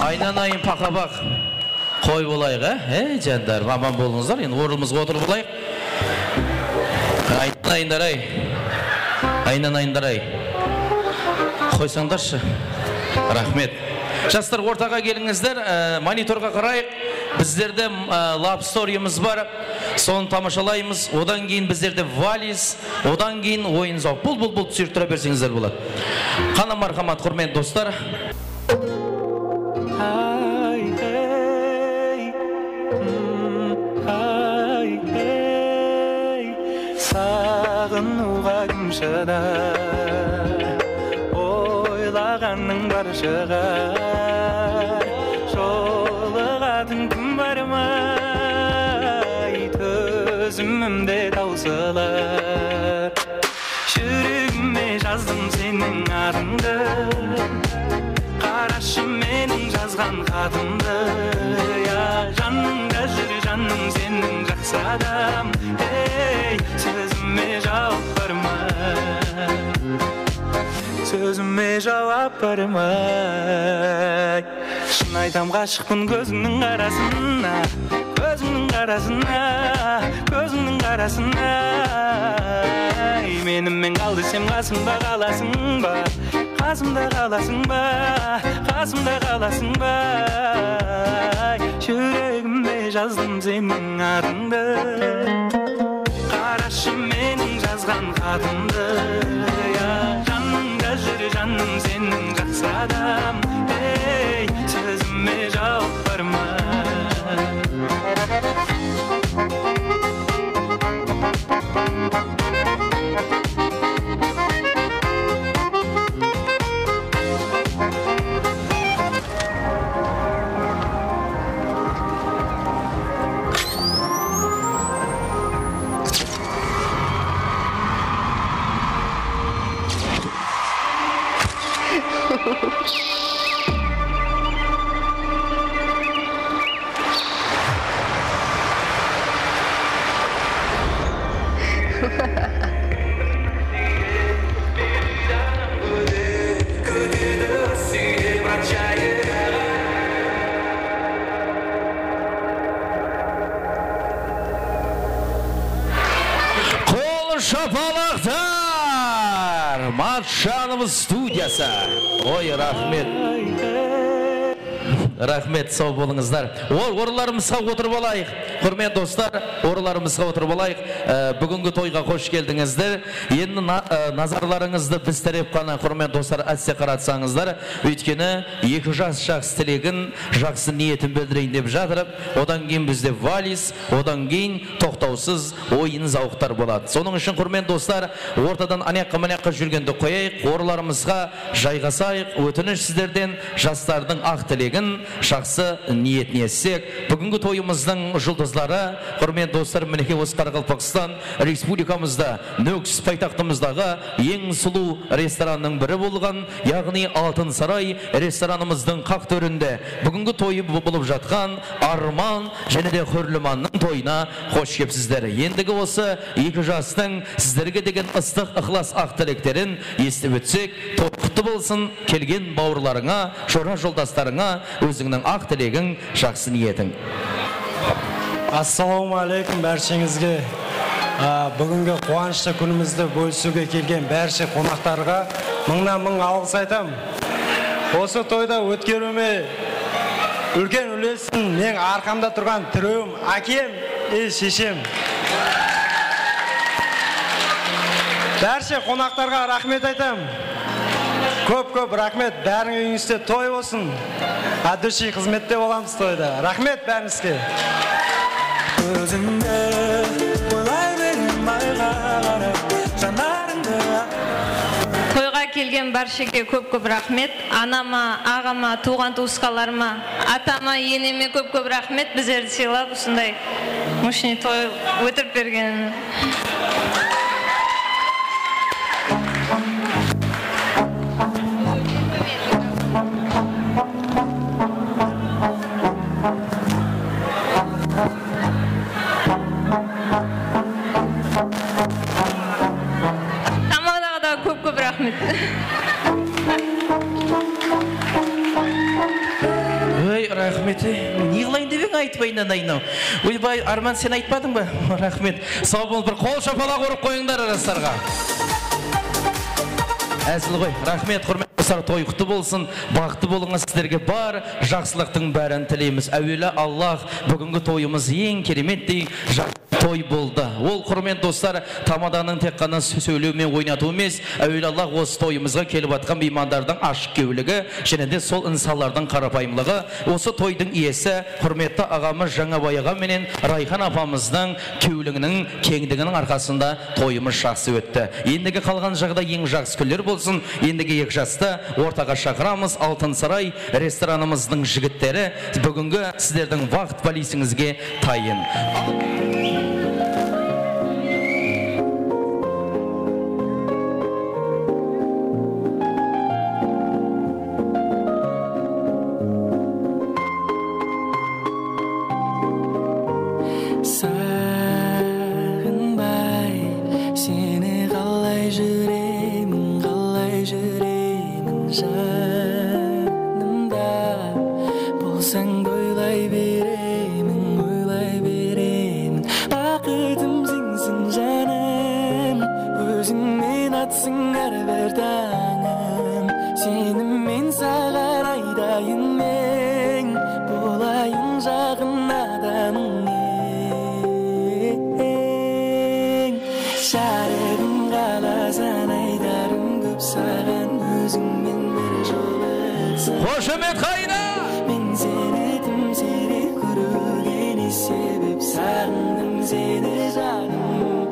Айнанайын пақабақ қой болайық, жандар, аман болыңыздар, енді орнымызға отырып болайық. Айнанайындар ай. Қойсаңдаршы. Рахмет. Жастар, ортаға келіңіздер, мониторға қарайық. Біздерде лап сториіміз бар, соны тамашалаймыз. Одан кейін біздерде вализ, одан кейін ойын зау. Бұл түсіріп тұра берсеңіздер болады. Қана мархамат, құрметті достар. Сағынуға кім шыдар, ойлағанның бар шығар, жолығатын кім бар ма, төзімімде таусылар. Жүрегіме жаздым сенің атыңды, қарашы менің жазған хатымды. Жаныңда жүр жаным сенің жақсы адам, сөзіме жауап барма, сөзіме жауап барма. Шын айтам ғашықпын көзіңнің қарасына, көзіңнің қарасына, көзіңнің қарасына. Менімен қал десем қасымда қаласың ба, қасымда қаласың ба, қасымда қаласың ба. Жүрегіме жаздым сенің атыңды, қарашы менің жазған хатымды. Жаныңда жүр жаным сенің жақсы адам, сөзіме жауап барма. Шапалақтар! Матшанымыз студиясы. Ой, рахмет. Рахмет, сау болыңыздар. Ораларымызға отырып алайық. Құрметті достар, ораларымызға отырып алайық. Бүгінгі тойға қош келдіңіздер. Енді назарларыңызды біз тәреп қана, құрметті достар, әсте қаратсаңыздар. Өйткені екі жас жақсы тілегін, жақсы ниетін білдірейін деп жатырып, одан кейін бізде вализ, одан кейін тоқтаусыз ойын зауықтар болады. Соның үшін, құрметті достар, ортадан анаяққа жүргенді қойайық, ораларымызға жайғасайық. Өтініш сіздерден жастардың ақ тілегін, жақсы ниетіне естек. Бүгінгі тойымыздың жұлдызлары, құрметті достар, мінеке осы Қарақалпақстан республикамызда Нөкіс пайтақтымыздағы ең сұлу ресторанның бірі болған, яғни Алтын Сарай ресторанымыздың қақ төрінде бүгінгі тойы болып жатқан Арман және де Хүрліманның тойына қош кепсіздер. Ендігі осы екі жастың сіздерге деген ыстық ықылас ақ тілектерін естіп өтсек, құтты болсын келген бауырларыңа, жора жолдастарыңа өзіңнің ақ тілегің, жақсы ниетің. Ассаламу алейкум бәршіңізге. Бүгінгі қуанышты күнімізді бөлісуге келген бәрші қонақтарға мыңнан мың алғыс айтам. Осы тойда өткеруіме үлкен үлесін мен арқамда тұрған тіреуім, әкем, шешем. Бәрші қонақтарға рахмет айтам. Көп рахмет, бәріңізде той болсын. Әдуші қызметте боламыз тойда. Рахмет бәріңізге. Өзіңді ойлай берем айға қарап, жанарыңды. Тойға келген баршеге көп рахмет. Анама, ағама, туған туысқаларыма, атама, енеме көп рахмет. Біздерді сыйлап, осындай мощный той өтіріп берген. Рахмет. Не қылайын деп ең айтпайынан айнау. Ойбай, Арман, сен айтпадың ба? Рахмет. Сау бол, бір қол шапалақ ұрып қойыңдар арастарға. Әсіл ғой. Рахмет, құрмет. Достар, той құтты болсын, бақытты болыңыз, сіздерге бар жақсылықтың бәрін тілейміз. Әуелі Аллах бүгінгі тойымыз ең кереметтей той болды. Ол құрметті достар, Тамаданың тек қана сөйлеумен ойнату емес, әуелі Аллах осы тойымызға келіп атқан меймандардың ашық кеулігі, және де сол инсандардың қарапайымдылығы. Осы тойдың иесі құрметті ағамыз Жаңабай аға менен Райхан апамыздың кеулігінің кеңдігінің арқасында тойымыз жақсы өтті. Ендігі қалған жағдай ең жақсы күндер болсын. Ендігі екі жасты ортаға шақырамыз. Алтын сарай ресторанымыздың жігіттері бүгінгі сіздердің вақт полисіңізге тайын. Қошемет қайда? Мен сені тым сирек көргені себеп сағындым сені жаным.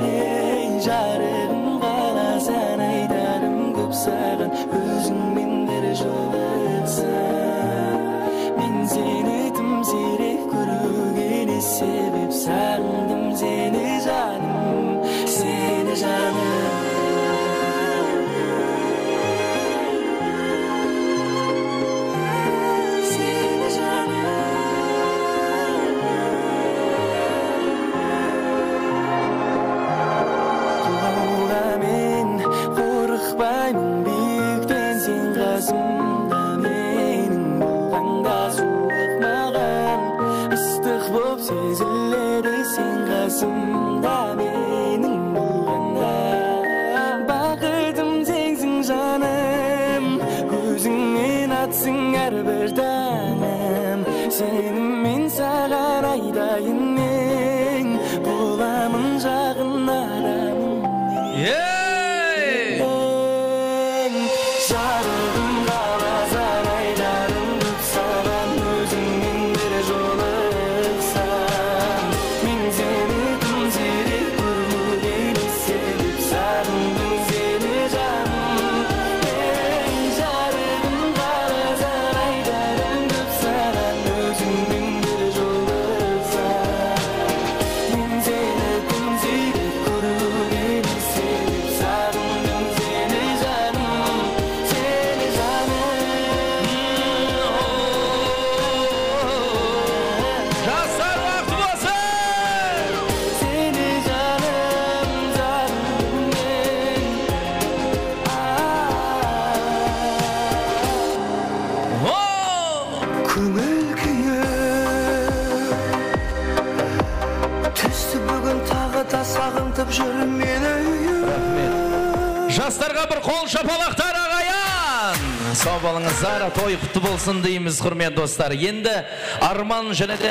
Ей жарығым қаласаң айтарым көп саған өзіңмен бір жолықсам. Мен сені тым сирек көргені себеп сағындым сені жаным, сені жаным. Сеніммен саған айдайын мен, боламын жағын адамым. Жарығым қаласаң айдарым көп саған өзіңмен бір жолықсам. Мен сені тым сирек көргені себеп сағындым сені жаным. Жарығым қаласаң айдарым көп саған өзіңмен бір жолықсам. Мен сені тым сирек көргені себеп сағындым сені жаным, сені жаным. Жастар, вақыт болсын! Сені жаным, жаным мен. Көңіл күйі түсті бүгін тағы да сағынтып жүр мені. Жастарға бір қол шапалақтар ағаян! Сау болыңыздар, той құтты болсын дейміз, құрметті достар. Енді Арман және де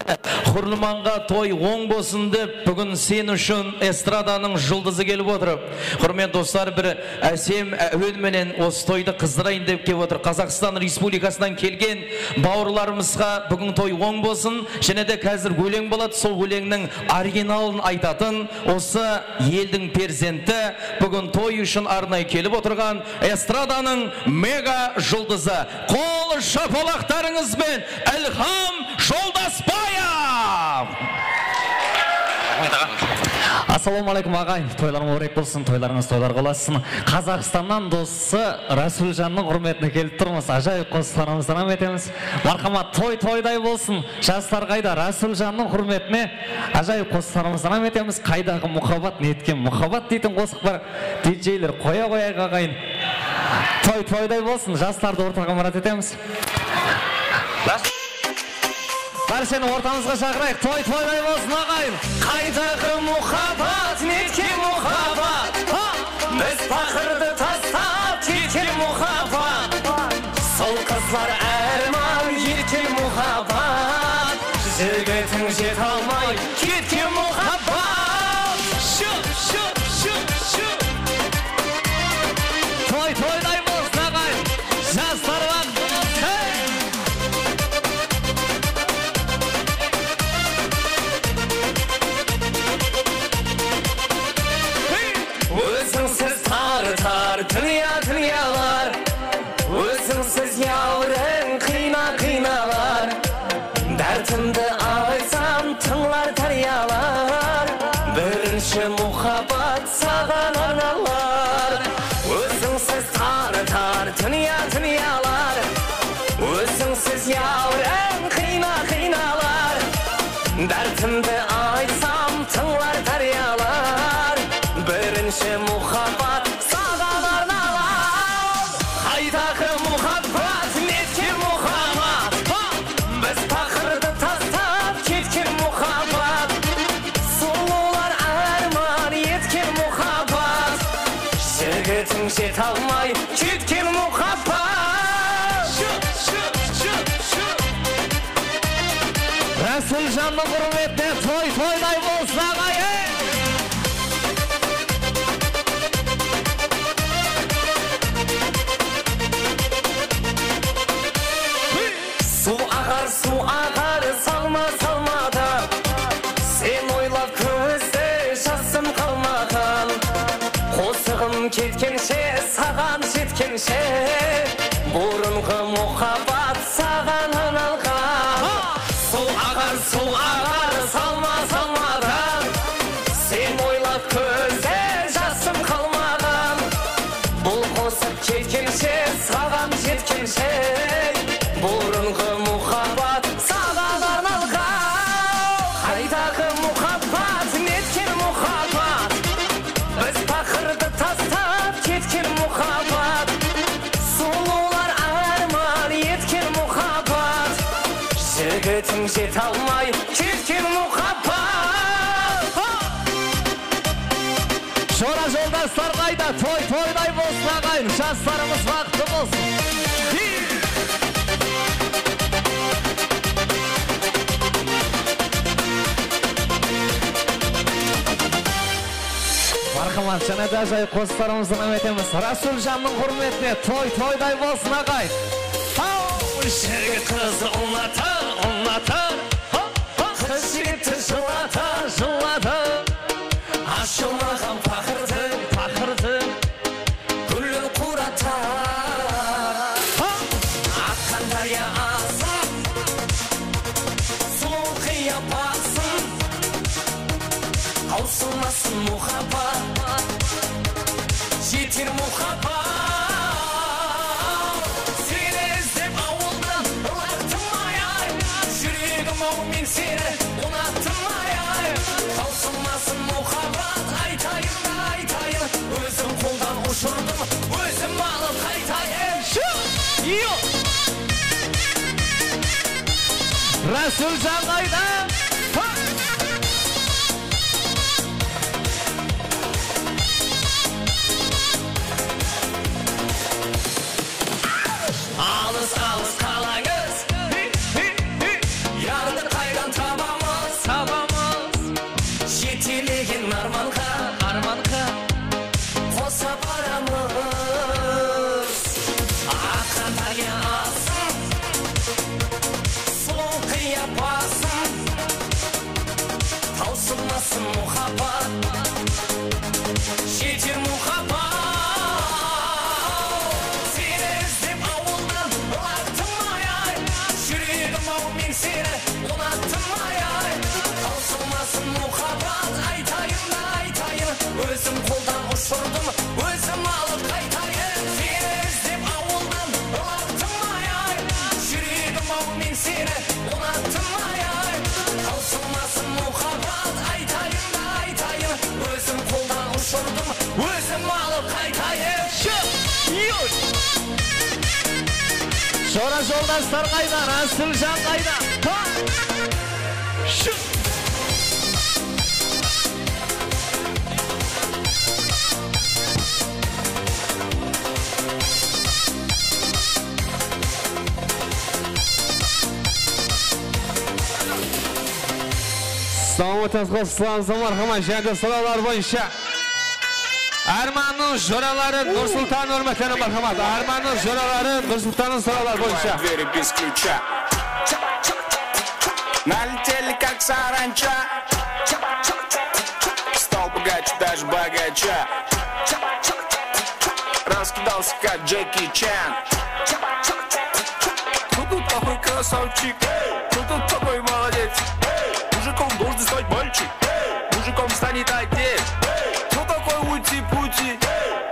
Құрлыманға той оң болсын деп, бүгін сен үшін эстраданың жұлдызы келіп отыр. Құрметті достар, бір әсем әуенменен осы тойды қыздырайын деп келіп отыр. Қазақстан Республикасынан келген бауырларымызға бүгін той оң болсын. Және де қазір өлең болады, сол өлеңнің оригиналын айтатын осы елдің перзенті бүгін той үшін арнай келіп отырған эстраданың мега жұлдызы. Қол шапалақтарыңызбен Ілхам Жолдасбаев! Ассалаумағалейкум ағай, тойларың орек болсын, тойларыңыз тойлар қоласын. Қазақстаннан досы Расулжанның құрметіне келіп тұрмыз. Ажайып қосыларымыз сәлем етеміз. Мархамат, той-тойдай болсын. Жастар қайда Расулжанның құрметіне ажайып қосыларымыз сәлем етеміз. Қайдағы мұхаббат, неткен мұхаббат дейтін қосық бар. Диджейлер қоя-қоя ағайын. Той-тойдай болсын. Жастарды ортаға марат етеміз. Бар сені ортамызға шақырайық, той-тойдай болсын ағайын. Қайдағы мұхаббат, неткен мұхаббат, біз тақырды тастап кеткен мұхаббат. Dostlar erman yetkin muhabbat Jigitің жете алмай кеткен muhabbat Şu Toy болсын ағай Жастар бар Өзіңсіз тар дүниялар Өзіңсіз яурың қиналар Дәртімді айтсам тыңлар дариялар Бірінші мұхаббат саған арналар Өзіңсіз тар дүниялар Өзіңсіз яурың қиналар Дәртімді айтсам тыңлар дариялар Бірінші мұхаббат саған арналар Қайдағы мұхаббат, неткен мұхаббат Біз тақырды тастап кеткен мұхаббат Сұлулар арман еткен мұхаббат Жігітің жете алмай кеткен мұхаббат Расулжанның құрметіне тойдай болсын ағай Су ағар салмада Сен ойлап көзде жасым қалмаған Қосығым кеткенше, саған жеткенше Бұрынғы мұхаббат саған арналған Су ағар салмада Сен ойлап көзде жасым қалмаған Бұл қосып кеткенше, саған жеткенше Бұрынғы мұхаббат саған арналған Қайдағы мұхаббат, неткен мұхаббат Біз тақырды тастап кеткен мұхаббат Сұлулар арман еткен мұхаббат Жігітің жете алмай кеткен мұхаббат Жора жолдастар қайда, тойдай болсын ағайын Жастарымыз бақытты болсын Мархамат, және де жай қостарымыздың өметеміз. Расулжанның құрметіне тойдай болсын ағай. Жігіт қызы ұнатыр, қыз жігітті жылатыр. Ашылмаған пақырды, гүлін құратар. Аққан дария асып, сұлу қияпасын, таусылмасын мұхаббат, жетер мұхаббат. Сені іздеп ауылдан лақтым ай, жүрегім ау мен сені ұнаттым ай. Таусылмасын мұхаббат, айтайын, өзім қолдан ұшырдым, өзім алып қайтайын. Расулжан қайда? Алыс қалаңыз, ярды қайдан табамыз, жетелеген арманға қоса барамыз. Аққан дария асын, сұлу қияпасын, таусылмасын мұхаббат, жетер мұхаббат. Сені ұнаттым ай, таусылмасын мұхаббат, айтайын, өзім қолдан ұшырдым, өзім алып қайтайын. Сені іздеп ауылдан лақтым ай, жүрегім ау мен сені ұнаттым ай. Таусылмасын мұхаббат, айтайын, өзім қолдан ұшырдым, өзім алып қайтайын. Жора жолдастар қайда, Расулжан қайда? Salamatsızlık sızlarınızda marhamat. Және sıralar boyunca Armanның жоралары Нұрсұлтан hürmetlerine marhamat. Armanның жоралары Нұрсұлтанның sıralar boyunca. Двери без ключа. Налетели как саранча. Стал богаче, даже богача. Раскидался как Джеки Чан. Кто тут такой красавчик? Кто тут такой молодец? Мужиком должен стать мальчик. Мужиком станет отец. Кто такой ути-пути?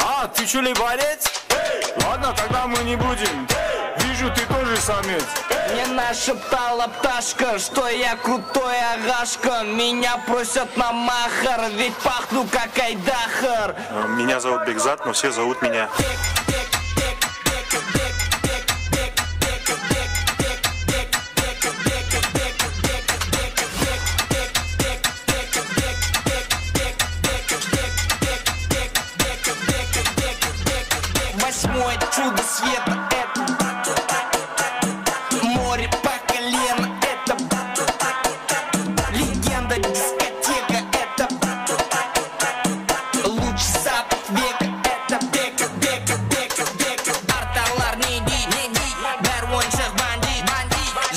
А, ты что ли борец? Ладно, тогда мы не будем. Вижу, ты тоже самец. Мне нашептала пташка, что я крутой агашка. Меня просят на махар, ведь пахну как Айдахар. Меня зовут Бекзат, но все зовут меня. Восьмое чудо света — это море по колено, это легенда дискотека, это луч запах века, это бека. Арталар не ди, бәр ойыншық бандит.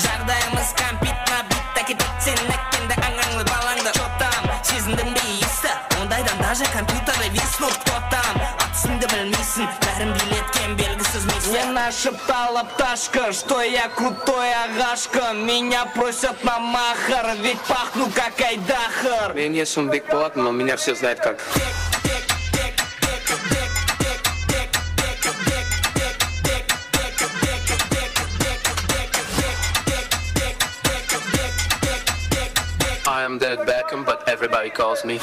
Жағдайымыз компит набит, такет сенеккенде аңаңлы балаңды. Чо там, сезіндім бейісті, ондайдан даже компьютеры виснут. Кто там, атысыңды білмейсің, бәрін билеткен белгісіз мисс. Мне нашептала пташка, что я крутой агашка. Меня просят на махар, ведь пахну как Айдахар. Мен есім Бек болады, но меня все знают как. I am David Beckham, but everybody calls me.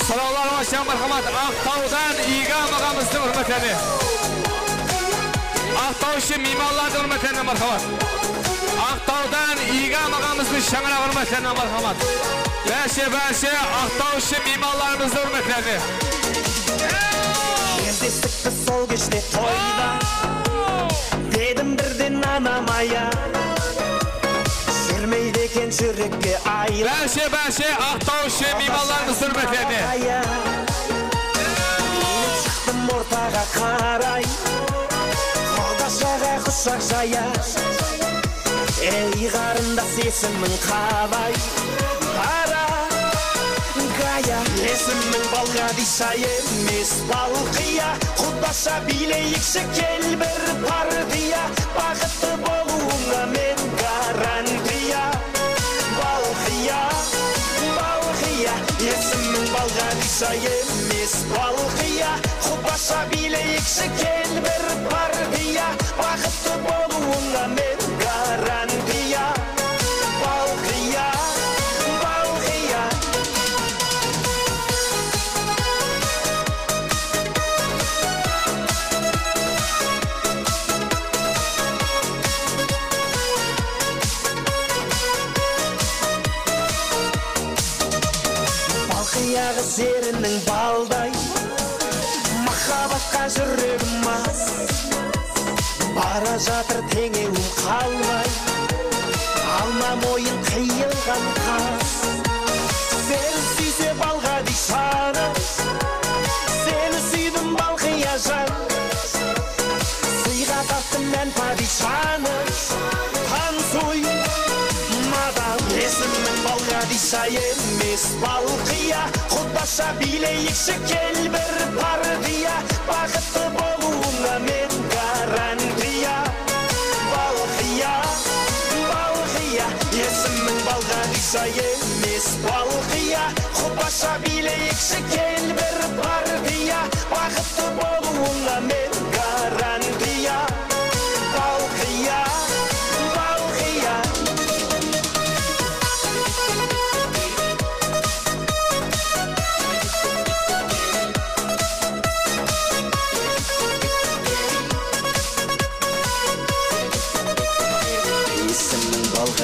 Sıralar marhamat. Aqtaudan İgam ağamızın hürmetlerine. Aqtau için mimarlardan hürmetlerine marhamat. Aqtaudan İgam ağamızın şangına hürmetlerine marhamat. Bəşe Aqtau için mimarlarımızın hürmetlerine. Кездестікті сол кеште тойда, дедім бірден анамая, жүрмейді екен жүрекке айла. Bəşe Aqtau için mimarlarımızın hürmetlerine. Шықтым ортаға қарай, қодашаға құшақ жая. Ей қарындас есімің қалай, қара гая. Есімің Балғадиша емес Балқия, құдаша билейікші кел бір партия. Бақытты болуыңа мен гарантия. Балқия, есімің Балғадиша емес Балқия, құдаша билейікші кел бір партия. Бақытты болуыңа мен гарантия. Балқия. Балқияғы серінің балдай, махаббатқа жүрегім мас. Бара жатыр теңеуім қалмай, алма мойын қиылған қас. Сені сүйсе Балғадишаны, сені сүйдім Балқия жан. Сыйға таптым мен падишаны, танцуй мадам. Есімің Балғадиша емес Балқия, құдаша билейікші кел бір партия. Бақытты болуыңа мен гарантия. Балқия, есімің Балғадиша емес Балқия, құдаша билейікші кел бір партия. Бақытты болуыңа мен гарантия. Балқия.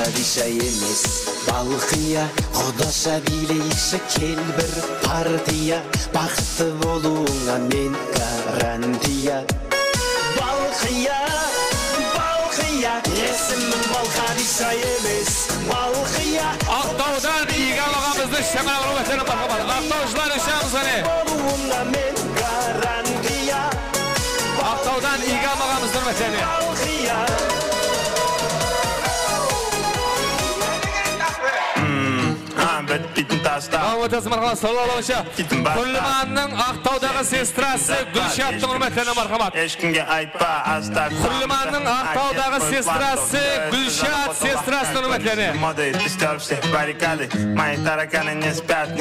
Kadişa емес балқия Құдаша билейші кел бір партия Бақытты болуыңа мен гарантия Балқия Есімім Балқадиша емес Балқия Ақтаудан Иган ағамызды шамал құрметтерін барқабады Ақтаушылар үшеміз ғане Болуыңа мен гарантия Ақтаудан Иган ағамызды құрметтерін Балқия Өтесін марқамат, саулалауынша Құрлыманның Ақтаудағы сестрасы Гүлшаттың құрметтеріне марқамат Ешкімге айтпа, аста Құрлыманның Ақтаудағы сестрасы Гүлшат сестрасының құрметтеріне Моды, ты стер всех баррикады Мои тараканы не спят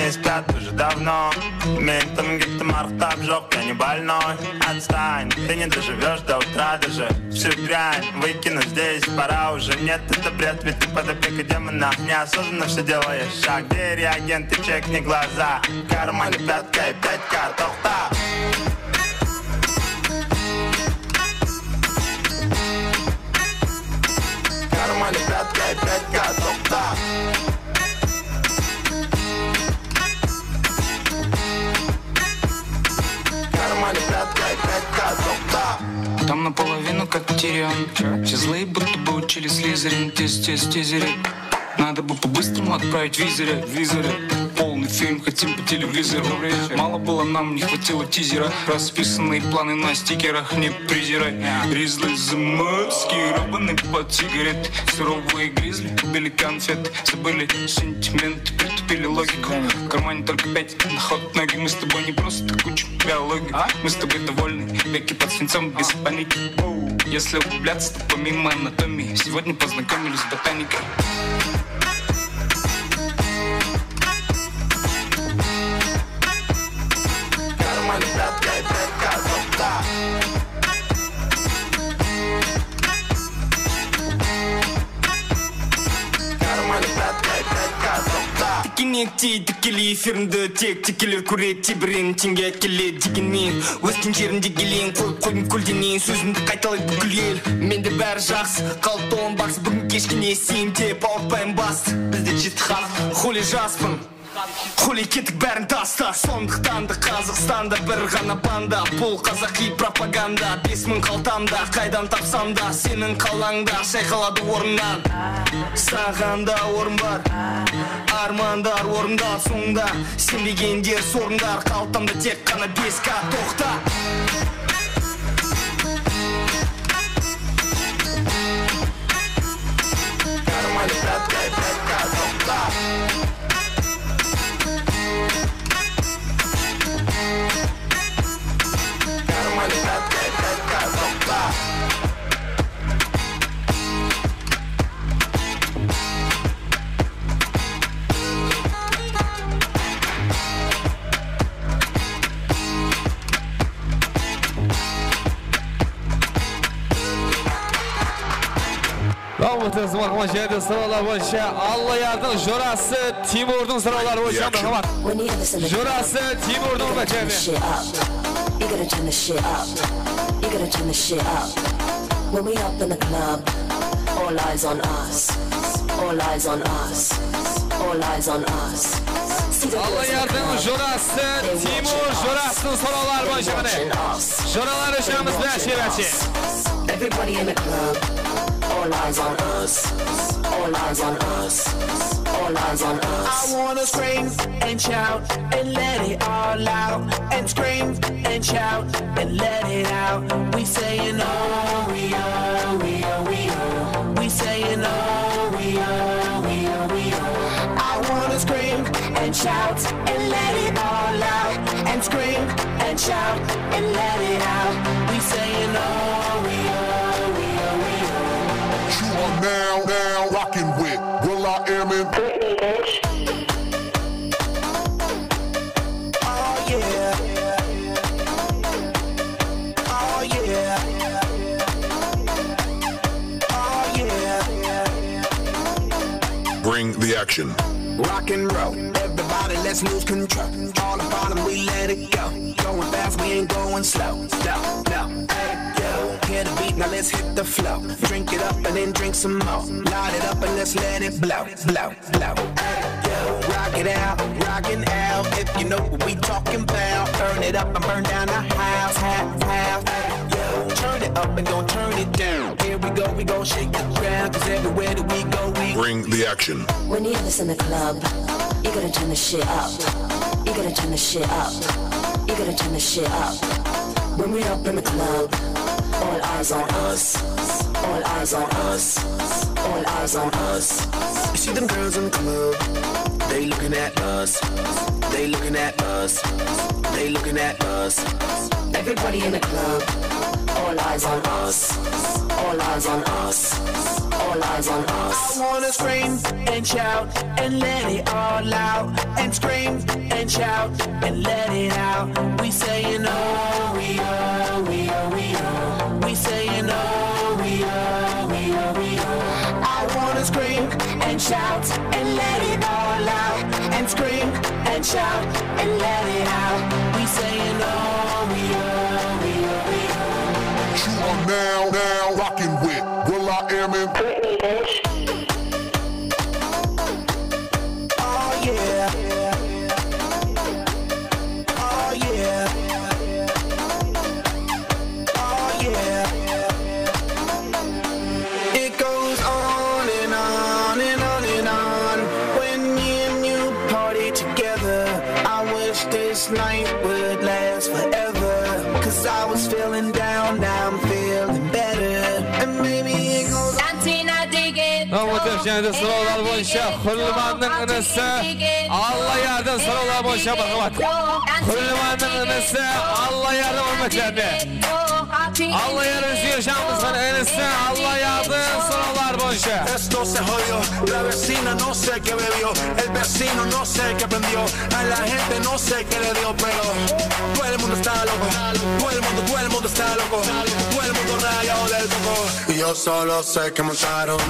уже давно Мен там где-то марқтап жоқ, я не больной Отстань, ты не доживешь до утра даже Всю дрянь выкину здесь, пора уже Нет, это бред, ведь ты под опекой демона Неосознанно все делаешь шаг Где реагент, ты чекни глаза В кармане пятка и 5К, тоқта В кармане пятка и 5К, тоқта Там наполовину как Тирион Все злые будто бы учили Слизерин Тизерить Надо бы по-быстрому отправить визоры Полный фильм хотим по телевизору Мало было нам, не хватило тизера Расписанные планы на стикерах Не презирай Ризли заморские рубаны под сигарет Суровые гризли убили конфет Забыли сентименты, притупили логику В кармане только 5 на ход ноги Мы с тобой не просто куча биологии Мы с тобой довольны, веки под свинцом без паники Если углубляться, то помимо анатомии Сегодня познакомились с ботаникой Текелі эфирінде тек текелер көреді тебірен теңге келеді дегенмен өскен жерінде келең қойып қойдым көлденең сөзімді қайталайды бүкіл ел менде бәрі жақсы қалыпты он бақсы бүгін кешкіне сен деп ауыртпаймын басты бізде жеті халық хули жаспын хули кетік бәрін таста сондықтан да Қазақстанда бір ғана банда бұл қазақи пропаганда 5000 қалтамда қайдан тапсам да сенің қалаңда шайқалады орыннан саған да орын бар армандар орындал соңда сенбегендер сорындар қалтамда тек қана 5К тоқта карманы 5К тоқта карманы 5К тоқта Өтесіз марқамат жерді сұралар бойынша Аллаярдың жорасы Тимурдың сұралары бойынша марқамат Жорасы Тимурдың мәкені You gotta turn the shit up. You gotta turn the shit up. When we up in the club, all eyes on us. All eyes on us. All eyes on us. Аллаярдың жорасы Тимур жорасының сұралары бойынша Жоралар үшеміз бәші Everybody in the club. All eyes on us. All eyes on us. All eyes on us. I wanna scream and shout and let it all out. And scream and shout and let it out. We saying oh, we oh, we oh, we oh. We saying oh, we oh, we oh, we oh. I wanna scream and shout and let it all out. And scream and shout and let it out. We saying oh, we oh, we oh, we oh. You are now rocking with Will I Am in Britney, bitch. Oh yeah. Oh yeah. Oh yeah. Bring the action. Rock and roll, everybody let's lose control. All the bottom we let it go. Going fast, we ain't going slow. No, no, hey yo. hear the beat, now let's hit the flow. Drink it up and then drink some more. Light it up and let's let it blow, blow, blow. Yo, rock it out, rockin' out. If you know what we talking about, burn it up and burn down the house, house. Yo, turn it up and don't turn it down. Here we go, shake the ground. Cause everywhere that we go, we bring the action. When you have this in the club, you gotta turn the shit up. You gotta turn the shit up. You gotta turn the shit up. When we up in the club, all eyes on us. All eyes on us. All eyes on us. You see them girls in the club, they looking at us. They looking at us. They looking at us. Everybody in the club, all eyes on us. All eyes on us. All eyes on us. I wanna scream and shout and let it all out. And scream and shout and let it out. We saying oh, we oh, we oh, we oh. We saying oh, we oh, we oh, we oh. I wanna scream and shout and let it all out. And scream and shout and let it out. We saying oh, we oh, we oh, we oh. You are now rocking with Will I Am in Britney, bitch. Oh yeah. Oh yeah. Oh yeah. It goes on and on and on and on. When me and you party together, I wish this night would last forever. Cause I was feeling down, now I'm feeling better. And maybe it goes on. Muhteşem sıralar boyunca Hürliman'ın ınısı Allah yardım sıralar boyunca bakımat Hürliman'ın ınısı Allah yardım hürmetlerine Allah yardım yaşamımızın ınısı Allah yardım sıralar boyunca. Esto se jodió, la vecina no sé qué bebió, el vecino no sé qué prendió, a la gente no sé qué le dio, pero todo el mundo está loco, todo el mundo está loco, todo el mundo rayado del coco, y yo solo sé que montaron.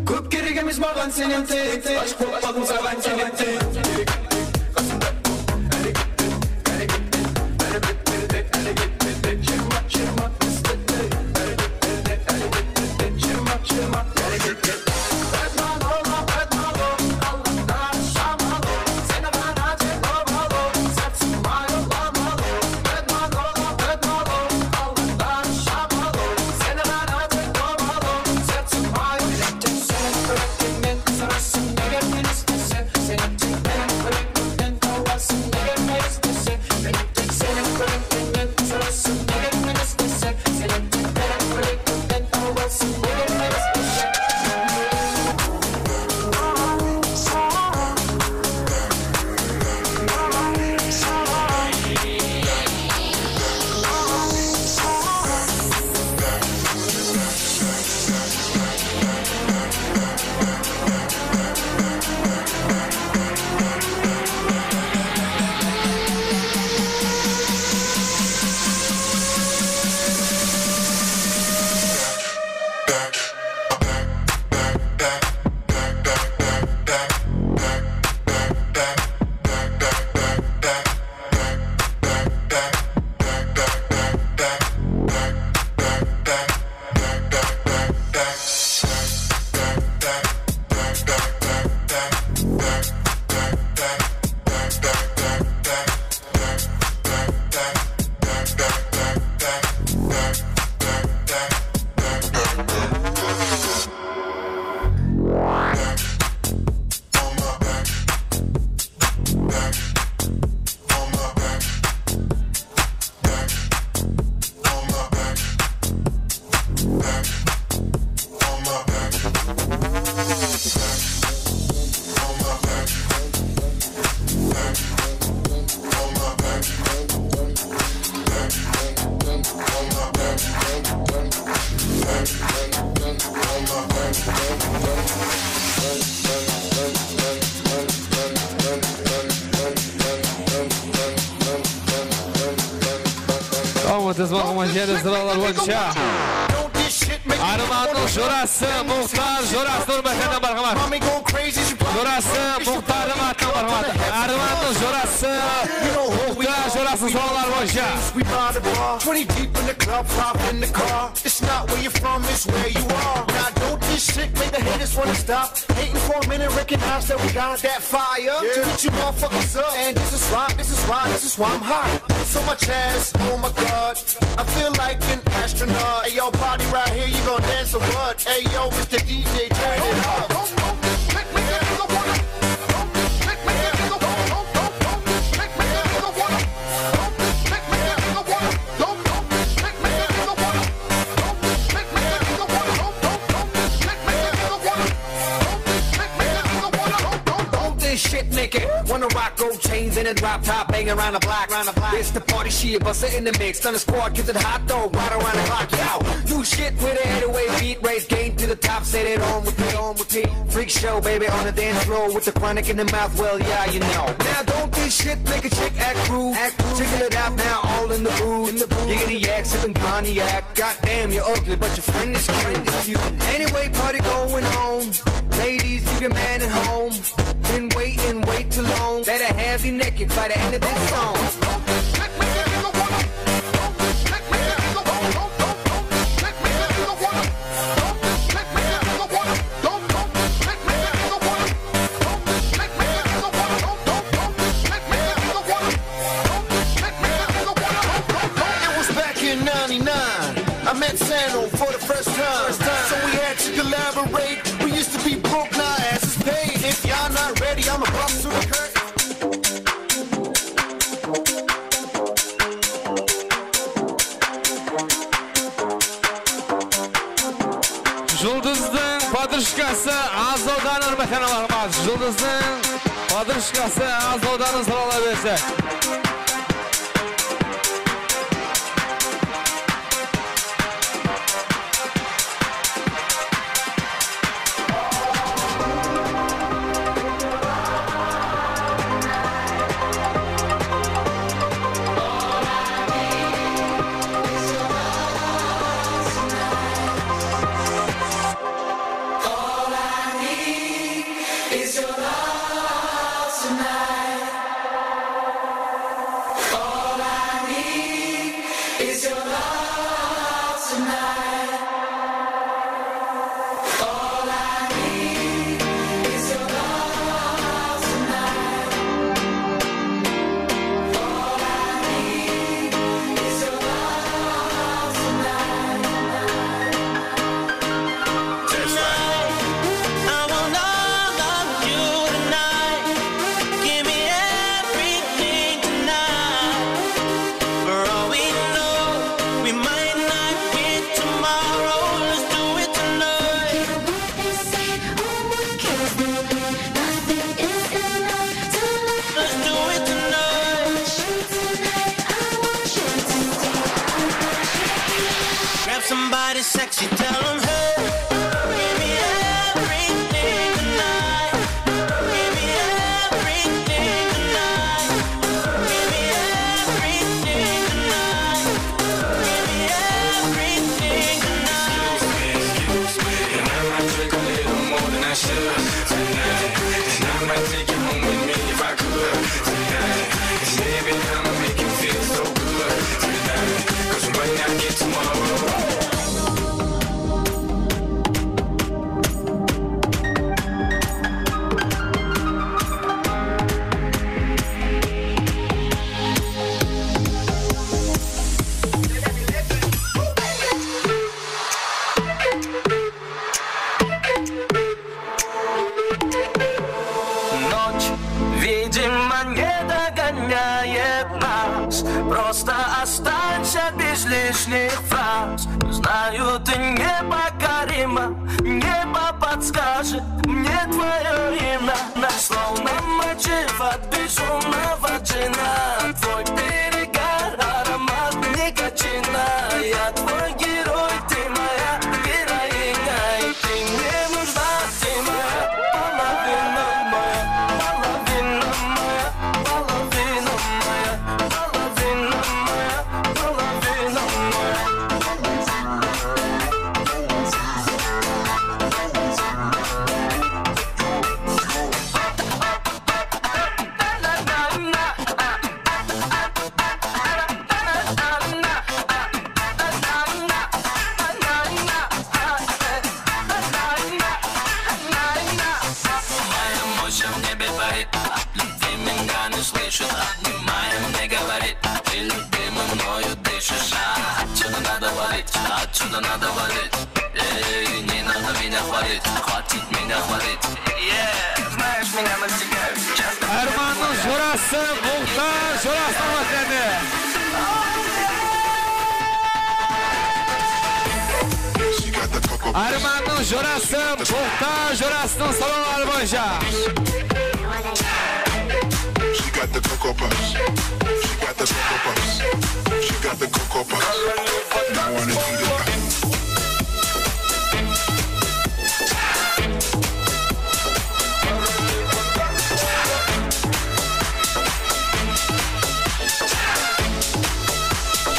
Көп керек емес маған сенен тек Ашық болып қалдым саған сенен тек sıralar boyunca. Armanın jurası Muhtar jurası Nurmekenden barkamat. Jurası Muhtar'ın attan barkamat. Armanın jurası Muhtar jurası sıralar boyunca. 20 deep in the club, pop in the car. It's not where you're from, it's where you are. Now don't this shit make the haters wanna stop hating for a minute, recognize that we got that fire to get you motherfuckers up. And this is why I'm hot. So much ass, oh my god, I feel like an astronaut. Hey yo, party right here, you gon' dance or what? Hey yo, Mr. DJ, turn it up. Shit naked, wanna rock gold chains in a drop top, bang around the block, It's the party shit, bust it in the mix, on the squad, kids it hot though, right around the clock, yo. New shit with a 808 beat, raise game to the top, set it on repeat. Freak show, baby, on the dance floor with the chronic in the mouth, well, yeah, you know. Now don't this shit make a chick act rude, Checking it out now, all in the booth, You get the yak, sipping cognac, goddamn, you're ugly, but your friend is cute. Anyway, party going on, ladies, you your man at home. Been waiting way too long. Better have you naked by the end of this song. It was back in 99. I met Sano for the first time. So we had to collaborate. We used to be broke, now ass is paid. If y'all not ready, I'ma bust through the curtain. Жұлдыздың подружкасы Азаудан Нұрмекені бармaz. Жұлдыздың подружкасы Азаудан сұрала берсе. Somebody sexy, tell them, hey, give me everything tonight. Give me everything tonight. Give me everything tonight. Give me everything tonight. Excuse me, and I might drink a little more than I should tonight. And I might take you home with me if I could tonight. And baby, I'ma make you feel so good tonight. 'Cause we might not get tomorrow. Просто останься без лишних фраз. Знаю, ты непокорима, небо подскажет мне твое имя. Словно мотив от безумного джина. Твой перегар, аромат никотина. Я твой герой, ты моя героиня. И ты мне нужна, ты моя половина моя, половина моя, половина моя, половина моя, половина моя. дышит, обнимаем, он не говорит, ты любимый мною дышишь, отсюда надо валить, отсюда надо валить. Эй, не надо меня хвалить, хватит меня хвалить. Знаешь, меня настигают часто. Armanın jurası Muhtar jurası vatanı. Armanın jurası Muhtar jurasının soruları boyunca. She got the Cocoa Puffs. She got the Cocoa Puffs. She got the Cocoa Puffs. I wanna eat it.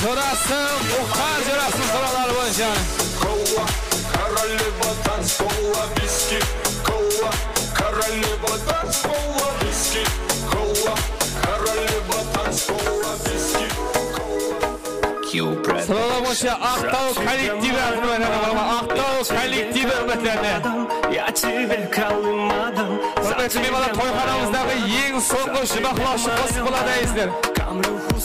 Jurası Muhtar jurasının soruları boyunca. Кола, королева танцпола, виски. Кола, королева танцпола, виски. Кола, королева танцпола, виски. Sorular boyunca Aqtau kollektivi Aqtau kollektivi hürmetlerine. Hürmetli meyveler toyxonamizdagi eng so'nggi shumaqloshi qo'shiq bo'ladayizlar.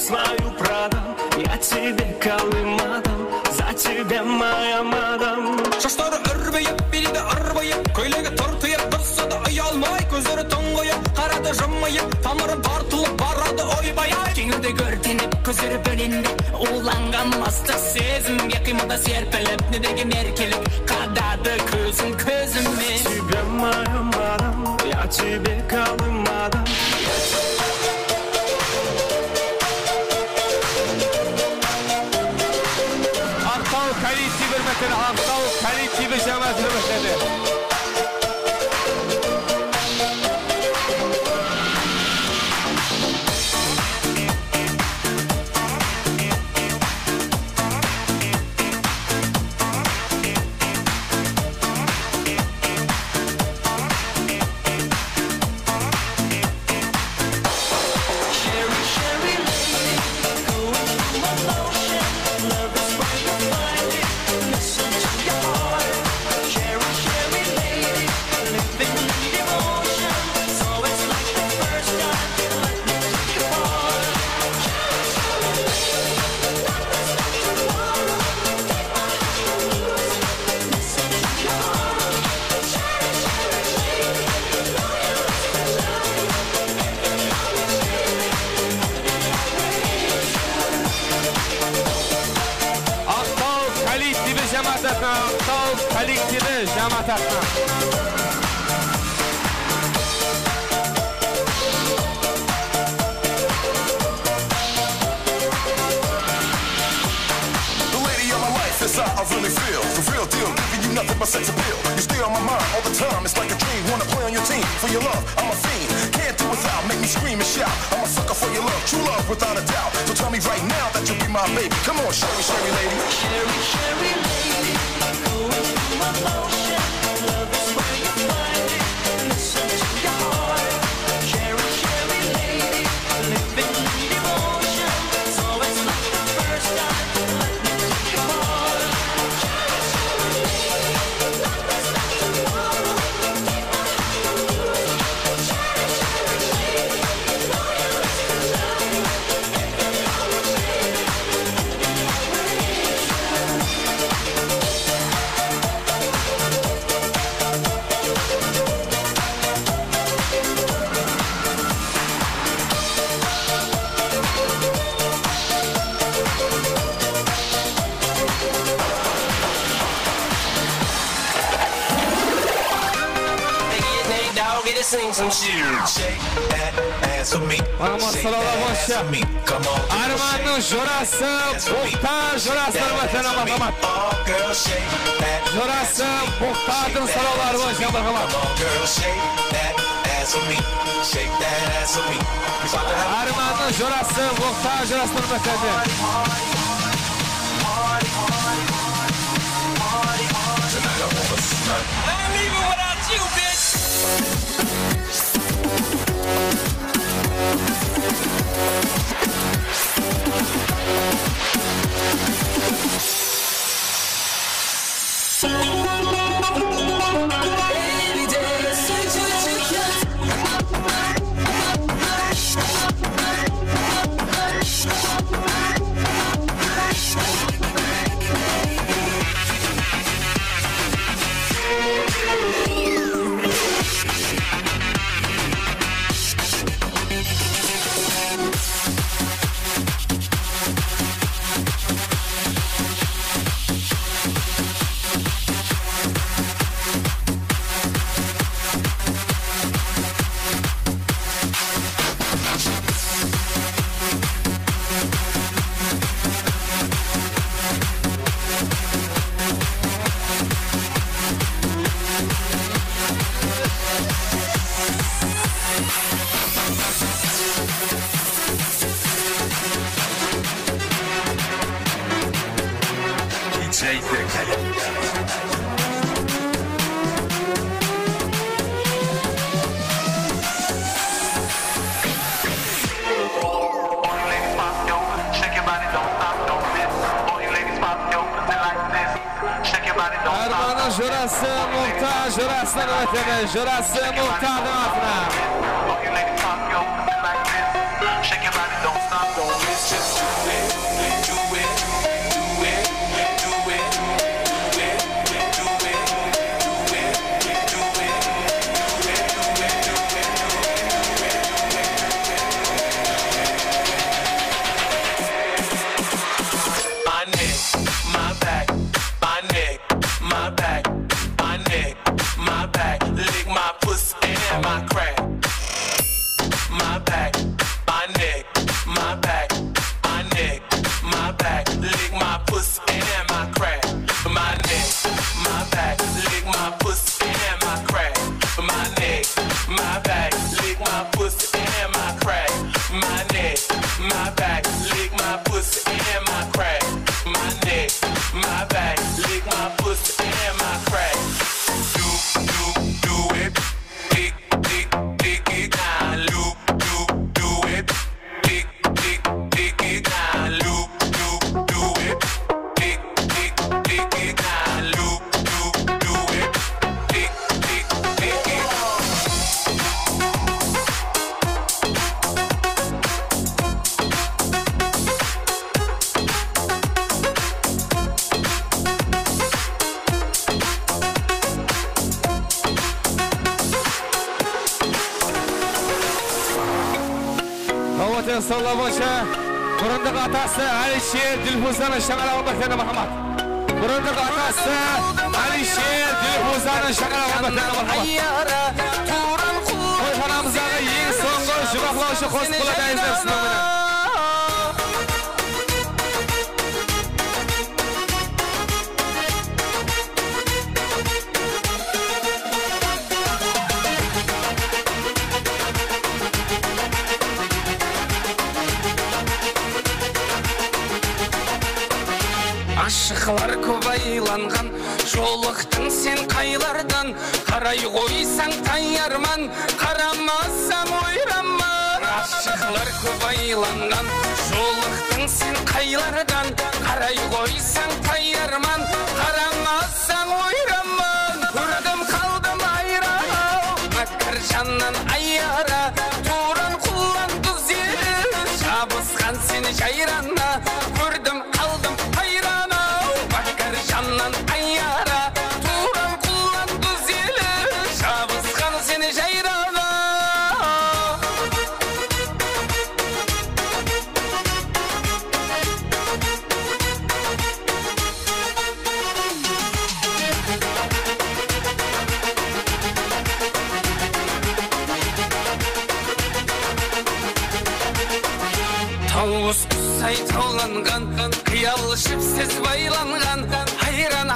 Свою продам, я тебе колымадам, за тебя моя мадам. Шаштары үрбейіп, беледі ұрбайып, көйлегі тортыйып, тұрса да ұялмай, көздері тоңғойып, қарады жымайып, тамыры тартылып барады ойбай-ай. Кеңірде көртеніп, көздері бөленді, уланған мастық сезімге қимылда серпіліп, не деген еркелік, қадады көзім көзіме. Тебе моя мадам, я тебе колымадам. Kollektiv hürmetleri, Aqtau kollektivi cemaat hürmetleri. Kollektivi cemaat That's how I really feel. The real deal, giving you nothing but sex appeal. You stay on my mind all the time. It's like a dream. Wanna play on your team for your love. I'm a fiend. Can't do without. Make me scream and shout. I'm a sucker for your love. True love without a doubt. So tell me right now that you'll be my baby. Come on, Sherry, Sherry lady. Sherry, Sherry lady. Going through my motion. Love is where you find it. Listen to your heart. Sherry, Sherry lady. Living in devotion. So it's like the first time. Let me take your heart. Sing some shit. Shake that ass for me. Shake that ass for me. Come on. Armanın jurası Muhtar jurasının vatanı marhamat. Girl, shake that. Jurası Muhtar'ın soruları boyunca marhamat. Come on, girl, shake that ass for me. Shake that ass for me. Armanın jurası Muhtar jurasının vatanı. Tonight I wanna snuff. I'm leaving without you, bitch. Every day, Armanın jurası muhtar jurasından ötemi, jurası muhtardan atına. Shake your body, don't stop, don't miss, just do it, do it, do it, do it, do it, do it, do it, do it, my neck, my back, my neck, my back, my neck, my back, lick my pussy and my crack, my back. My neck, my back, my neck, my back, lick my pussy and my crack. My neck, my back, lick my pussy and my crack. My neck, my back, lick my pussy and my crack. My neck, my back, lick my pussy and my crack. My neck, my back, lick my pussy and my crack. Do it, dick, it down, loop, do it. Dick it down, loop, do it. Dick it down, loop, do it. Dick it. Havaten Sollaboşa, Burunduk atası Alişer Dilfuzan'ın şakalavı bakana Muhammed. Burunduk atası Alişer Dilfuzan'ın şakalavı bakana Muhammed. Koyxanamızdağı yeni sonғы jubaqlauшы қос қылыда izlersin onu. Ашықлар көп айланған, жолықтың сен қайлардан. Қарай қойсаң таярман, қарамасам ойраман. Ашықлар көп айланған, жолықтың сен қайлардан. Қарай қойсаң таярман, қарамасам ойраман. Көрдім қалдым айрау, мәкір жаннан айара. Туран құлан дүзері, жабысқан сені жайрана. Көрдім қалдым айрана. Жаннан айара, туран құлан дүзелі, жабысқан сені жайрана. Тауыз құсай тауланған, қиял шіпсіз байланған.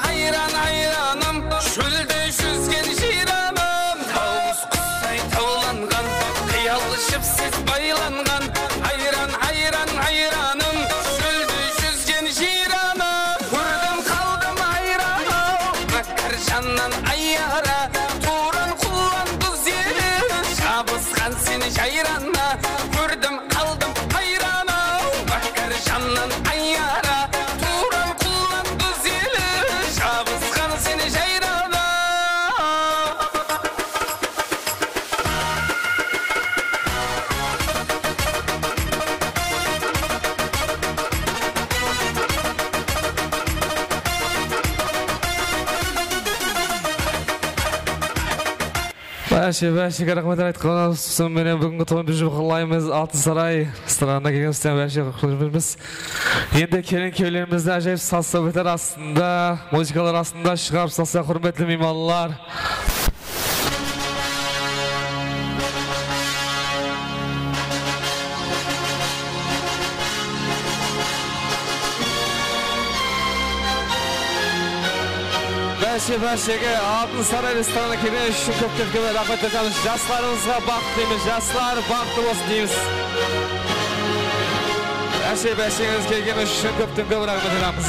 Айраным, шөлде жүзген жираным. Тауыз құсай тауланған, қиялы шіпсіз байланған. Айраным, шөлде жүзген жираным. Көрдім қалдым айраным, мәкір жаннан айара. Туран құлан дүзелі, жабысқан сені жайрана. Көрдім қалдым айраным, мәкір жаннан айара. Бәші рахмет айтқан менен бүгінгі тойын біз жұқылаймыз. Алтын сарай странына келген үстен бәші құлжымыз. Енді келін кеулерімізді әжайып салсабеттер астында, музыкалар астында шығарып салса құрметлі мейманлар. Бәшеге Алтын сарай ресторанына келген үшін көптен рахмет айтамыз. Жастарымызға бақыт дейміз, жастар бақытты болсын дейміз. Бәшеңіз келген үшін көптен рахмет айтамыз.